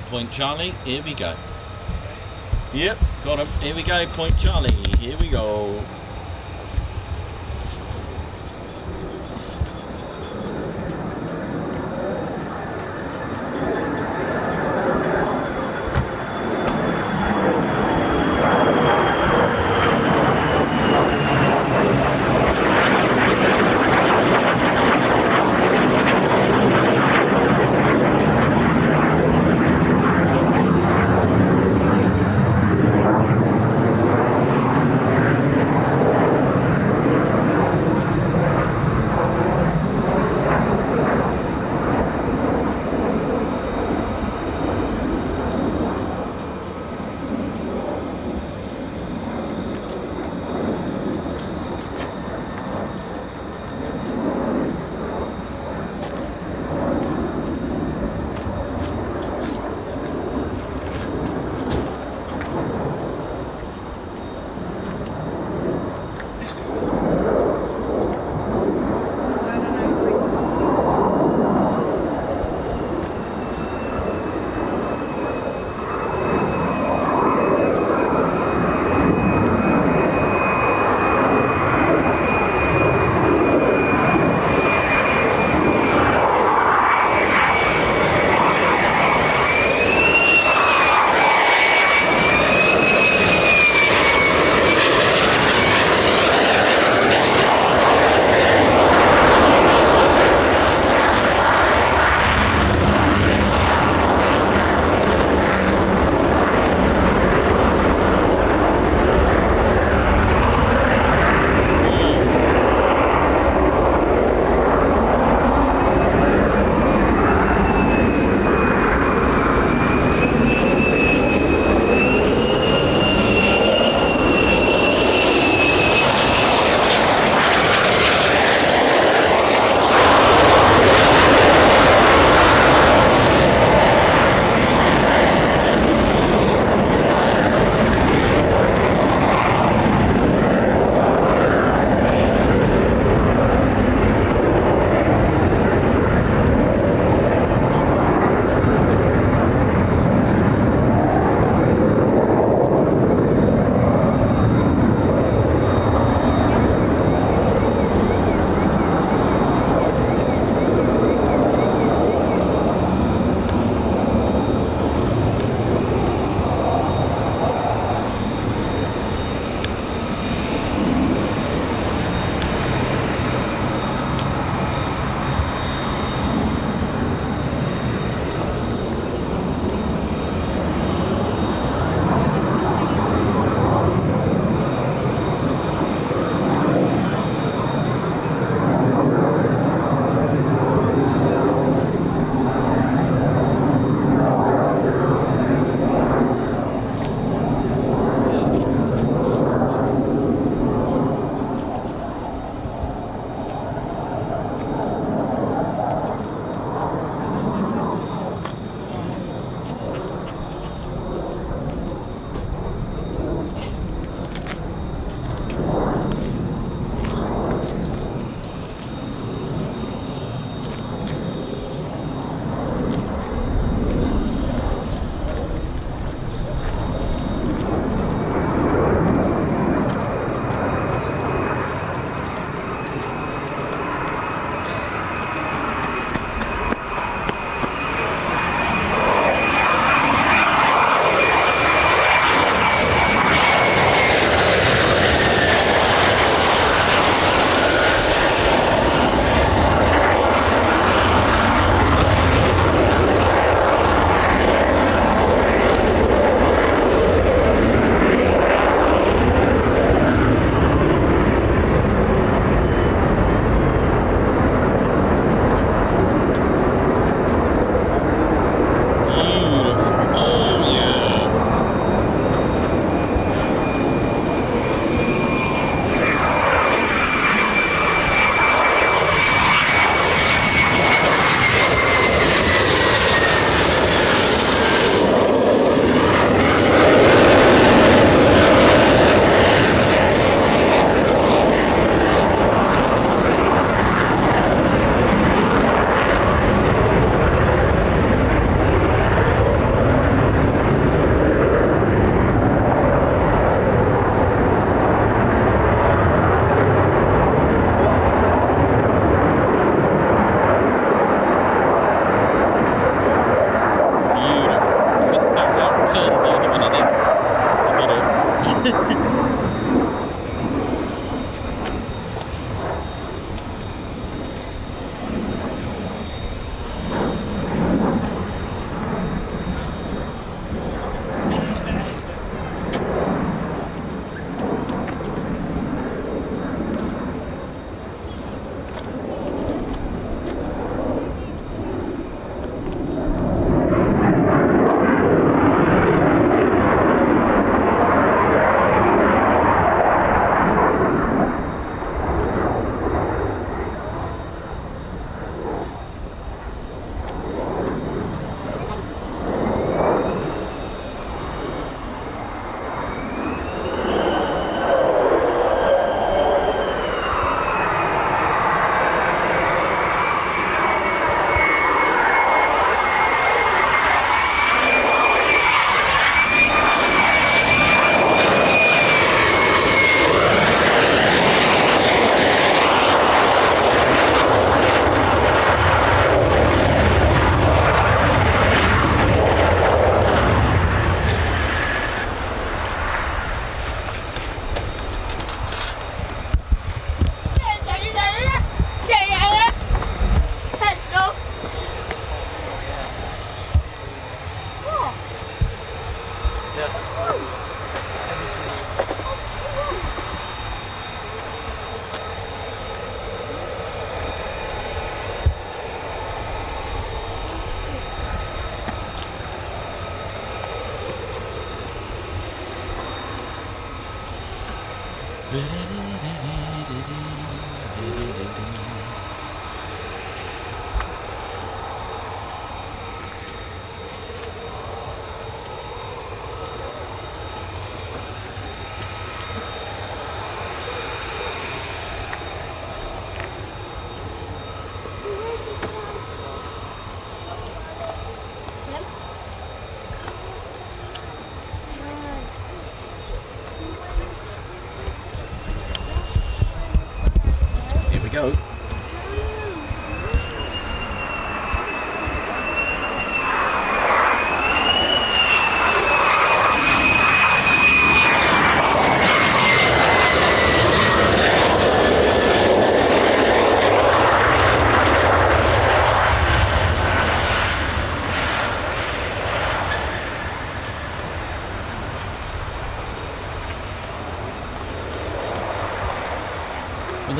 Point Charlie, here we go. Yep, got him. Here we go, Point Charlie, here we go.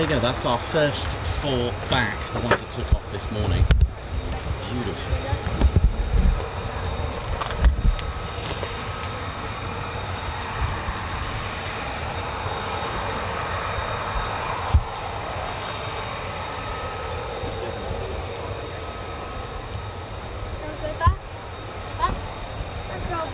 there you go. That's our first 4 back, the ones that took off this morning. Beautiful. Let's go.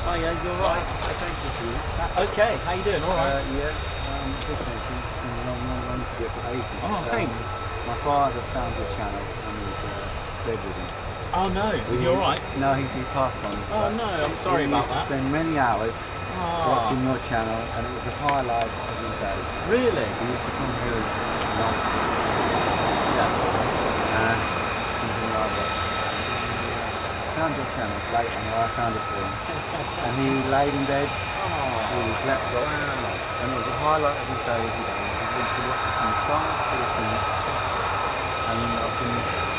Oh yeah, you're right. Thank you to you. Okay, how you doing? All right. Yeah, big thank you. Been a long to get for ages. Oh, thanks. My father found your channel and he's bedridden. Oh no, you all right? No, he passed on. Oh no, I'm sorry about He used to that. spend many hours Oh, watching your channel, and it was a highlight of his day. really? He used to come here as nice. Yeah. He's in London. Found your channel late, and I found it for him. And he laid in bed with his laptop, and it was a highlight of his day every day. He used to watch it from the start to the finish. And I've been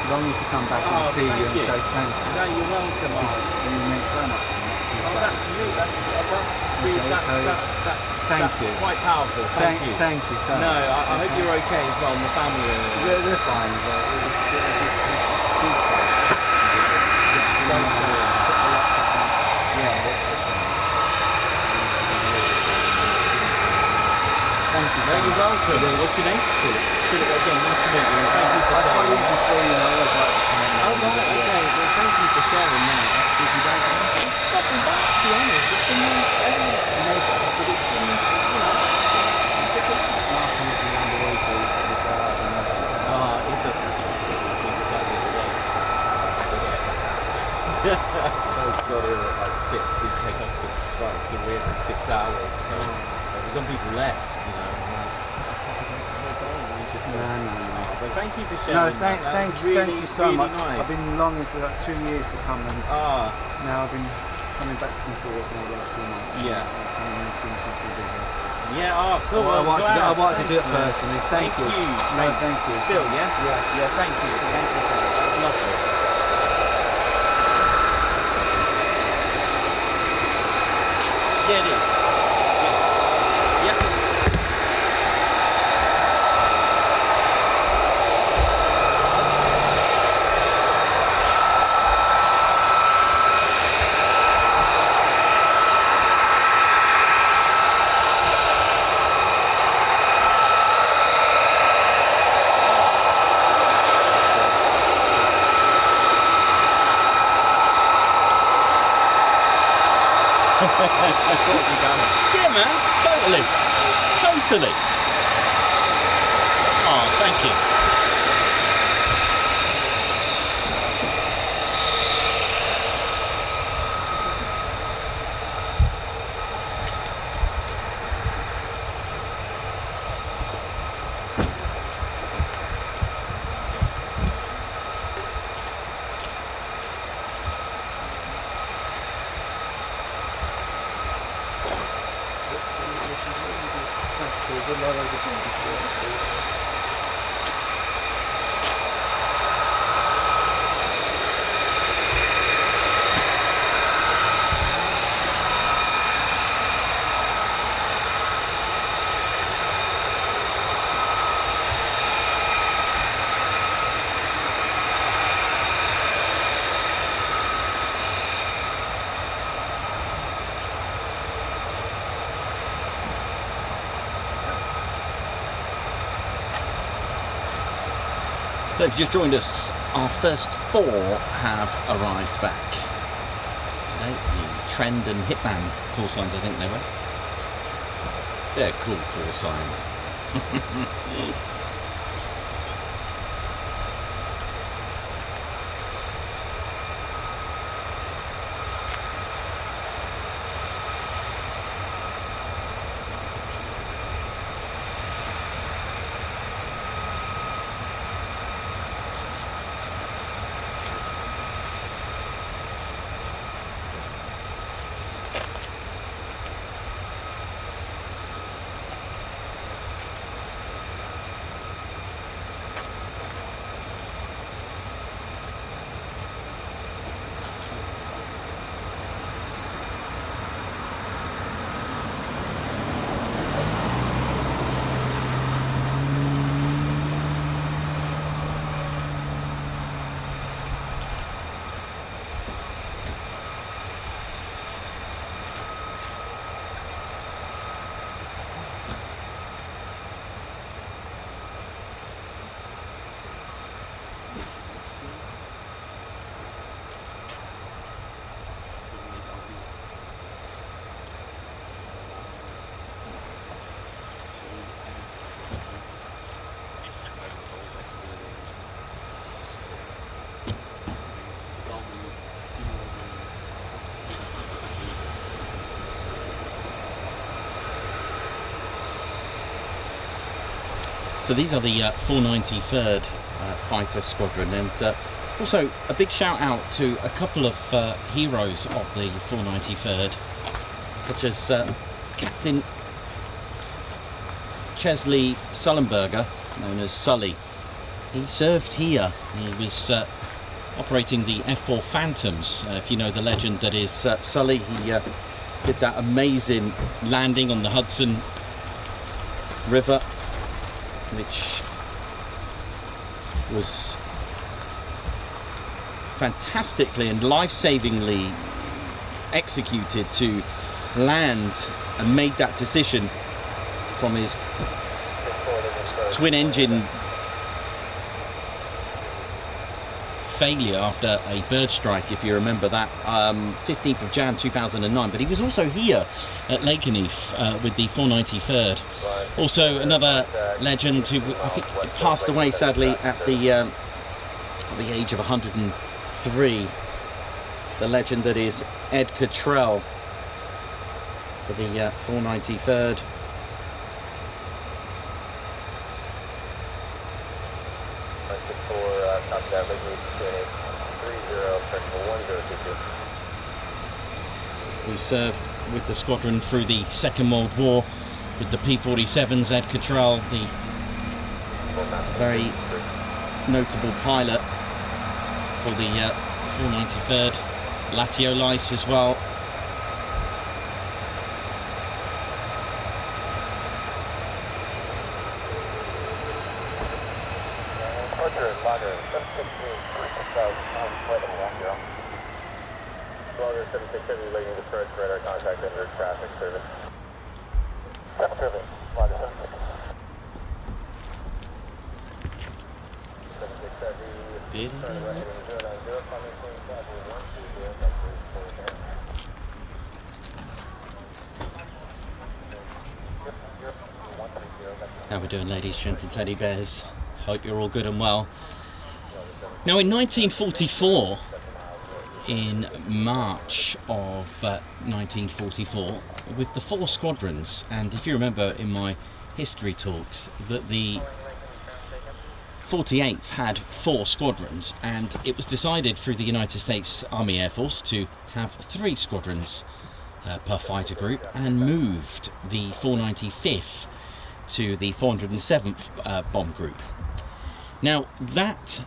longing to come back and see you and say thank you. No, you're welcome. Because you meant so much to me. It's his day. That's really, that's Thank you. quite powerful. Thank you. Thank you so No, much. I hope you're okay as well, and the family. We're fine, but it's big day. So sorry. Put the laptop on. Yeah. Thank you so No, you're much. welcome. What's your name? Philip. Philip, again, nice to meet you. And thank you for I follow sharing. you from school, and I always like to come in. Oh, right, okay. Well, thank you for sharing that. Busy day today? It's not been bad, to be honest. It's been nice. It hasn't been mega, but it's been, it's a good. Last time I was around the way, so it's 74 hours and nothing. It doesn't happen. We did that the other day. So didn't take off till 12, so we had the 6 hours. So some people left, you know. And like, No. So thank you for No, sharing. thank you so really much. Nice. I've been longing for like 2 years to come, and now I've been coming back to some tours in the last few months. Yeah. Coming and seeing who's going to be here. Yeah, cool. I want to do it Thanks, man. personally. Thank you. No, thank you. Phil, yeah? Yeah, thank you. Thank you for that. That's lovely. Yeah, it is. Yes. Yep. Yeah, man, totally. Oh, thank you. So if you've just joined us, our first 4 have arrived back today. The Trend and Hitman call signs, I think they were. They're cool call signs. So these are the 493rd Fighter Squadron, and also a big shout out to a couple of heroes of the 493rd, such as Captain Chesley Sullenberger, known as Sully. He served here. He was operating the F-4 Phantoms. If you know the legend that is Sully, he did that amazing landing on the Hudson River, which was fantastically and life-savingly executed to land, and made that decision from his twin-engine failure after a bird strike, if you remember that, 15th of Jan 2009. But he was also here at Lakenheath with the 493rd. Also another legend who I think passed away sadly at the age of 103. The legend that is Ed Cottrell. for the 493rd. Who served with the squadron through the Second World War with the P-47s, Ed Cottrell, the very notable pilot for the 493rd, Latiolis as well. How we doing, ladies, gents and teddy bears? Hope you're all good and well. Now, in 1944, in March of 1944, with the 4 squadrons, and if you remember in my history talks that the 48th had 4 squadrons, and it was decided through the United States Army Air Force to have 3 squadrons per fighter group, and moved the 495th to the 407th bomb group. Now, that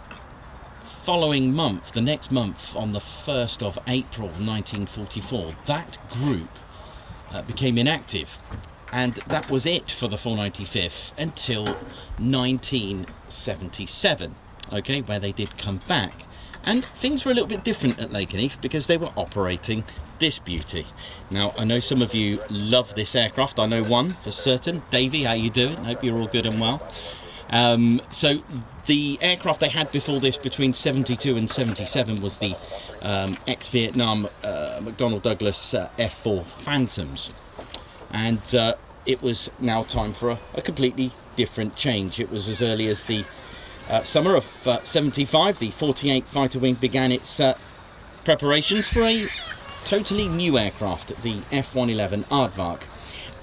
following month, the next month, on the 1st of April 1944, that group became inactive, and that was it for the 495th until 1977, okay, where they did come back. And things were a little bit different at Lakenheath because they were operating this beauty. Now, I know some of you love this aircraft. I know one for certain. Davey, how you doing? Hope you're all good and well. So the aircraft they had before this, between 72 and 77, was the ex-Vietnam McDonnell Douglas F-4 Phantoms. And it was now time for a completely different change. It was as early as the summer of 75, the 48th Fighter Wing began its preparations for a totally new aircraft, the F-111 Aardvark.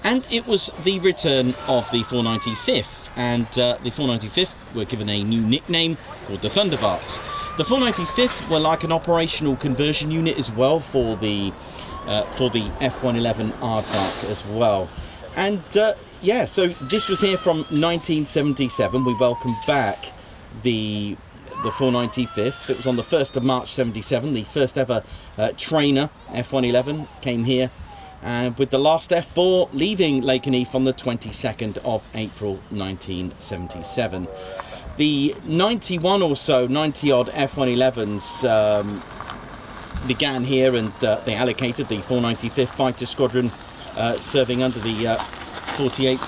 And it was the return of the 495th, and the 495th were given a new nickname called the Thunderbarks. The 495th were like an operational conversion unit as well for the F-111 Aardvark as well. And yeah, so this was here from 1977. We welcomed back the 495th. It was on the 1st of March 77. The first ever trainer F-111 came here, with the last F4 leaving Lakenheath on the 22nd of April 1977. The 91 or so, 90 odd F-111s began here, and they allocated the 495th Fighter Squadron serving under the 48th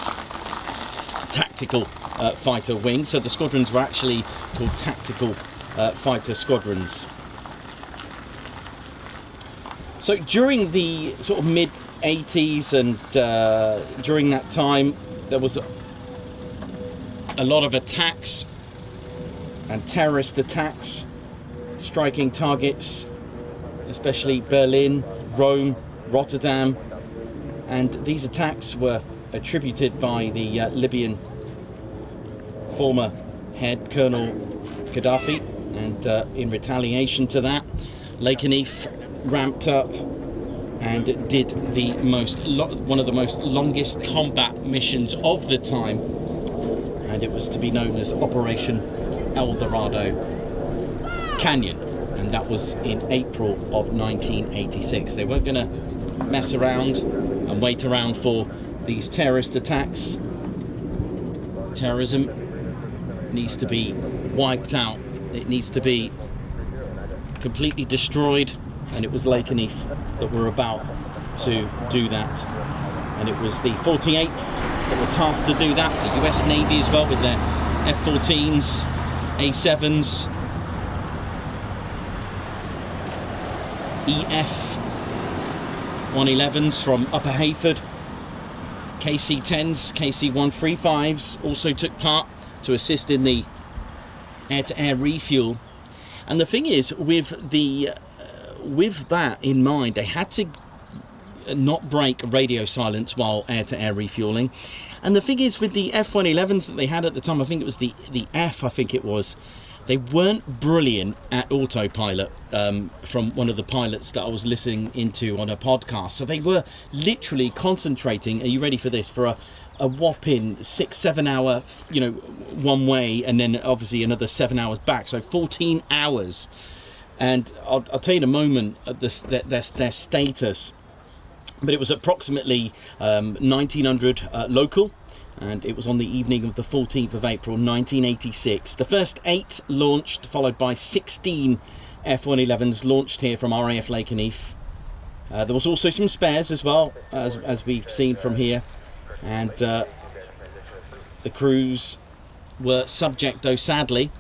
Tactical Fighter Wing. So the squadrons were actually called Tactical Fighter Squadrons. So during the sort of mid-80s and during that time, there was a lot of attacks and terrorist attacks striking targets, especially Berlin, Rome, Rotterdam, and these attacks were attributed by the Libyan former head, Colonel Gaddafi, and in retaliation to that, Lakenheath ramped up and did the one of the most longest combat missions of the time, and it was to be known as Operation El Dorado Canyon, and that was in April of 1986. They weren't going to mess around and wait around for these terrorist attacks. Terrorism needs to be wiped out. It needs to be completely destroyed, and it was Lakenheath that were about to do that. And it was the 48th that were tasked to do that, the US Navy as well, with their F-14s, A-7s, EF-111s from Upper Hayford, KC-10s, KC-135s also took part to assist in the air-to-air refuel. And the thing is, with that in mind, they had to not break radio silence while air-to-air refueling. And the thing is, with the F-111s that they had at the time, I think it was the F, I think it was, they weren't brilliant at autopilot, from one of the pilots that I was listening into on a podcast. So they were literally concentrating, are you ready for this, for a whopping 6-7 hour, you know, one way, and then obviously another 7 hours back, so 14 hours. And I'll tell you in a moment their status, but it was approximately 1900 local, and it was on the evening of the 14th of April 1986. The first 8 launched, followed by 16 F-111s launched here from RAF Lakenheath. There was also some spares as well, as we've seen from here, and the crews were subject, though sadly,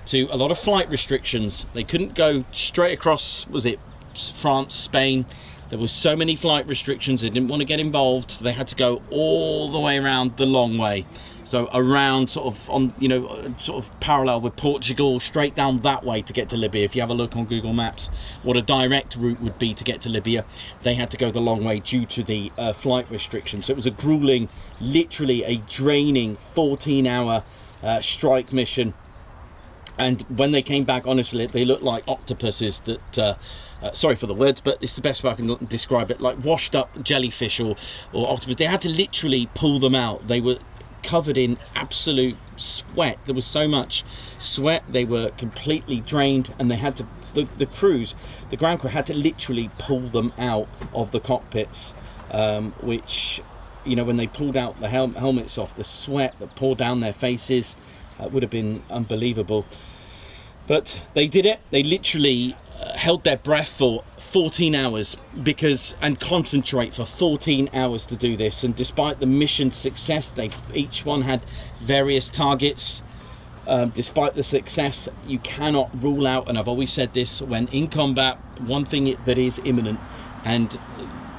to a lot of flight restrictions. They couldn't go straight across, was it France, Spain? There were so many flight restrictions, they didn't want to get involved, so they had to go all the way around the long way. So around sort of on, you know, sort of parallel with Portugal, straight down that way to get to Libya. If you have a look on Google Maps, what a direct route would be to get to Libya, they had to go the long way due to the flight restrictions. So it was a grueling, literally a draining 14-hour strike mission. And when they came back, honestly, they looked like octopuses that, sorry for the words, but it's the best way I can describe it, like washed up jellyfish or octopus. They had to literally pull them out. They were covered in absolute sweat. There was so much sweat, they were completely drained, and they had to, the crews, the ground crew had to literally pull them out of the cockpits, which, you know, when they pulled out the helmets off, the sweat that poured down their faces, would have been unbelievable. But they did it. They literally held their breath for 14 hours and concentrate for 14 hours to do this. And despite the mission success, each one had various targets. Despite the success, you cannot rule out, and I've always said this, when in combat, one thing that is imminent, and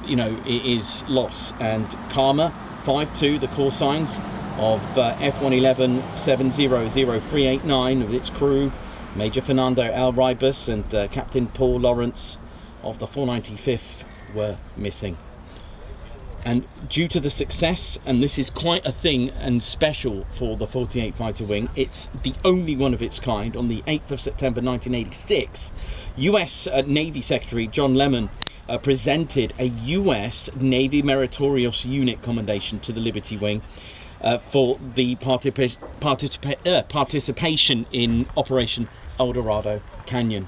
you know, it is loss. And Karma 5-2, the call signs of F-111 700389 with its crew, Major Fernando L. Ribas and Captain Paul Lawrence of the 495th were missing. And due to the success, and this is quite a thing and special for the 48 Fighter Wing, it's the only one of its kind. On the 8th of September 1986, US Navy Secretary John Lemon presented a US Navy Meritorious Unit Commendation to the Liberty Wing for the participation in Operation El Dorado Canyon.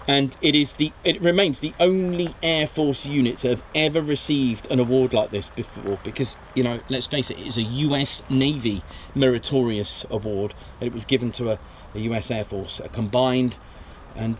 And it remains the only Air Force unit to have ever received an award like this before, because, you know, let's face it, it is a US Navy Meritorious Award, and it was given to a US Air Force, a combined. And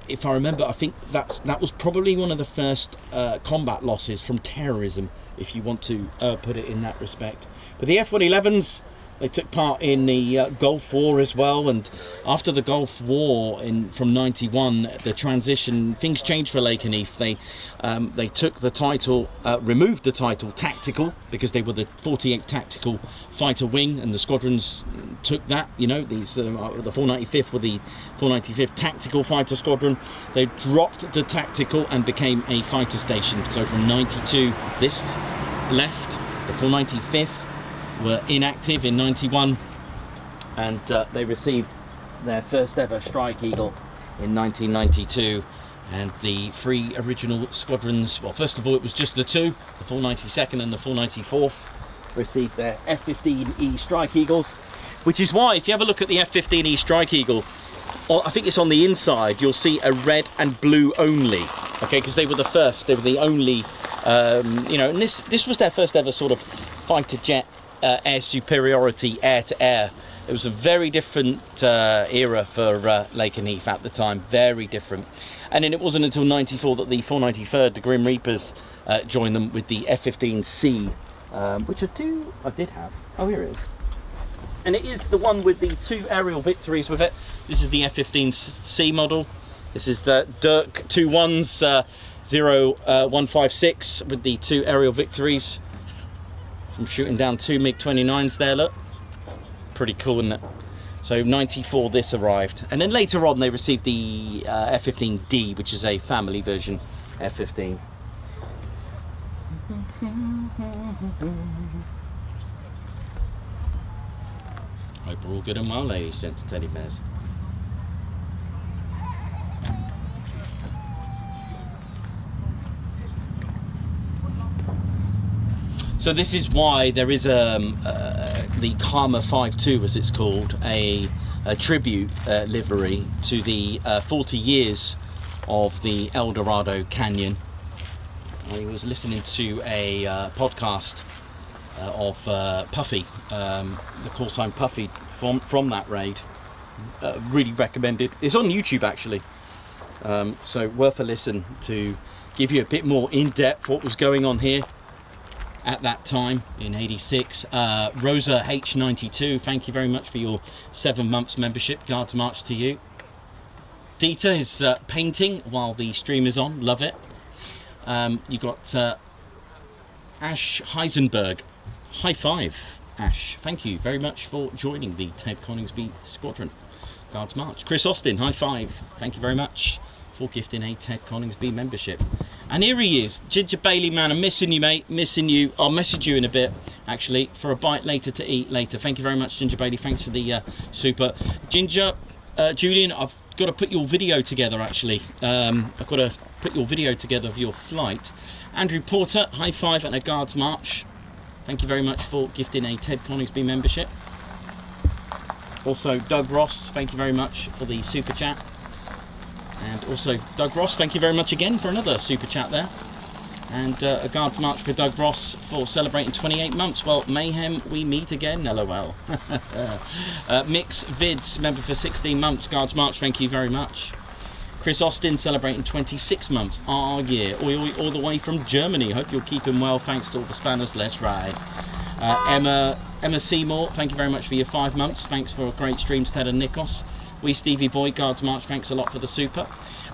if I remember, I think that was probably one of the first combat losses from terrorism, if you want to put it in that respect. But the F-111s, they took part in the Gulf War as well, and after the Gulf War from 91, the transition, things changed for Lakenheath. They took the title, removed the title Tactical, because they were the 48th Tactical Fighter Wing, and the squadrons took that, you know, the 495th were the 495th Tactical Fighter Squadron. They dropped the Tactical and became a fighter station. So from 92, this left, the 495th were inactive in 91, and they received their first ever Strike Eagle in 1992. And the 3 original squadrons, well, first of all, it was just the 2, the 492nd and the 494th, received their F-15E Strike Eagles, which is why, if you have a look at the F-15E Strike Eagle, I think it's on the inside, you'll see a red and blue only, okay, because they were the first, they were the only, you know, and this was their first ever sort of fighter jet air superiority, air-to-air. It was a very different era for Lakenheath at the time, very different. And then it wasn't until 94 that the 493rd, the Grim Reapers, joined them with the F-15C, which I did have. Oh, here it is. And it is the one with the 2 aerial victories with it. This is the F-15C model. This is the Dirk 21s 0156 with the 2 aerial victories. From shooting down 2 MiG-29s there, look. Pretty cool, isn't it? So 94 this arrived. And then later on they received the F-15D, which is a family version F-15. Hope we're all good and well, ladies, gents, and teddy bears. So this is why there is the Karma 5.2, as it's called, a tribute livery to the 40 years of the El Dorado Canyon. I was listening to a podcast of Puffy, the call sign Puffy from that raid. Really recommended. It's on YouTube actually, so worth a listen to give you a bit more in-depth what was going on here at that time in '86. Rosa H92, thank you very much for your 7 months membership. Guards march to you. Dieter is painting while the stream is on. Love it. You got Ash Heisenberg. High five, Ash. Thank you very much for joining the Ted Coningsby Squadron. Guards march. Chris Austin, high five. Thank you very much for gifting a Ted Coningsby membership. And here he is, Ginger Bailey, man. I'm missing you, mate. Missing you. I'll message you in a bit, actually, for a bite later to eat later. Thank you very much, Ginger Bailey. Thanks for the super. Ginger, Julian, I've got to put your video together, actually. I've got to put your video together of your flight. Andrew Porter, high five and a Guards march. Thank you very much for gifting a Ted Coningsby membership. Also, Doug Ross, thank you very much for the super chat. And also, Doug Ross, thank you very much again for another super chat there. And a Guards march for Doug Ross for celebrating 28 months. Well, mayhem, we meet again, LOL. Mix Vids, member for 16 months. Guards march, thank you very much. Chris Austin celebrating 26 months. Ah, yeah, all the way from Germany. Hope you're keeping well. Thanks to all the Spanners. Let's ride. Emma Seymour, thank you very much for your 5 months. Thanks for great streams, Ted and Nikos. Wee Stevie Boy, Guards march, thanks a lot for the super.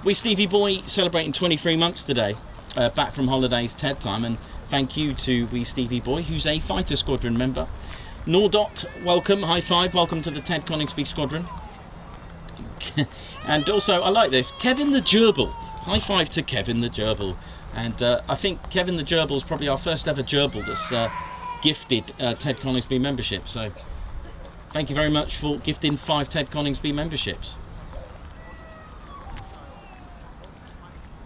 Wee Stevie Boy celebrating 23 months today. Back from holidays, Ted time. And thank you to Wee Stevie Boy, who's a Fighter Squadron member. Nordot, welcome. High five. Welcome to the Ted Coningsby Squadron. And also, I like this, Kevin the Gerbil. High five to Kevin the Gerbil. And I think Kevin the Gerbil is probably our first ever gerbil that's gifted Ted Coningsby membership. So thank you very much for gifting 5 Ted Coningsby memberships.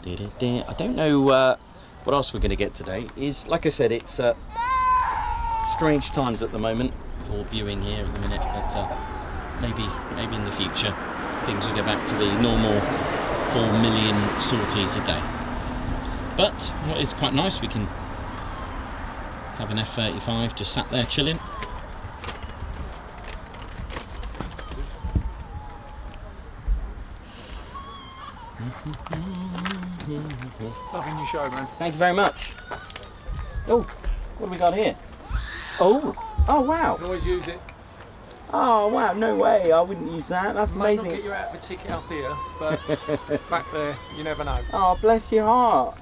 I don't know what else we're going to get today. Is, like I said, it's strange times at the moment for viewing here at the minute, but maybe in the future things will go back to the normal 4 million sorties a day. But what is quite nice, we can have an F-35 just sat there chilling. Loving your show, man. Thank you very much. Oh, what do we got here? Oh wow. You can always use it. Oh wow, no way, I wouldn't use that. That's Might amazing. not get you out of a ticket up here, but back there, you never know. Oh, bless your heart.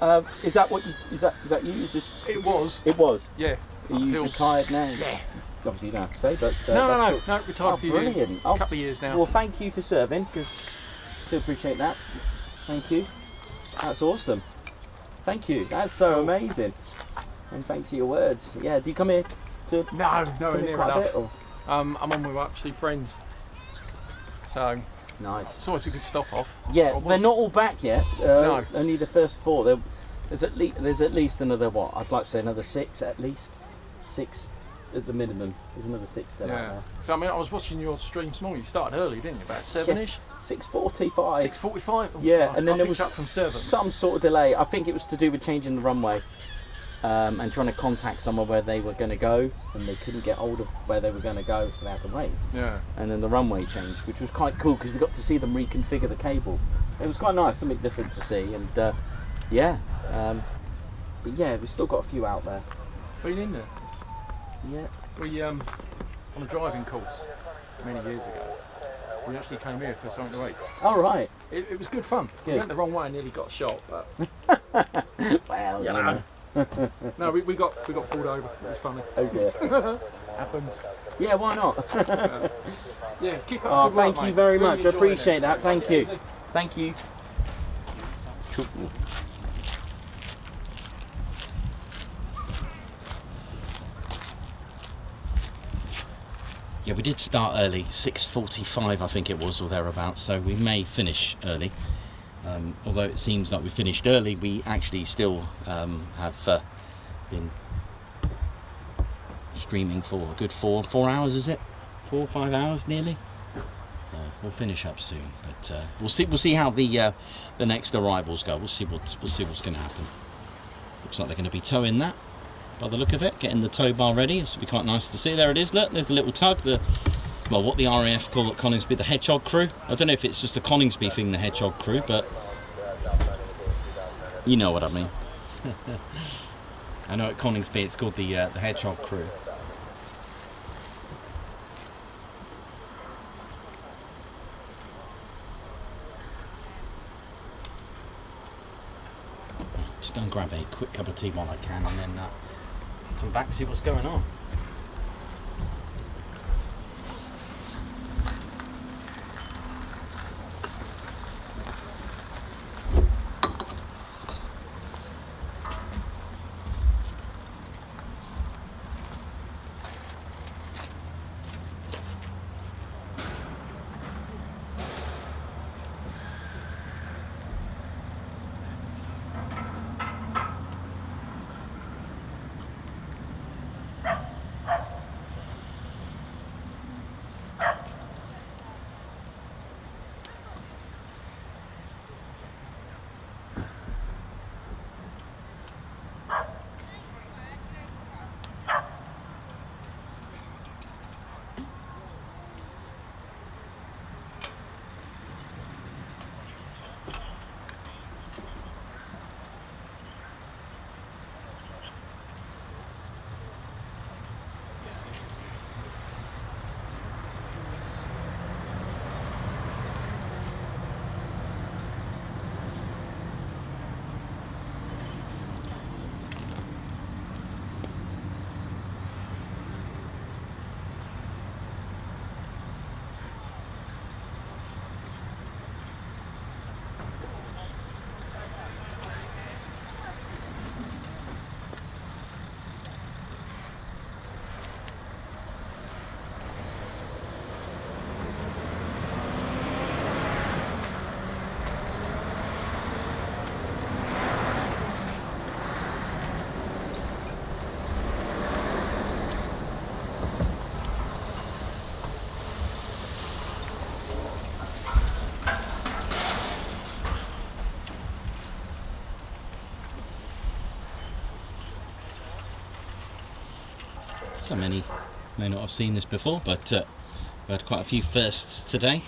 Is that what you, is that you? Is this, It was. It was. Yeah. Are you retired now? Yeah. Obviously you don't have to say, but No, cool. retired a few years. Brilliant. A couple of years now. Well, thank you for serving, because still appreciate that. Thank you. That's awesome. Thank you. That's so amazing. And thanks for your words. Yeah. Do you come here to? No, come here near quite a enough. bit, or? I'm on with actually friends. So Nice. it's always a good stop off. Yeah, they're not all back yet. No. Only the first 4. There's at least another, what? I'd like to say another 6 at least. 6 at the minimum. There's another 6 there. Yeah. So I mean, I was watching your stream this morning. You started early, didn't you? About 7ish. 6:45. 6:45. Oh, Yeah, God, and then I there picked was up from 7. some sort of delay. I think it was to do with changing the runway and trying to contact somewhere where they were going to go, and they couldn't get hold of where they were going to go, so they had to wait. Yeah. And then the runway changed, which was quite cool because we got to see them reconfigure the cable. It was quite nice, something different to see, and yeah. But yeah, we've still got a few out there. Been in there. Yeah. We on a driving course many years ago. We actually came here for something to eat. All right. It was good fun. Good. We went the wrong way and nearly got shot, but Well, you know. No, we got pulled over. It was funny. Oh dear. Happens. Yeah, why not? Yeah, keep up. Oh, good work, thank you mate. very Really much. I enjoying appreciate it. that. Thank Take it you. easy. Thank you. Cool. Yeah, we did start early, 6:45 I think it was, or thereabouts, so we may finish early. Although it seems like we finished early, we actually still have been streaming for a good 4 hours, is it? 4 or 5 hours nearly. So we'll finish up soon, but we'll see how the next arrivals go. We'll see what's going to happen. Looks like they're going to be towing that by the look of it, getting the tow bar ready. This will be quite nice to see. There it is. Look, there's the little tug. Well, what the RAF call at Coningsby, the Hedgehog crew. I don't know if it's just a Coningsby thing, the Hedgehog crew, but you know what I mean. I know at Coningsby it's called the Hedgehog crew. Just go and grab a quick cup of tea while I can, and then come back and see what's going on. So many may not have seen this before, but we had quite a few firsts today.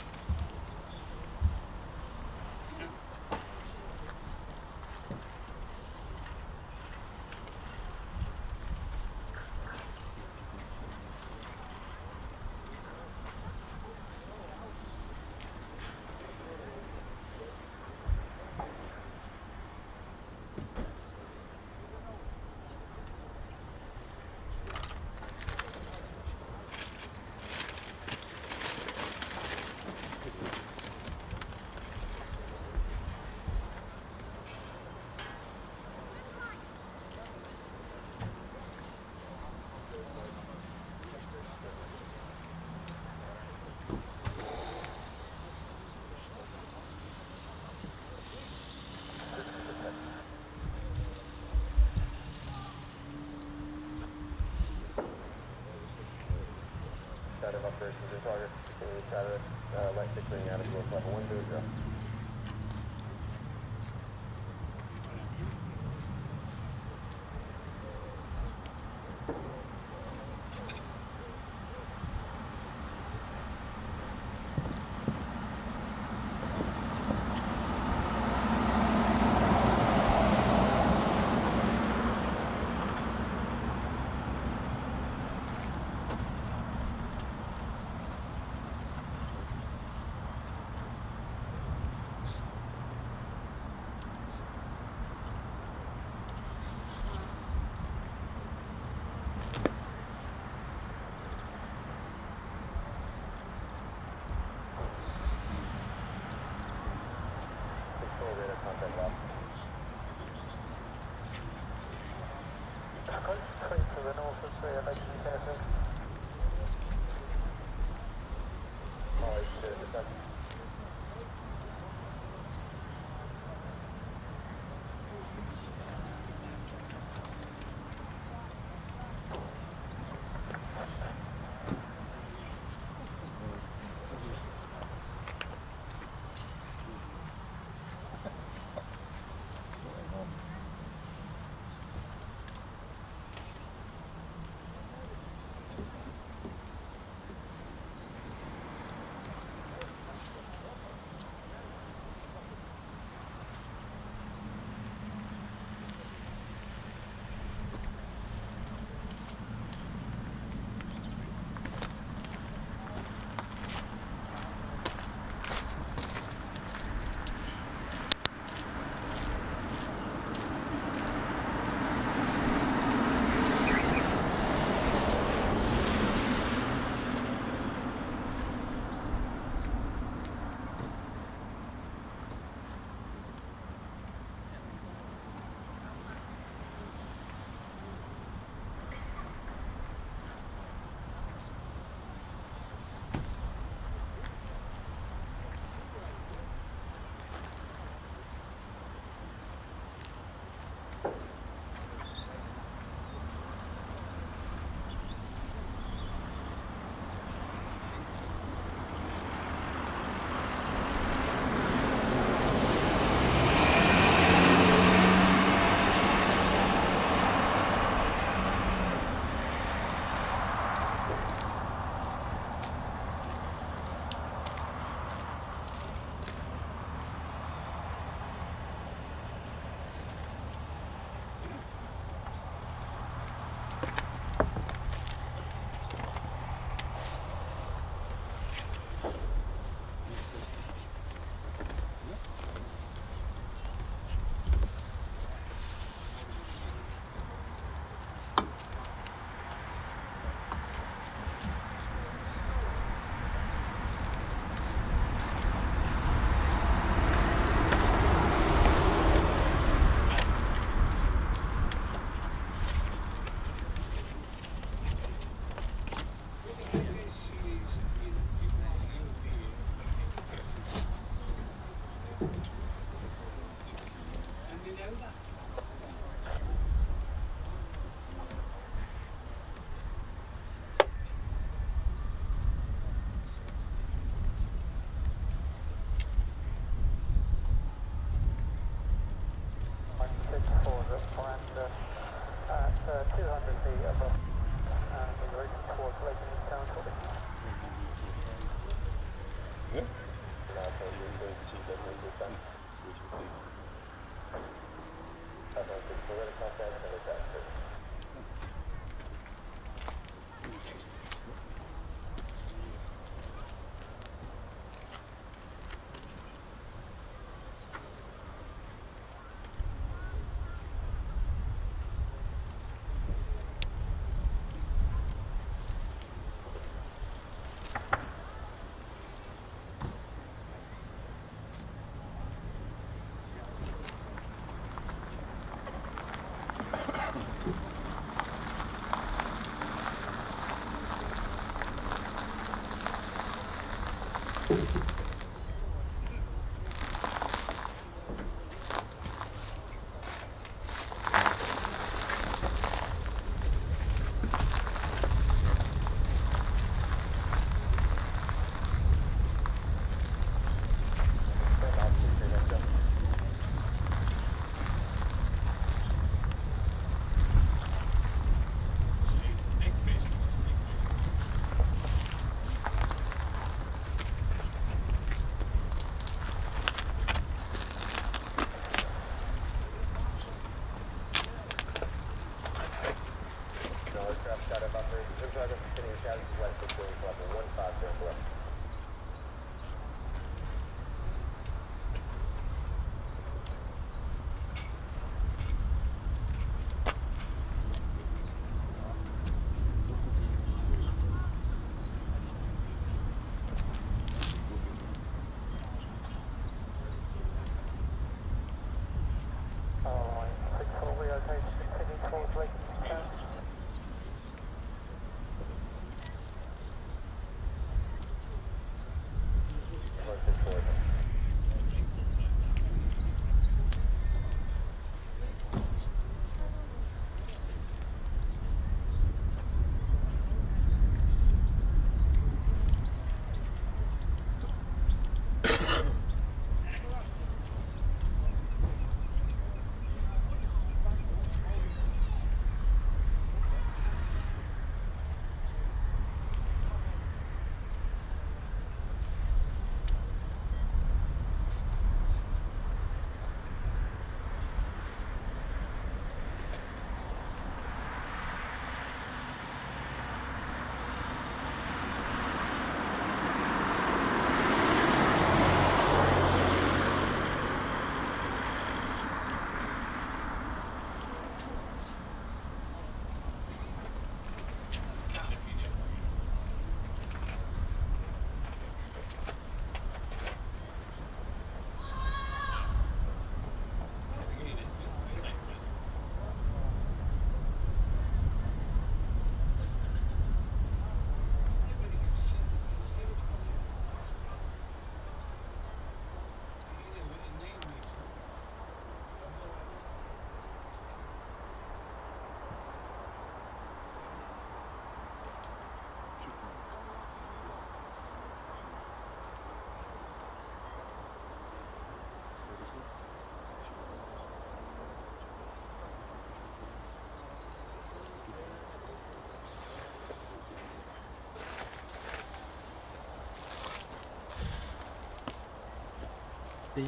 God,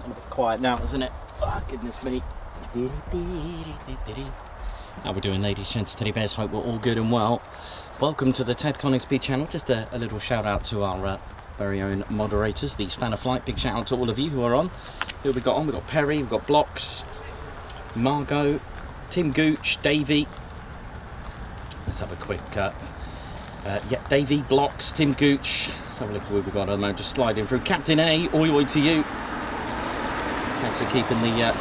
I'm a bit quiet now, isn't it? Oh, goodness me. How we're doing, ladies, gents, teddy bears? Hope we're all good and well. Welcome to the Ted Coningsby channel. Just a little shout out to our very own moderators, the Spanner Flight. Big shout out to all of you who are on. Who have we got on? We've got Perry, we've got Blocks, Margot, Tim Gooch, Davey. Let's have a quick yeah, Davey, Blocks, Tim Gooch. Let's have a look at what we've got at the moment. Just sliding through. Captain A, oi to you. Thanks for keeping the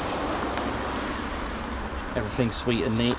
everything sweet and neat.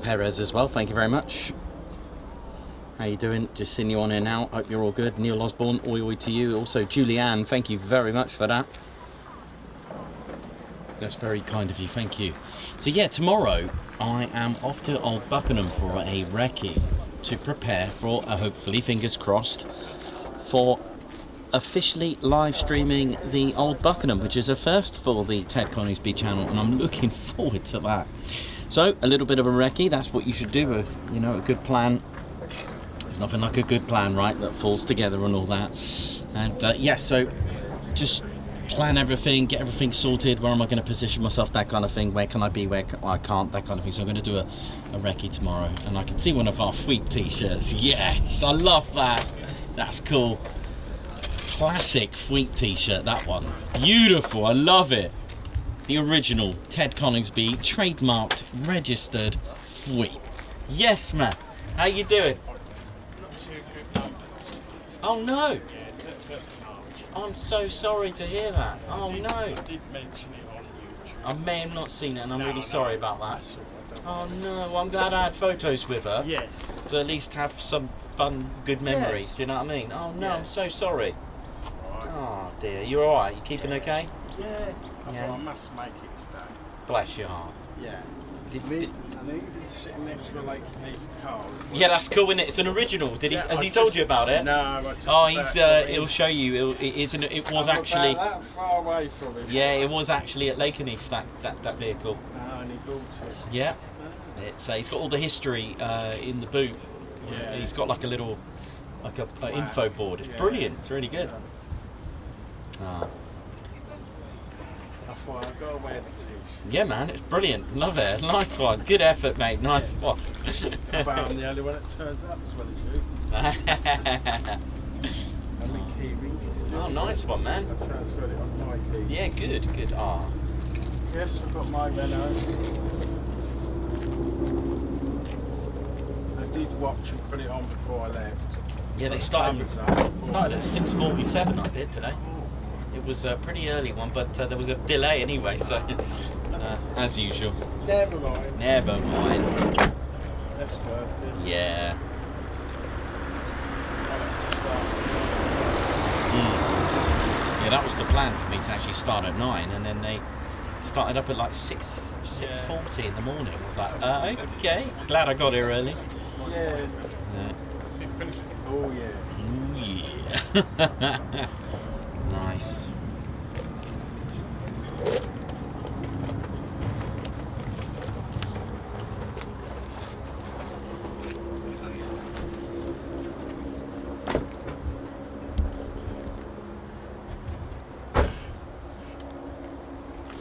Perez as well, thank you very much. How you doing? Just seeing you on here now. Hope you're all good. Neil Osborne, oi to you. Also Julianne, thank you very much for that. That's very kind of you, thank you. So yeah, tomorrow I am off to Old Buckenham for a recce to prepare for, hopefully, fingers crossed, for officially live streaming the Old Buckenham, which is a first for the Ted Coningsby channel, and I'm looking forward to that. So, a little bit of a recce, that's what you should do, you know, a good plan. There's nothing like a good plan, right, that falls together and all that. And yeah, so just plan everything, get everything sorted, where am I going to position myself, that kind of thing, where can I be, where I can't, that kind of thing. So I'm going to do a recce tomorrow, and I can see one of our Fleet t-shirts. Yes, I love that. That's cool. Classic Fleet t-shirt, that one. Beautiful, I love it. The original Ted Coningsby, trademarked, registered Fleet. Yes, man. How you doing? Not too good. Oh no. Yeah, that's I'm so sorry to hear that. Oh no. I did mention it on YouTube. I may have not seen it, and I'm really sorry about that. That's all right, don't Oh no, well, I'm glad I had photos with her. Yes. To at least have some fun, good memories. Yes. Do you know what I mean? Oh no, Yeah. I'm so sorry. Right. Oh dear, you alright? You keeping okay? Yeah. I Yeah. thought I must make it today. Bless your heart. Yeah. Did- And even sitting next to a Lakenheath car. Yeah, that's cool, isn't it? It's an original. Did he? Yeah, Has I he told just- you about it? No, I just Oh, about he's. got in. He'll show you. It was I'm actually. about that far away from him. Yeah, it was actually at Lakenheath, that vehicle. Oh, and he bought it. Yeah. It's. He's got all the history in the boot. Yeah. He's got like a little, like a info board. It's Yeah. brilliant. It's really good. Ah. I thought I've got to wear the t-shirt. Yeah, man, it's brilliant. Love it. Nice one. Good effort, mate. Nice Yes. one. But I'm the only one that turns up as well as you. And the key rings. Oh, nice one, man. I transferred it on my key. Yeah, good, good. Ah. Yes, I've got my Renault. I did watch and put it on before I left. Yeah, they started Thumbs up. at 6:47. I did today. It was a pretty early one, but there was a delay anyway. So, as usual. Never mind. Never mind. That's worth it. Yeah. I'll have to start. Yeah, that was the plan for me to actually start at 9, and then they started up at like 6:40 in the morning. I was like, okay, glad I got here early. Yeah. Yeah. Oh yeah. Ooh, yeah. Nice.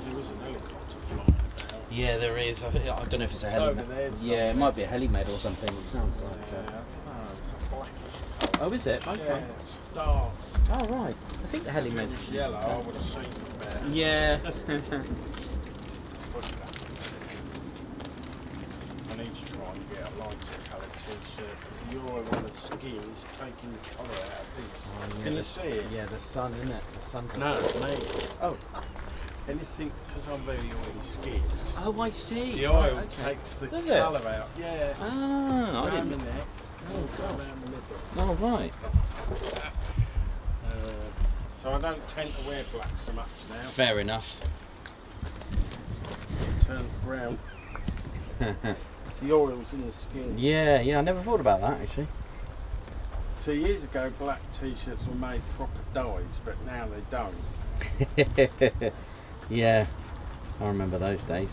There was an helicopter flying about. Yeah, there is. I don't know if it's a heli. Over there Yeah, it might be a helimed or something. It sounds like. It's a black. Oh, is it? Okay. Yeah, it's dark. Oh, right. I think the helimed. If it was yellow, I would have seen it better. Yeah. I need to try and get a lighter coloured t-shirt because the oil on the skin is taking the colour out of this. Can you see it? Yeah, the sun, isn't it? The sun. No, it's me. Oh. Anything, because I'm very oily skinned. Oh, I see. The oil Right, okay. takes the Does it? colour out. Yeah. Ah, I Around didn't. the neck. Oh, gosh. Around the middle. Oh, right. So I don't tend to wear black so much now. Fair enough. It turns brown. It's the oils in the skin. Yeah, I never thought about that actually. 2 years ago, black t-shirts were made proper dyes, but now they don't. Yeah, I remember those days.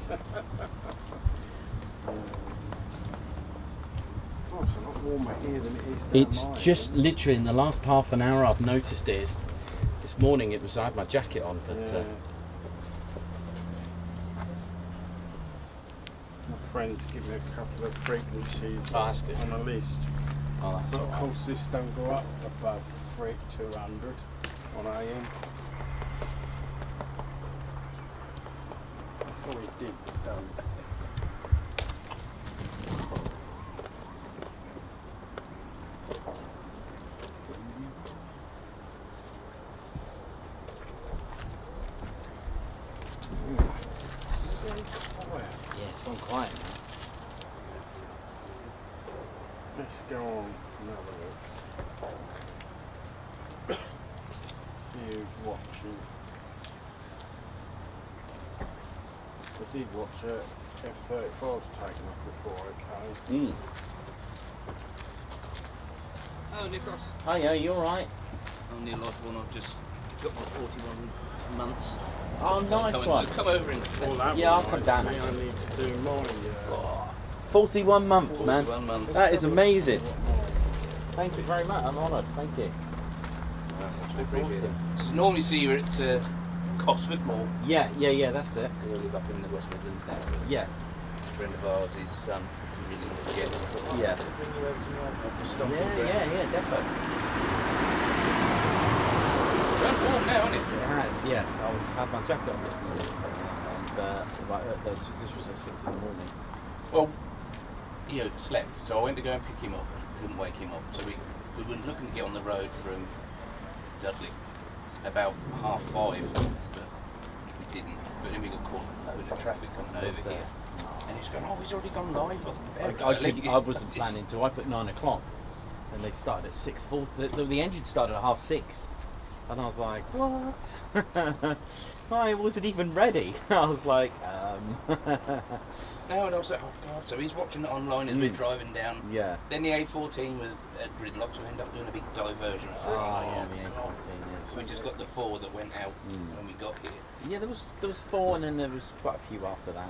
Oh, it's a lot warmer here than it is down It's my just end. literally in the last half an hour I've noticed it. This morning it was, I had my jacket on, but Yeah. My friends give me a couple of frequencies Oh, that's good. on a list. Oh, that's But all of right. course this don't go up above 200 on AM. I thought it did, but don't. Yeah, it's gone quiet now. Let's go on and have a look. See who's watching. I did watch F-35's taken up before I came. Oh, Nick Ross. Oh yeah, you alright? I'm near last one. I've just got my 41 months. Oh, nice one. Come over and All that Yeah, I'll one come down, reminds me I need to do my 41 months, man. 41 months. That is amazing. Thank you very much. I'm honoured. Thank you. That's awesome. So normally see you at Cosford Mall. Yeah, that's it. I live up in the West Midlands now. But Yeah, a friend of ours, his son, really get yeah. bring you over to my stomping Yeah, definitely. It's warm now, isn't it? It has, yeah. I had my jacket on this morning, and this was at 6 in the morning. Well, he overslept, so I went to go and pick him up. Couldn't wake him up, so we were looking to get on the road from Dudley about 5:30, but we didn't. But then we got caught in a load of traffic coming over here, and he's going, "Oh, he's already gone live." I wasn't planning to. I put 9 o'clock, and they started at 6:40. The engine started at 6:30, and I was like, "What?" I wasn't even ready. I was like, No, and I was like, "Oh God!" So he's watching it online as we're driving down. Yeah. Then the A14 was at gridlock, so we ended up doing a big diversion. Oh yeah, the A14 is. So we just got the 4 that went out when we got here. Yeah, there was 4, and then there was quite a few after that.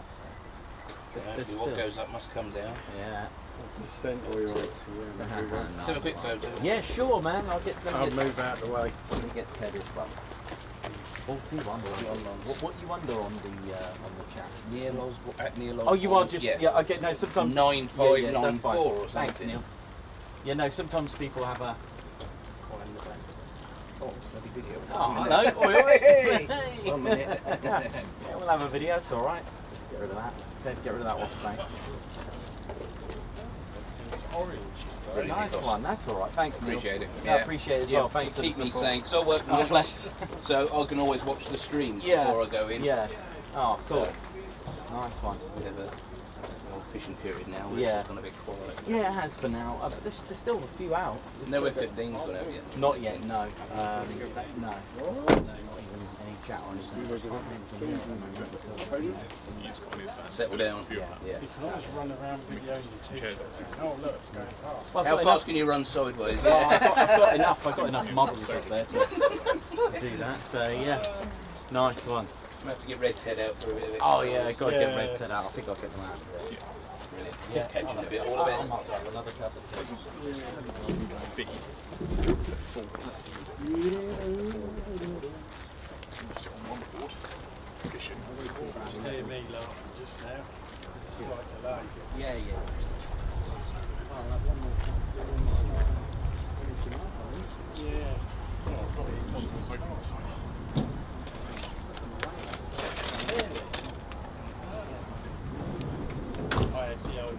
So There's hopefully what still- goes up must come down. Yeah. percent royalty and everyone. Have a quick photo. Yeah, sure, man. I'll move out the way. Let me get Ted as well. 41. What you under on the chat? Near Loz, at near Loz. Oh, you are just yeah. Okay, no. Sometimes 9594 or something. Thanks, Neil. Yeah, no. Sometimes people have a. Oh, bloody video. Oh, hello. Oi, oi. Hey. Hey. 1 minute. Yeah, we'll have a video. It's all right. Just get rid of that. Ted, get rid of that wash tank. It's orange. Brilliant, Nice Nicholas. one. That's all right. Thanks, Neil. Appreciate it. Yeah, appreciate it as well. Thanks for keep the me support. saying, because I work Oh, nights, bless. so I can always watch the streams Yeah. before I go in. Yeah. Oh, cool. So- Nice one. We have a fishing period now, which Yeah. is gone a bit quiet. Yeah, it has for now. But there's still a few out. There's No still- F-15's gone out yet. Not yet, no. No. Not even any chat on it. Settle down. Yeah. Yeah. You can always run around videos and TikToks. Oh look, it's going past. Well, How fast can you run sideways? Well, I've got enough models up there to do that. So yeah, nice one. We have to get Red Ted out for a bit of exercise. Oh yeah, got to get Yeah. Red Ted out. I think I'll get them out. Brilliant. Yeah, Catching a bit. All the I best. might as well have another cup of tea. Hear me laughing just now. It's a slight delay. Yeah, yeah. Yeah. I had the old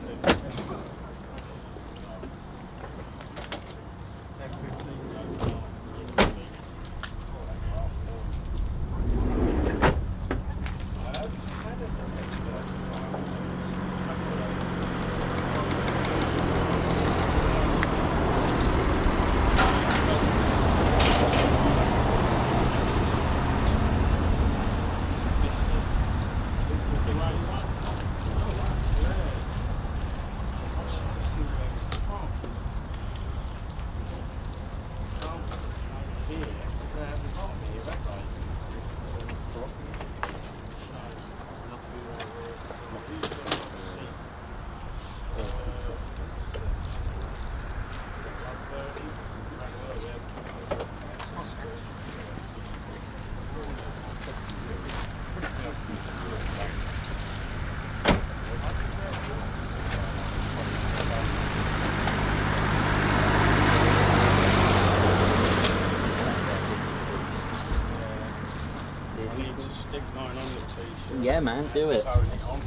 Yeah, man, do it. Sewing it on.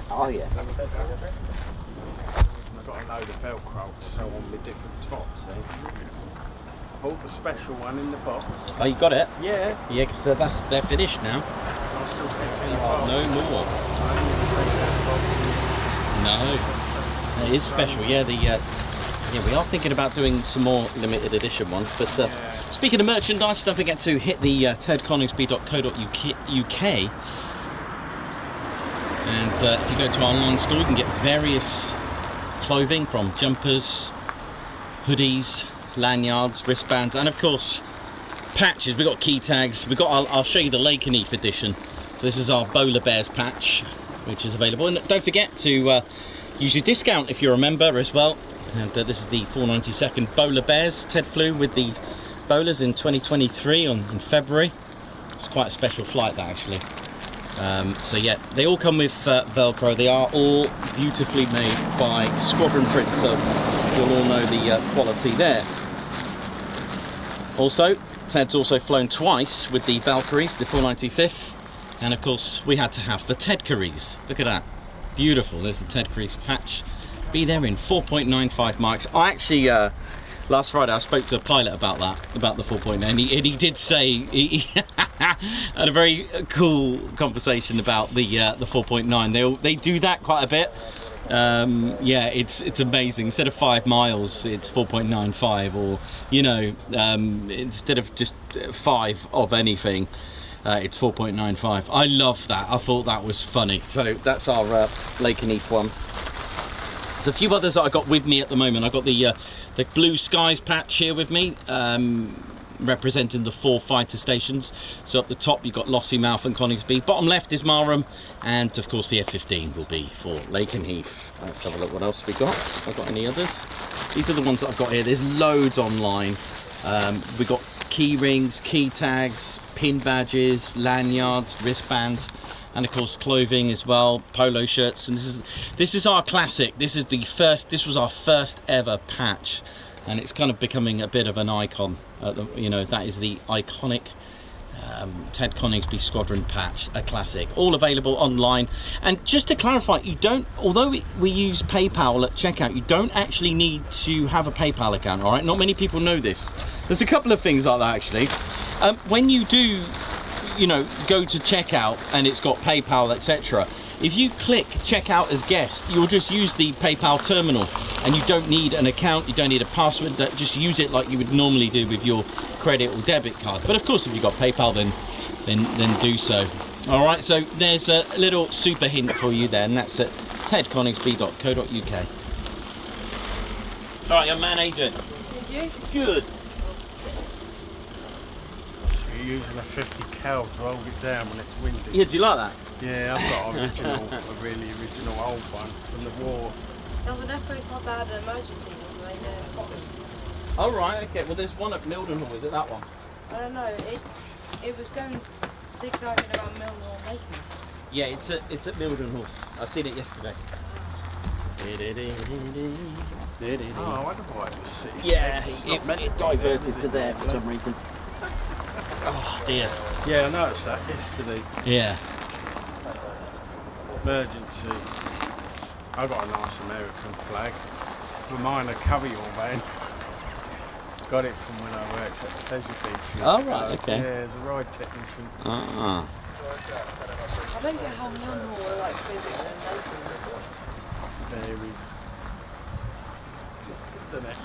Oh yeah. And I've got a load of Velcro to sew on with different tops. I bought the special one in the box. Oh, you got it? Yeah. Yeah, because they're finished now. I'll still get 10 box. No more. I didn't even take that box. No, it is special. Yeah, yeah, we are thinking about doing some more limited edition ones. But speaking of merchandise, don't forget to hit the tedconingsby.co.uk. And if you go to our online store, you can get various clothing from jumpers, hoodies, lanyards, wristbands, and of course patches. We've got key tags. I'll show you the Lakenheath edition. So this is our Bowler Bears patch, which is available. And don't forget to use your discount if you're a member as well. And this is the 492nd Bowler Bears. Ted flew with the Bowlers in 2023 in February. It's quite a special flight, that actually. So yeah, they all come with Velcro. They are all beautifully made by Squadron Print, so you'll all know the quality there. Also, Ted's also flown twice with the Valkyries, the 495th, and of course we had to have the Tedcaries. Look at that, beautiful. There's the Tedcaries patch. Be there in 4.95 mics. I actually last Friday I spoke to a pilot about that, about the 4.9, and he did say he had a very cool conversation about the 4.9. They do that quite a bit. Yeah, it's amazing. Instead of 5 miles, it's 4.95, or instead of just 5 of anything, it's 4.95. I love that. I thought that was funny. So that's our Lakenheath one. There's a few others that I got with me at the moment. I got the Blue Skies patch here with me, representing the 4 fighter stations. So up the top you've got Lossiemouth and Coningsby. Bottom left is Marham, and of course the F-15 will be for Lakenheath. Let's have a look what else we got. Have I got any others? These are the ones that I've got here. There's loads online. We've got key rings, key tags, pin badges, lanyards, wristbands, and of course clothing as well, polo shirts. And this is our classic. This was our first ever patch, and it's kind of becoming a bit of an icon. That is the iconic Ted Coningsby Squadron patch, a classic, all available online. And just to clarify, although we use PayPal at checkout, you don't actually need to have a PayPal account. All right, not many people know this. There's a couple of things like that actually. When you do go to checkout and it's got PayPal, etc., if you click checkout as guest, you'll just use the PayPal terminal, and you don't need an account, you don't need a password. Just use it like you would normally do with your credit or debit card. But of course, if you've got PayPal, then do so. All right, so there's a little super hint for you there, and that's at tedconingsby.co.uk. All right, young man, how you doing? Good. You're using a 50 cal to hold it down when it's windy. Yeah, do you like that? Yeah, I've got a really original old one from the war. There was an F-35 that had an emergency, wasn't there, in Scotland? Oh right, okay. Well, there's one at Mildenhall. Is it that one? I don't know. It was going zigzagging around Mildenhall and Lakenheath. Yeah, it's at Mildenhall. I've seen it yesterday. Oh, I wonder why it was sitting. Yeah, it diverted to there for some reason. Oh dear. Yeah, I noticed that yesterday. Yeah. Emergency. I got a nice American flag. For mine, a cover your van. Got it from when I worked at Pleasure Beach. Oh right, okay. Yeah, as a ride technician. I don't get how Mildenhall were like bigger than Lakenheath. Varies. Don't know.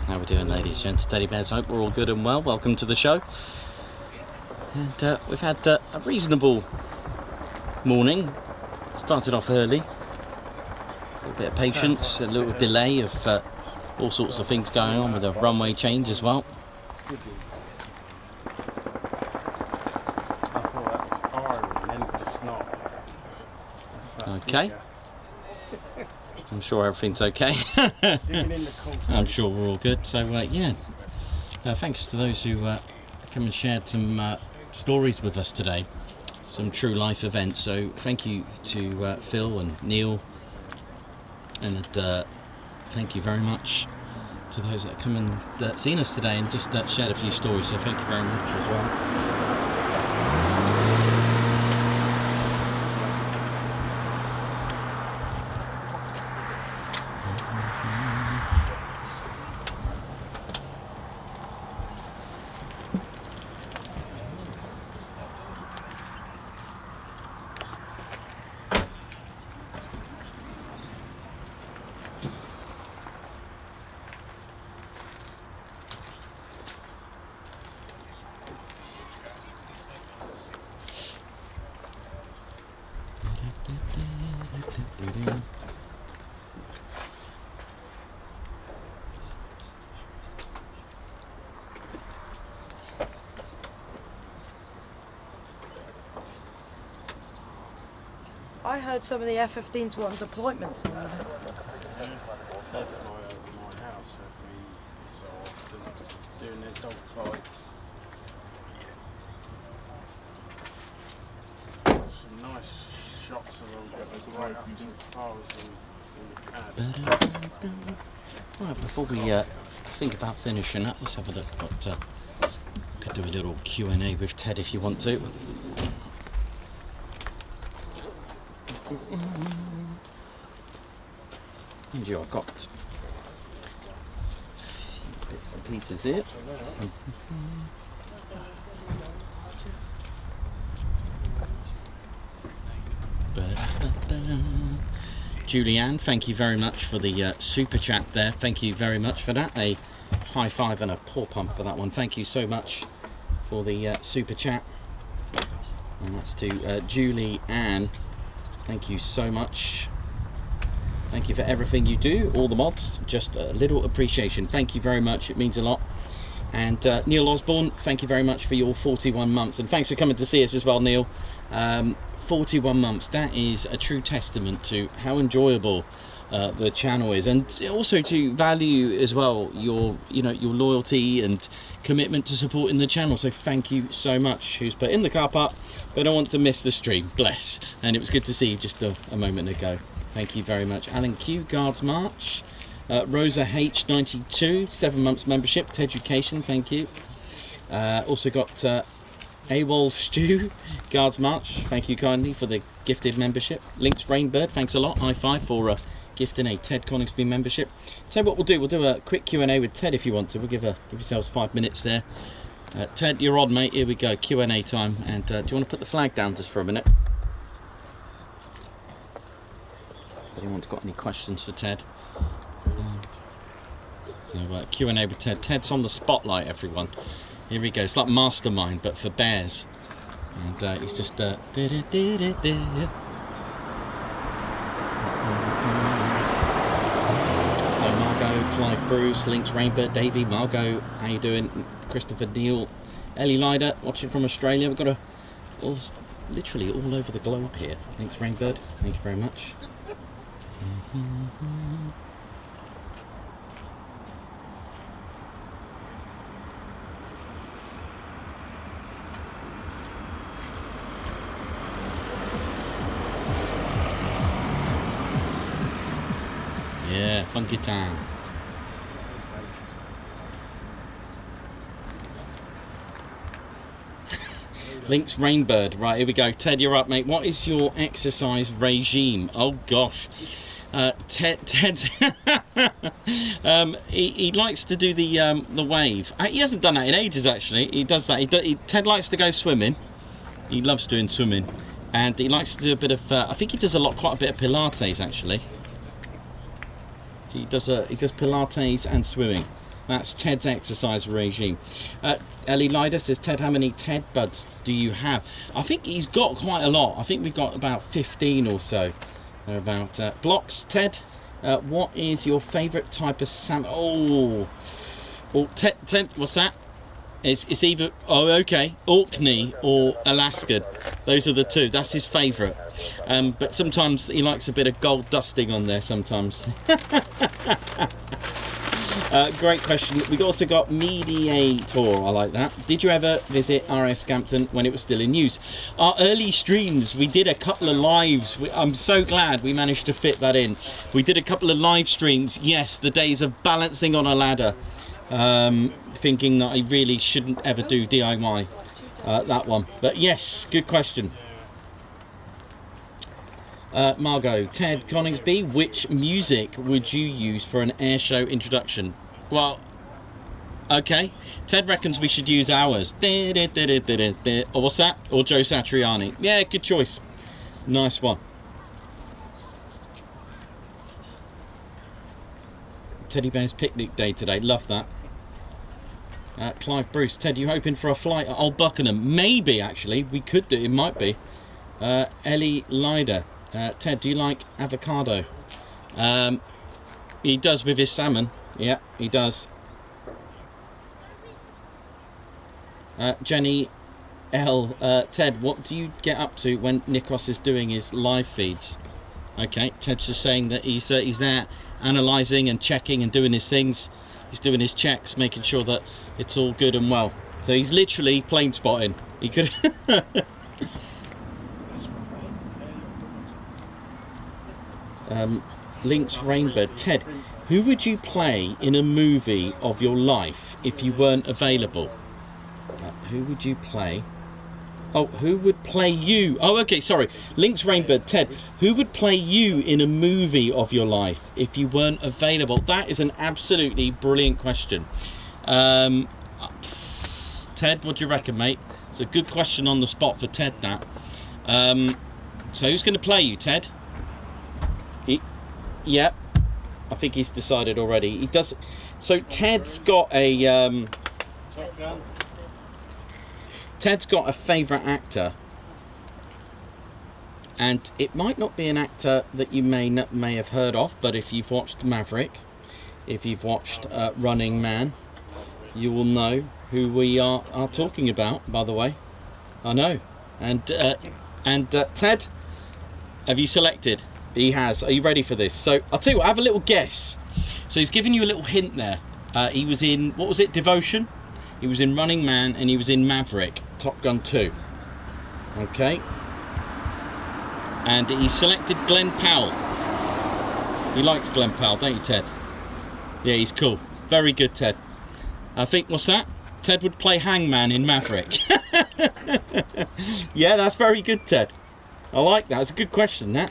How we doing, ladies, gents, teddy bears? Hope we're all good and well. Welcome to the show. And we've had a reasonable morning. Started off early. A little bit of patience, a little delay of all sorts of things going on with a runway change as well. I thought that was firing, and then it's not. Okay. I'm sure everything's okay. I'm sure we're all good. So yeah, thanks to those who come and shared some stories with us today, some true life events. So thank you to Phil and Neil, and thank you very much to those that have come and seen us today and just shared a few stories. So thank you very much as well. I heard some of the F-15s were on deployments. They fly over my house every so often, doing their dog fights. Some nice shots of them, right up to as far as in the pad. Right, before we think about finishing up, let's have a look what could do a little Q&A with Ted if you want to. And I've got bits and pieces here. Julianne, thank you very much for the super chat there. Thank you very much for that. A high five and a paw pump for that one. Thank you so much for the super chat. And that's to Julie Ann. Thank you so much. Thank you for everything you do, all the mods. Just a little appreciation. Thank you very much. It means a lot. And Neil Osborne, thank you very much for your 41 months. And thanks for coming to see us as well, Neil. 41 months. That is a true testament to how enjoyable the channel is, and also to value as well your your loyalty and commitment to supporting the channel. So thank you so much. Who's put in the car park but I don't want to miss the stream, bless. And it was good to see you just a moment ago. Thank you very much. Alan Q, Guards March. Rosa H92, 7 months membership to education, thank you. Also got AWOL Stew, Guards March, thank you kindly for the gifted membership. Links Rainbird, thanks a lot. High five for gifting a Ted Coningsby membership. Tell you what we'll do a quick Q&A with Ted if you want to. We'll give yourselves 5 minutes there. Ted, you're on, mate. Here we go, Q&A time. And do you want to put the flag down just for a minute? Anyone's got any questions for Ted? So Q&A with Ted. Ted's on the spotlight, everyone. Here he goes. It's like Mastermind, but for bears. And he's just... So Margot, Clive Bruce, Links Rainbird, Davey, Margot, how you doing? Christopher Neal, Ellie Lyder, watching from Australia. We've got literally all over the globe here. Links Rainbird, thank you very much. Yeah, funky time. Links Rainbird. Right, here we go. Ted, you're up, mate. What is your exercise regime? Oh gosh. Ted he likes to do the wave. He hasn't done that in ages, actually. He does that. Ted likes to go swimming. He loves doing swimming, and he likes to do a bit of. I think he does quite a bit of Pilates, actually. He does Pilates and swimming. That's Ted's exercise regime. Ellie Lyder says, Ted, how many Ted buds do you have? I think he's got quite a lot. I think we've got about 15 or so. About blocks. Ted, what is your favourite type of salmon? Oh, Ted, what's that? It's either Orkney or Alaskan. Those are the two. That's his favourite. But sometimes he likes a bit of gold dusting on there. Sometimes. Great question. We've also got Mediator. I like that. Did you ever visit RAF Scampton when it was still in use? Our early streams, we did a couple of lives. I'm so glad we managed to fit that in. We did a couple of live streams. Yes, the days of balancing on a ladder. Thinking that I really shouldn't ever do DIY. That one. But yes, good question. Margot, Ted Coningsby, which music would you use for an air show introduction? Well, okay. Ted reckons we should use ours. Or what's that? Or Joe Satriani. Yeah, good choice. Nice one. Teddy Bear's picnic day today. Love that. Clive Bruce, Ted, you hoping for a flight at Old Buckingham? Maybe, actually. We could do. It might be. Ellie Lyder. Ted, do you like avocado? He does with his salmon. Yeah, he does. Jenny Ted, what do you get up to when Nikos is doing his live feeds? Okay, Ted's just saying that he's there analysing and checking and doing his things. He's doing his checks, making sure that it's all good and well. So he's literally plane spotting. He could. Link's Rainbow. Ted, who would you play in a movie of your life if you weren't available? Who would you play? Oh, who would play you? Oh, okay, sorry. Link's Rainbow. Ted, who would play you in a movie of your life if you weren't available? That is an absolutely brilliant question. Ted, what do you reckon, mate? It's a good question on the spot for Ted, that. So who's going to play you, Ted? Yeah, I think he's decided already. He does. So Ted's got a Ted's got a favourite actor, and it might not be an actor that you may have heard of, but if you've watched Maverick, if you've watched Running Man, you will know who we are talking about. By the way, I know. And Ted, have you selected? He has. Are you ready for this? So I'll tell you what, I have a little guess. So he's giving you a little hint there. He was in, what was it, Devotion? He was in Running Man, and he was in Maverick, Top Gun 2. Okay. And he selected Glenn Powell. He likes Glenn Powell, don't you, Ted? Yeah, he's cool. Very good, Ted. I think, what's that? Ted would play Hangman in Maverick. Yeah, that's very good, Ted. I like that. It's a good question, that.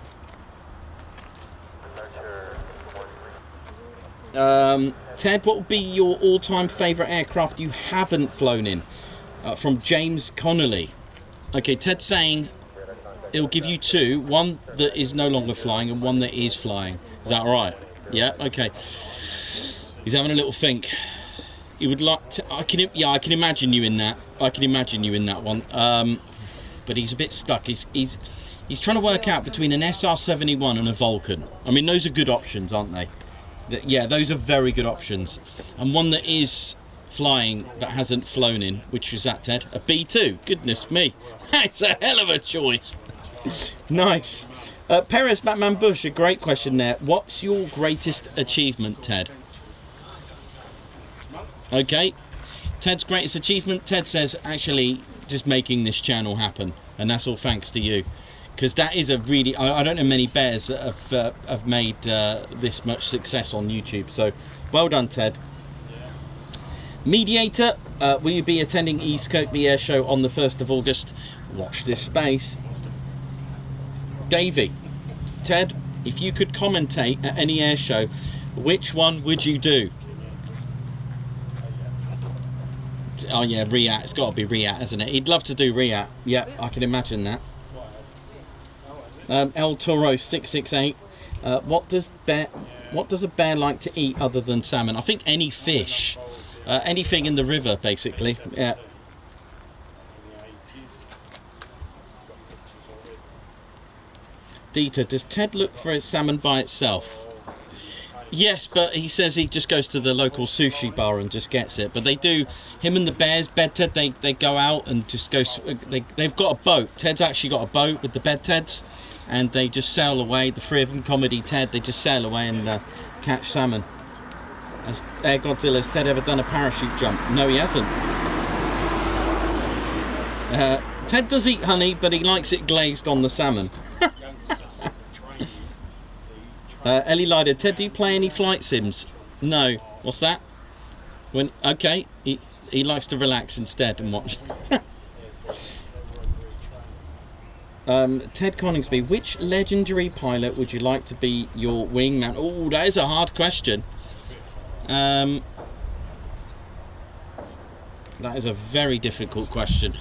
Ted, what would be your all-time favourite aircraft you haven't flown in? From James Connolly. Okay, Ted's saying it'll give you two. One that is no longer flying and one that is flying. Is that all right? Yeah, okay. He's having a little think. He would like to, I can imagine you in that. I can imagine you in that one. But he's a bit stuck. He's trying to work out between an SR-71 and a Vulcan. I mean, those are good options, aren't they? Yeah, those are very good options. And one that is flying but hasn't flown in, which is that, Ted? A B2. Goodness me. That's a hell of a choice. Nice. Perez Batman Bush, a great question there. What's your greatest achievement, Ted? Okay. Ted's greatest achievement, Ted says, actually just making this channel happen. And that's all thanks to you. Because that is a really, I don't know many bears that have made this much success on YouTube. So well done, Ted. Mediator, will you be attending East Kirkby Air Show on the 1st of August? Watch this space. Davey, Ted, if you could commentate at any air show, which one would you do? Oh yeah, React. It's got to be React, hasn't it? He'd love to do React. Yeah, I can imagine that. El Toro 668. What does a bear like to eat other than salmon? I think any fish, anything in the river, basically. Yeah. Dieter, does Ted look for his salmon by itself? Yes, but he says he just goes to the local sushi bar and just gets it. But they do, him and the bears, Bed Ted, they go out and just go, they've got a boat. Ted's actually got a boat with the Bed Teds, and they just sail away, the three of them, Comedy Ted, they just sail away and catch salmon. Has Air Godzilla, has Ted ever done a parachute jump? No, he hasn't. Ted does eat honey, but he likes it glazed on the salmon. Ellie Lider, Ted, do you play any flight sims? No. What's that? Okay, he likes to relax instead and watch. Ted Coningsby, which legendary pilot would you like to be your wingman? Oh, that is a hard question. That is a very difficult question.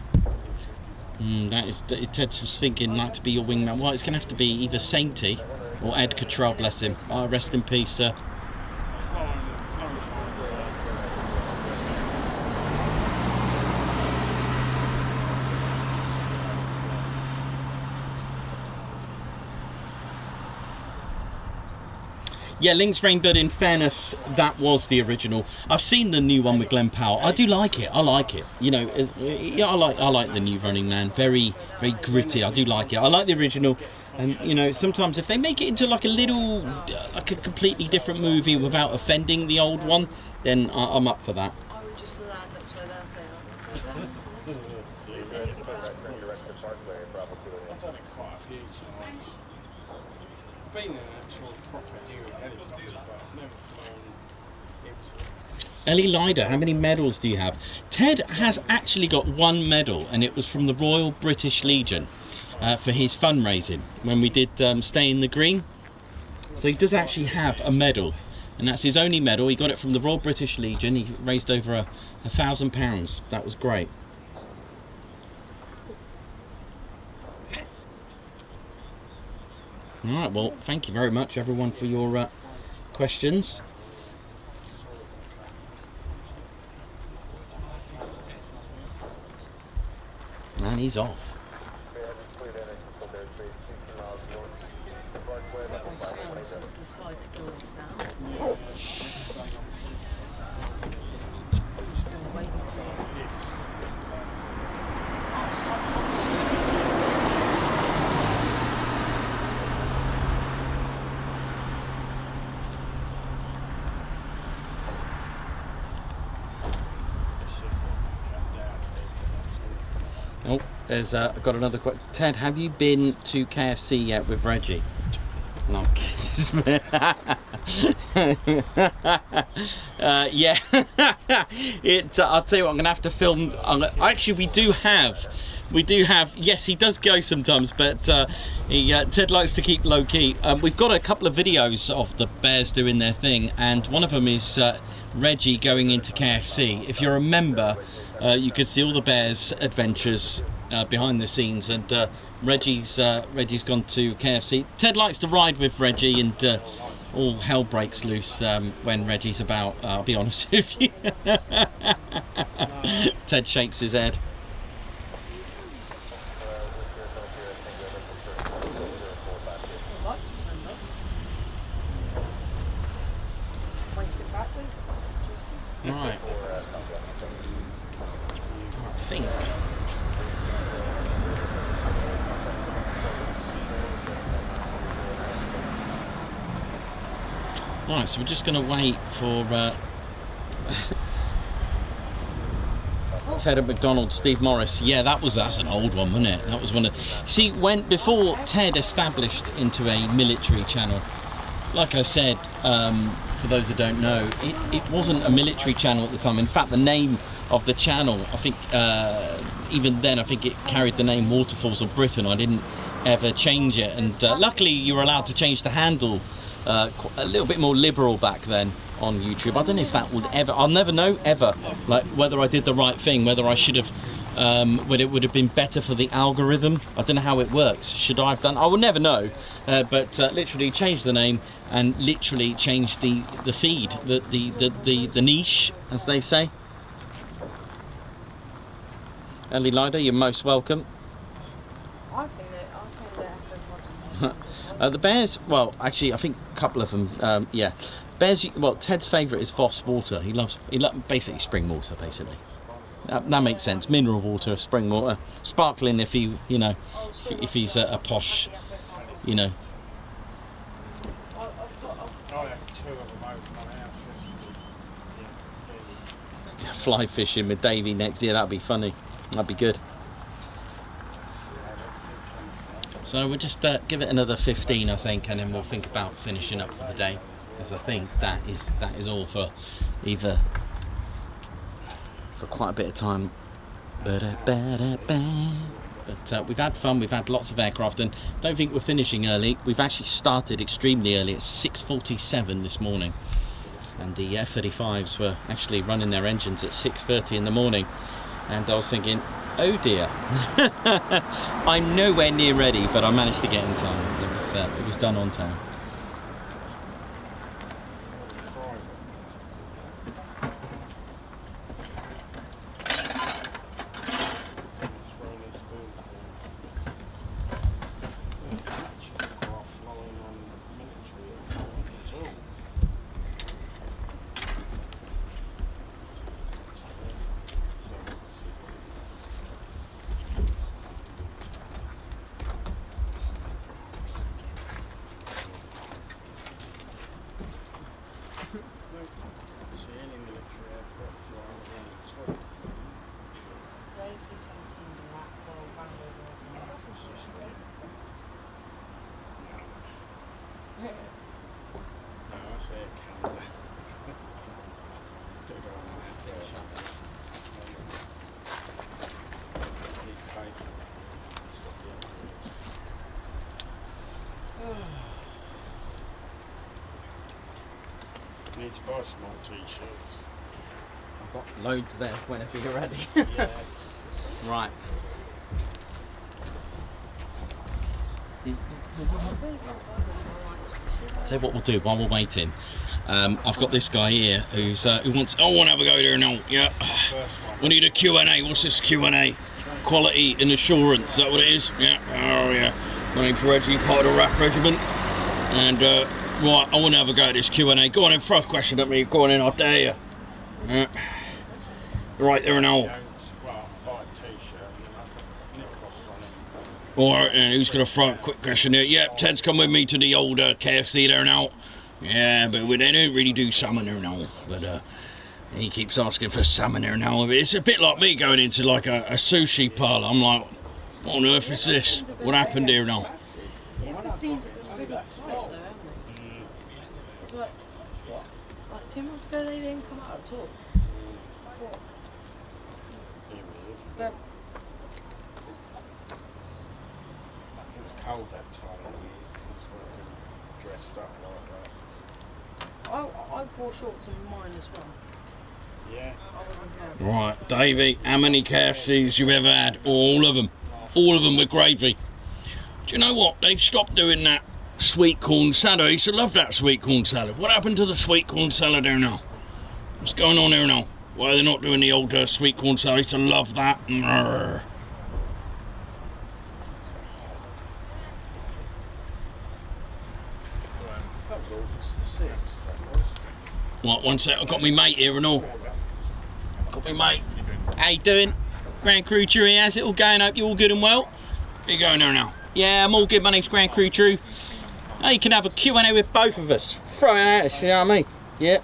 Ted's just thinking like to be your wingman. Well, it's going to have to be either Sainty or Ed Cottrell, bless him. Oh, rest in peace, sir. Yeah, Link's Rainbird, in fairness, that was the original. I've seen the new one with Glenn Powell. I do like it. I like it. You know, yeah, I like the new Running Man. Very, very gritty. I do like it. I like the original. And, you know, sometimes if they make it into like a little, like a completely different movie without offending the old one, then I'm up for that. I would just land upside down saying, I've done it quite a few times. I've been in an actual proper Huey helicopter, but I've never flown. Ellie Lyder, how many medals do you have? Ted has actually got one medal, and it was from the Royal British Legion for his fundraising when we did Stay in the Green. So he does actually have a medal, and that's his only medal. He got it from the Royal British Legion. He raised over £1,000. That was great. All right, well, thank you very much, everyone, for your questions. And he's off. decide to go now. Wait until Oh, there's I've got another question. Ted, have you been to KFC yet with Reggie? No, yeah. I'll tell you what, I'm gonna have to film. Actually, we do have. Yes, he does go sometimes, but Ted likes to keep low key. We've got a couple of videos of the bears doing their thing, and one of them is Reggie going into KFC. If you're a member, you could see all the bears' adventures behind the scenes, and Reggie's gone to KFC. Ted likes to ride with Reggie, and all hell breaks loose when Reggie's about. I'll be honest with you. Ted shakes his head. Right. I think. Right, so we're just going to wait for Ted at McDonald's, Steve Morris. Yeah, that's an old one, wasn't it? That was one of. See, before Ted established into a military channel, like I said, for those who don't know, it wasn't a military channel at the time. In fact, the name of the channel, I think, even then, I think it carried the name Waterfalls of Britain. I didn't ever change it, and luckily you were allowed to change the handle. A little bit more liberal back then on YouTube. I don't know if that would ever. I'll never know ever, like whether I did the right thing, whether I should have. Whether it would have been better for the algorithm. I don't know how it works. Should I have done? I will never know. But literally changed the name and literally changed the feed, the niche, as they say. Ellie Lyder, you're most welcome. I think they're The bears, well, actually, I think a couple of them, yeah. Bears, well, Ted's favourite is Voss water. He loves basically spring water, basically. That makes sense. Mineral water, spring water, sparkling if he, you know, if he's a posh, you know. Fly fishing with Davey next year, that'd be funny. That'd be good. So we'll just give it another 15, I think, and then we'll think about finishing up for the day, because I think that is all for either for quite a bit of time. But we've had fun. We've had lots of aircraft, and don't think we're finishing early. We've actually started extremely early at 6:47 this morning, and the F-35s were actually running their engines at 6:30 in the morning, and I was thinking, oh dear, I'm nowhere near ready, but I managed to get in time. It was done on time. Air Canada. It's got to go on that. Need to pay for it. Need to buy some more t-shirts. I've got loads there whenever you're ready. Yeah. Right. Tell you what we'll do while we're waiting. I've got this guy here who's who wants. I want to have a go there now. Yeah. We need a Q&A. What's this Q&A? Quality and assurance. Is that what it is? Yeah. Oh yeah. My name's Reggie, part of the RAF regiment, and right, I want to have a go at this Q&A. Go on in, throw a question at me. Go on in, I dare you. Right there and all. Well, buy a t-shirt and then I Nick Ross on it. Alright then, who's going to throw a quick question here? Yep, Ted's come with me to the old KFC there now. Yeah, but they don't really do salmon there now. But he keeps asking for salmon there now. It's a bit like me going into like a sushi parlour. I'm like, what on earth is this? What happened here now? F-15's really quiet though, haven't they? It's like 2 months ago they didn't come out at all. Before. But It was cold that time of year. That's why I dressed up like that. I wore shorts in mine as well. Yeah. I wasn't careful. Right, Davey, how many KFCs you ever had? All of them. All of them with gravy. Do you know what? They've stopped doing that sweet corn salad. I used to love that sweet corn salad. What happened to the sweet corn salad there now? What's going on there now? Why are they not doing the old sweet corn salad? I used to love that. Mrr. That was August the 6th, that was. What, one sec, I've got my mate here and all. Got my mate. How you doing? Grand Crew True here, how's it all going? Hope you're all good and well. Where you going there now? Yeah, I'm all good, my name's Grand Crew True. Now you can have a Q&A with both of us. Throw it at us, you know what I mean? Yep.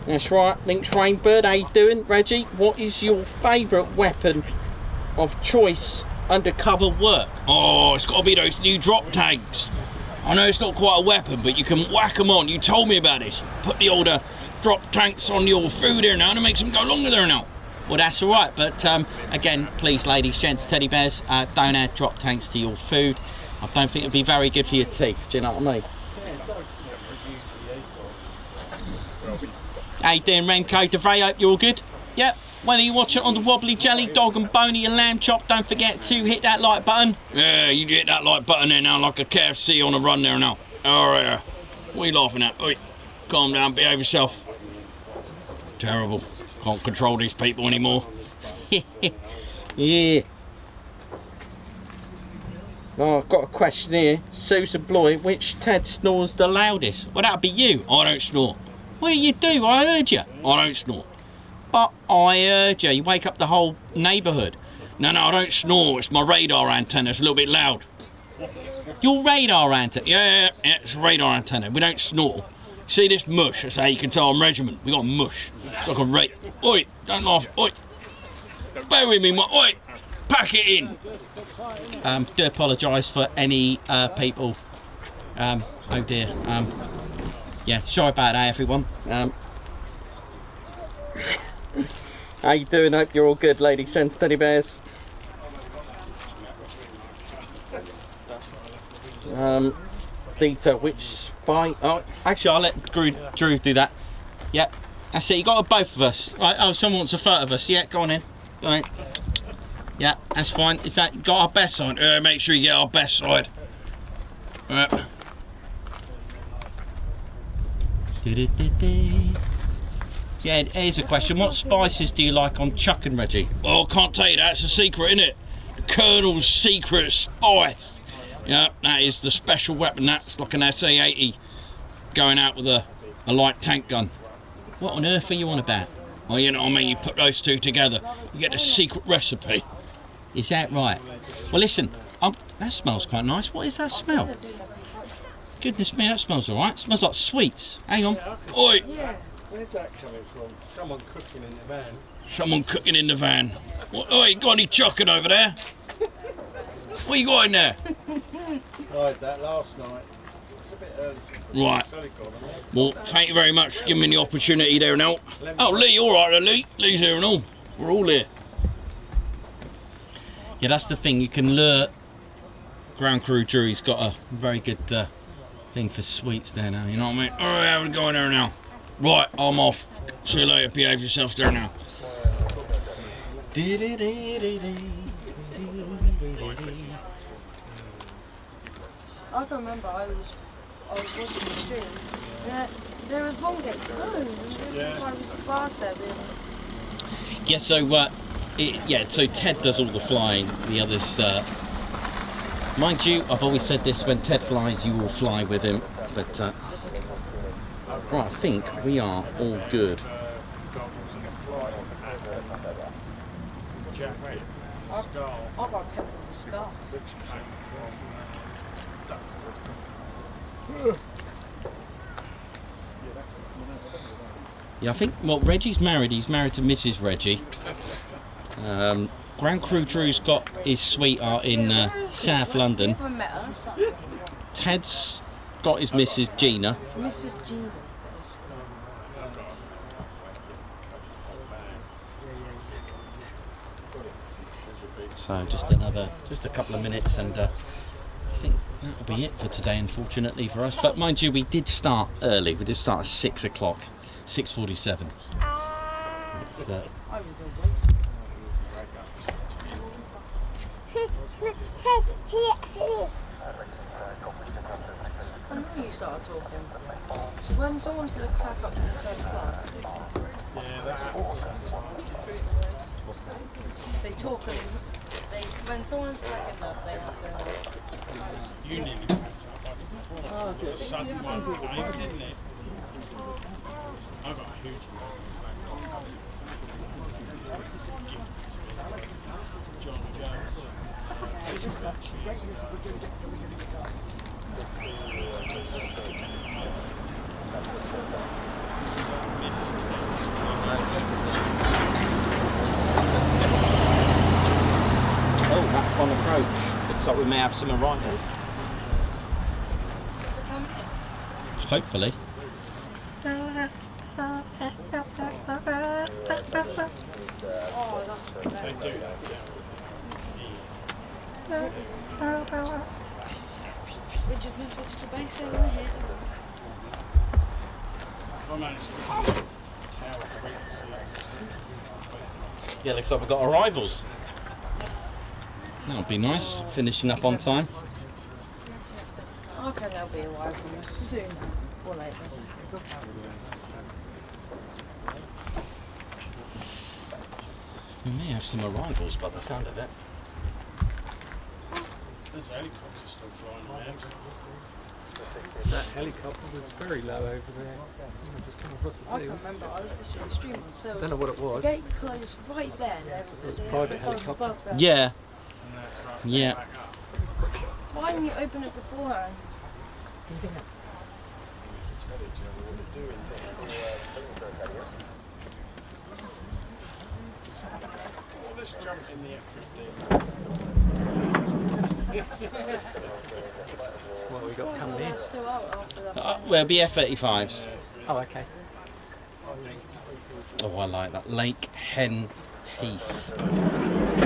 That's right, Link's Rainbird, how you doing? Reggie, what is your favourite weapon of choice undercover work? Oh, it's got to be those new drop tanks. I know it's not quite a weapon, but you can whack them on. You told me about this. Put the older drop tanks on your food here now and it makes them go longer there now. Well, that's all right, but again, please, ladies, gents, teddy bears, don't add drop tanks to your food. I don't think it'd be very good for your teeth, do you know what I mean? How you doing, Remco DeVray? Hope you're all good. Yep, whether you watch it on the wobbly jelly, dog and bony and lamb chop, don't forget to hit that like button. Yeah, you hit that like button there now, like a KFC on a run there now. All right, what are you laughing at? Oi, calm down, behave yourself. Terrible. Can't control these people anymore. Yeah. Oh, I've got a question here. Susan Bloy, which Ted snores the loudest? Well, that'd be you. I don't snore. Well, you do. I heard you. I don't snore. But I heard you. You wake up the whole neighbourhood. No, I don't snore. It's my radar antenna. It's a little bit loud. Your radar antenna? Yeah, it's a radar antenna. We don't snore. See this mush? That's how you can tell I'm regiment. We got mush. It's like a rate. Oi, don't laugh. Oi. Bear with me, oi. Pack it in. Do apologise for any people. Oh dear. Yeah, sorry about that, everyone. How you doing? Hope you're all good, ladies and teddy bears. Dita, which spy? Oh, actually, I'll let Drew do that. Yep, that's it. You got both of us. Right, oh, someone wants a photo of us. Yeah, go on in. Go on in. Yeah, that's fine. Is that got our best side? Make sure you get our best side. Yeah, here's a question. What spices do you like on chucking, Reggie? Well, I can't tell you that. It's a secret, isn't it? The Colonel's secret spice. Yeah, that is the special weapon. That's like an SA-80 going out with a light tank gun. What on earth are you on about? Well, you know what I mean. You put those two together, you get a secret recipe. Is that right? Well, listen. That smells quite nice. What is that smell? Goodness me, that smells all right. It smells like sweets. Hang on. Oi! Yeah. Where's that coming from? Someone cooking in the van. Someone cooking in the van. What, oi, got any chucking over there? What you got in there? Tried that last night. It's a bit Right. Well, thank you very much for giving me the opportunity there and all. Oh, Lee, all right, Lee. Lee's here and all. We're all here. Yeah, that's the thing. You can lure ground crew Drew. He's got a very good thing for sweets there now. You know what I mean? All right, how we going there now? Right, I'm off. See you later. Behave yourself there now. I can remember I was watching the stream. There was one gate closed. I was parked there. Yeah, so Ted does all the flying. The others, mind you, I've always said this: when Ted flies, you will fly with him. But right, I think we are all good. I got a temple for scarf. Yeah, I think. Well, Reggie's married. He's married to Mrs. Reggie. Ground crew Drew's got his sweetheart in South London. Ted's got his Mrs. Gina. Mrs. Gina. So just a couple of minutes, and I think that'll be it for today, unfortunately for us. But mind you, we did start early. We did start at 6 o'clock, 6:47. So I know you started talking. So when someone's going to pack up to the same flight, they talk and when someone's packing up, they have to. You nearly packed up like before. A sudden one, didn't it? I got a huge one. John Jones. oh, that on approach. Looks like we may have some arrivals. Hopefully. Oh, that's great. They do that, They just messaged the base in the head. I managed to tower frequency. Yeah, looks like we've got arrivals. That'll be nice, finishing up on time. I think they'll be arriving soon or later. We may have some arrivals by the sound of it. There's helicopters still flying around. That helicopter was very low over there. I just came across the I can remember I was watching the stream on so don't know what it was. The gate closed right there. And they private helicopter. above there. Yeah. Yeah. Why didn't you open it beforehand? Well, let's jump in the F-15. What we got coming in? They're still out after that. Well, it'll be F-35s. Oh, okay. Oh, I like that. Lakenheath.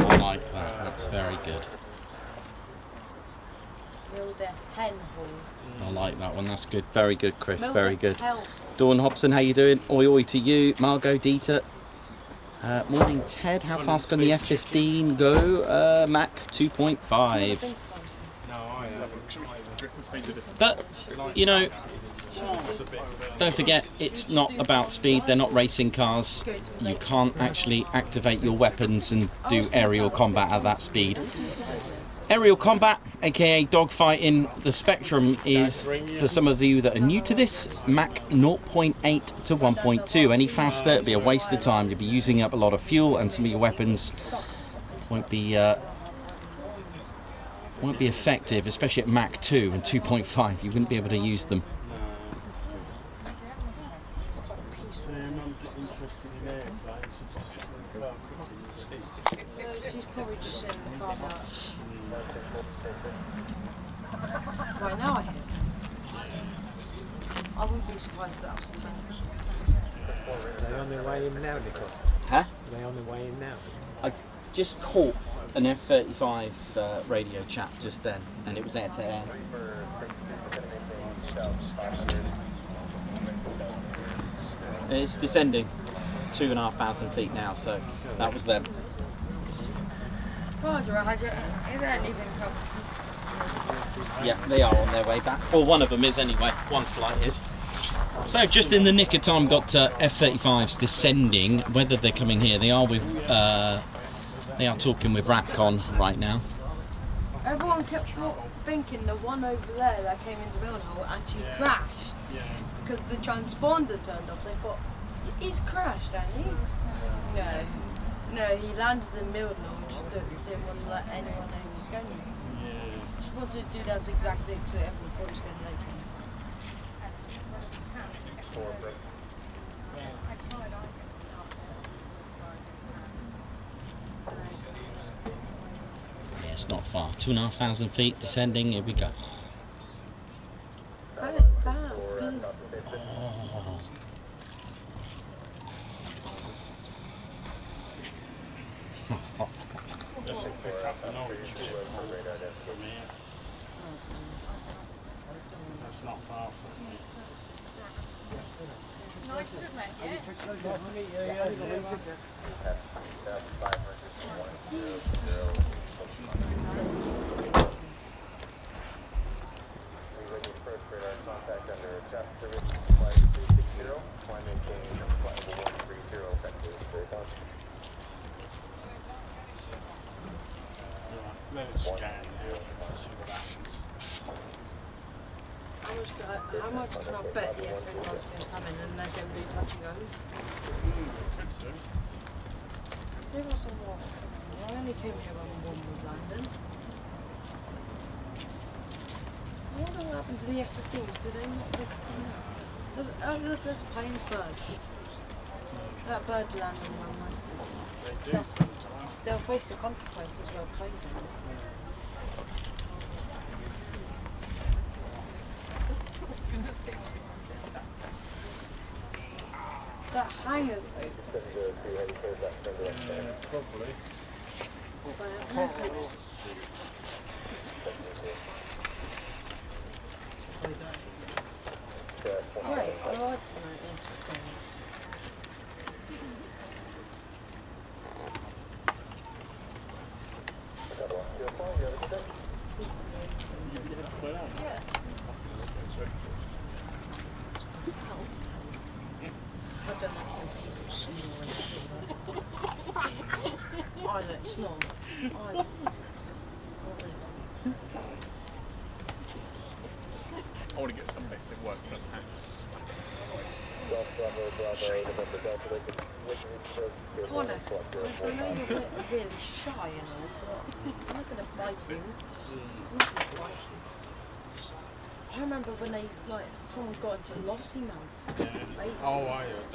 I like that. That's very good. Mildenhall. I like that one. That's good. Very good, Chris. Very good. Mildenhall. Dawn Hobson, how you doing? Oi oi to you. Margot Dieter. Morning, Ted. How fast can the F-15 go? Mach 2.5. But, you know, don't forget, it's not about speed. They're not racing cars. You can't actually activate your weapons and do aerial combat at that speed. Aerial combat, aka dogfighting, the spectrum is, for some of you that are new to this, Mach 0.8 to 1.2. Any faster, it'll be a waste of time. You'll be using up a lot of fuel, and some of your weapons won't be effective, especially at Mach 2 and 2.5. You wouldn't be able to use them. She's probably just sitting in the car now. Right now I hear something. I wouldn't be surprised if that was a tank. Are they on their way in now, Nicholas? Huh? Are they on their way in now? I just caught an F-35 radio chat just then, and it was air to air. It's descending 2,500 feet now, so that was them. Roger, Roger. It ain't even come. Yeah, they are on their way back. Or one of them is anyway. One flight is. So just in the nick of time, got F-35s descending. Whether they're coming here, they are with. They are talking with RAPCON right now. Everyone kept thinking the one over there that came into Mildenhall actually crashed because the transponder turned off. They thought he's crashed, hasn't he? No, he landed in Mildenhall and just didn't want to let anyone know he was going. Just wanted to do that zigzag zig so everyone thought he was going later. Yeah, it's not far. 2,500 feet descending. Here we go. Oh. That's not far from me. Nice to have met you. Nice to meet you. Yeah, Let's scan now and see what happens. How much can I bet the F-35 is going to come in and they don't do touch and goes? Could do. Maybe I somewhat. I only came here when one was landing. I wonder what happened to the F-15s. Do they not look coming out? Oh look, there's a plane's bird. That bird landed on the runway. They do sometimes. They'll face the consequences well played on. That hangar's open. Probably. But I have no hopes. Right, I like to know interesting. I don't know if people snore. I don't snore. I want to get some basic work on hands. Connor, I know you're really shy and all, but I'm not going to bite you. I remember when someone got into Lossy mouth. Oh,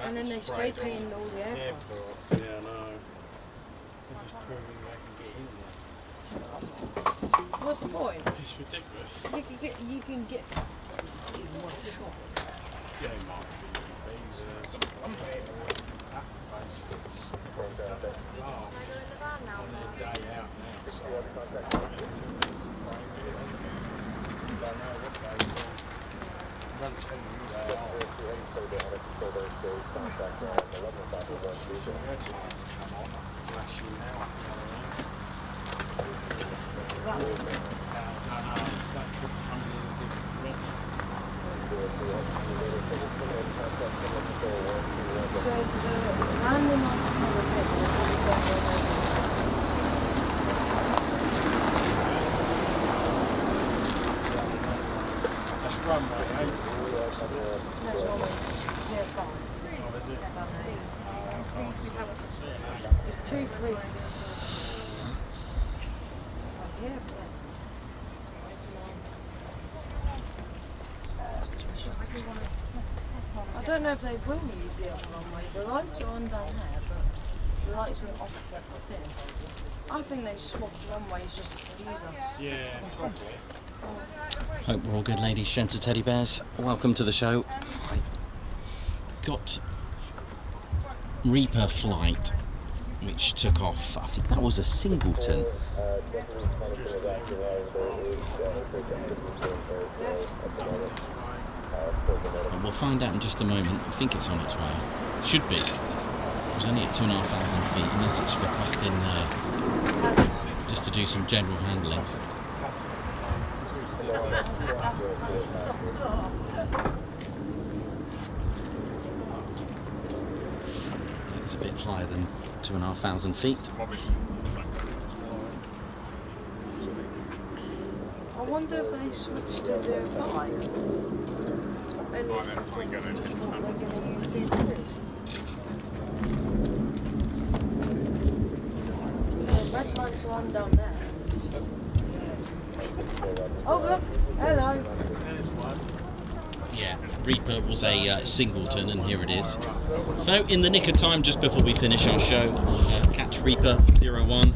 and then they spray painted all the aircraft. Yeah, no. They're just proving they can get in there. What's the point? It's ridiculous. You can get one shot. Yeah, Mark. So the landing lights are on the head. That's runway, eh? No, it's always 05. Oh, is it? There's 2 fleets. Yeah, I don't know if they will use the other runway. The lights are on down there, but the lights are off up here. I think they swapped runways just to confuse us. Yeah, probably. Hope we're all good, ladies, gents and teddy bears. Welcome to the show. I got Reaper flight, which took off. I think that was a singleton. And we'll find out in just a moment. I think it's on its way. Should be. It was only at 2,500 feet, unless it's requesting just to do some general handling. It's a bit higher than 2,500 feet. I wonder if they switched to 05. And they're going to use 2 red lights are on down there. Oh look, hello. Yeah, Reaper was a singleton, and here it is. So in the nick of time, just before we finish our show, catch Reaper 01.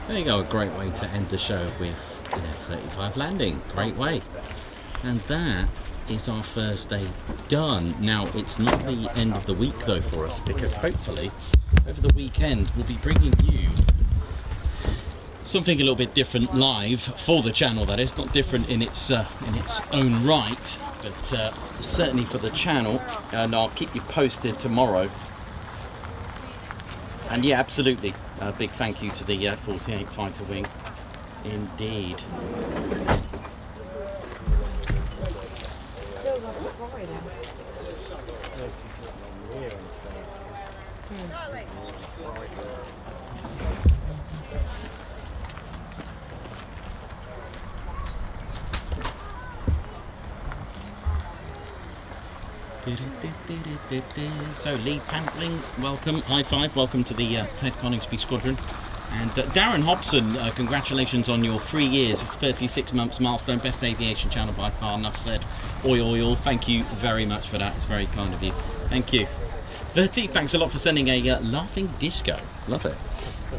There you go, a great way to end the show with an F-35 landing. Great way. And that is our first day done. Now, it's not the end of the week though for us, because hopefully over the weekend we'll be bringing you something a little bit different live for the channel. That is not different in its own right, but certainly for the channel, and I'll keep you posted tomorrow. And yeah, absolutely, a big thank you to the 48 Fighter Wing, indeed. So Lee Pampling, welcome, high five, welcome to the Ted Coningsby Squadron. And Darren Hobson, congratulations on your 3 years, it's 36 months milestone, best aviation channel by far, enough said. Oi, thank you very much for that, it's very kind of you, thank you. Verti, thanks a lot for sending a laughing disco, love it.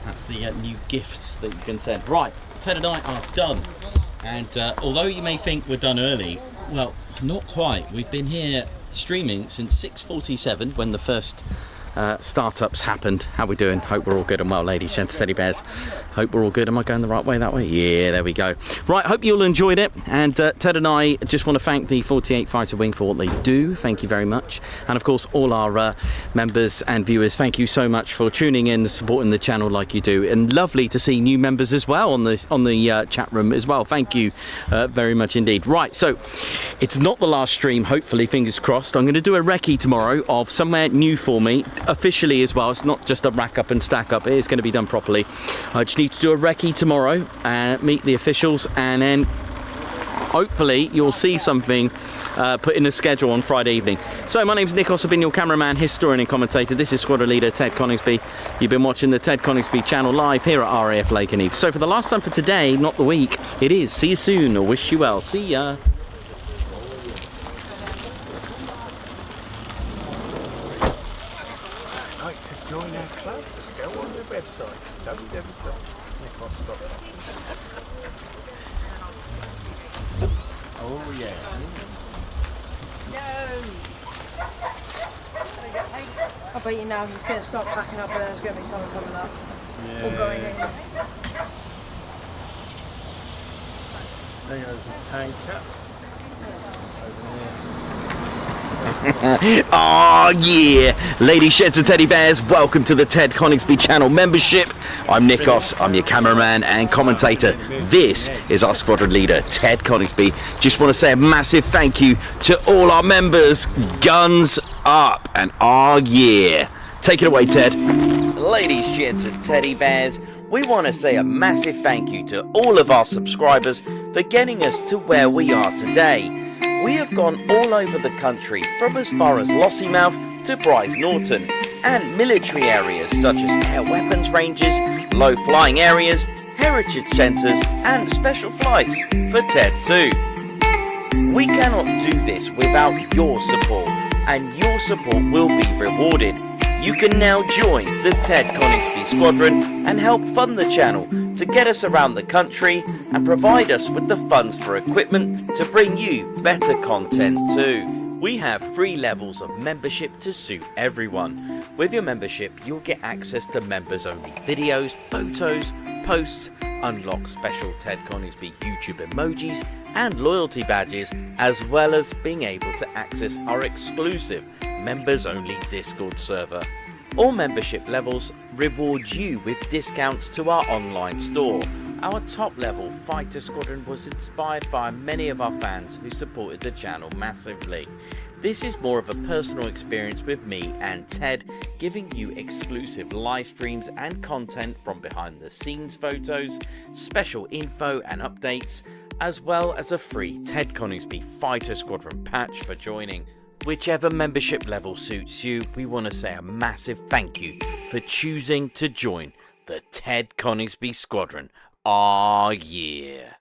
That's the new gifts that you can send. Right, Ted and I are done, and although you may think we're done early, well, not quite. We've been here streaming since 6:47 when the first startups happened. How we doing? Hope we're all good and well, ladies, gents, teddy bears. Hope we're all good. Am I going the right way, that way? Yeah, there we go. Right, hope you all enjoyed it. And Ted and I just want to thank the 48 Fighter Wing for what they do. Thank you very much. And of course, all our members and viewers, thank you so much for tuning in, supporting the channel like you do. And lovely to see new members as well on the chat room as well. Thank you very much indeed. Right, so it's not the last stream, hopefully, fingers crossed. I'm going to do a recce tomorrow of somewhere new for me, officially as well. It's not just a rack up and stack up, it is going to be done properly. I just need to do a recce tomorrow and meet the officials, and then hopefully you'll see something put in the schedule on Friday evening. So my name's Nick, I've been your cameraman, historian and commentator. This is Squadron Leader Ted Coningsby. You've been watching the Ted Coningsby channel live here at RAF Lakenheath. So for the last time for today, not the week, it is see you soon, or wish you well. See ya. Like to join our club? Just go on the website www.nickos.com. Oh yeah. I bet you now he's going to start packing up and there's going to be someone coming up. Yeah. Or going in. There goes a tanker. Oh yeah, ladies, sheds and teddy bears, welcome to the Ted Coningsby channel membership. I'm Nikos, I'm your cameraman and commentator. This is our squadron leader, Ted Coningsby. Just want to say a massive thank you to all our members. Guns up, and oh yeah. Take it away, Ted. Ladies, sheds and teddy bears, we want to say a massive thank you to all of our subscribers for getting us to where we are today. We have gone all over the country, from as far as Lossiemouth to Bryce Norton, and military areas such as air weapons ranges, low flying areas, heritage centres and special flights for TED 2. We cannot do this without your support, and your support will be rewarded. You can now join the Ted Coningsby Squadron and help fund the channel to get us around the country and provide us with the funds for equipment to bring you better content too. We have 3 levels of membership to suit everyone. With your membership, you'll get access to members only videos, photos, posts, unlock special Ted Coningsby YouTube emojis and loyalty badges, as well as being able to access our exclusive members only Discord server. All membership levels reward you with discounts to our online store. Our top level Fighter Squadron was inspired by many of our fans who supported the channel massively. This is more of a personal experience with me and Ted, giving you exclusive live streams and content from behind the scenes photos, special info and updates, as well as a free Ted Coningsby Fighter Squadron patch for joining. Whichever membership level suits you, we want to say a massive thank you for choosing to join the Ted Coningsby Squadron. Ah, yeah.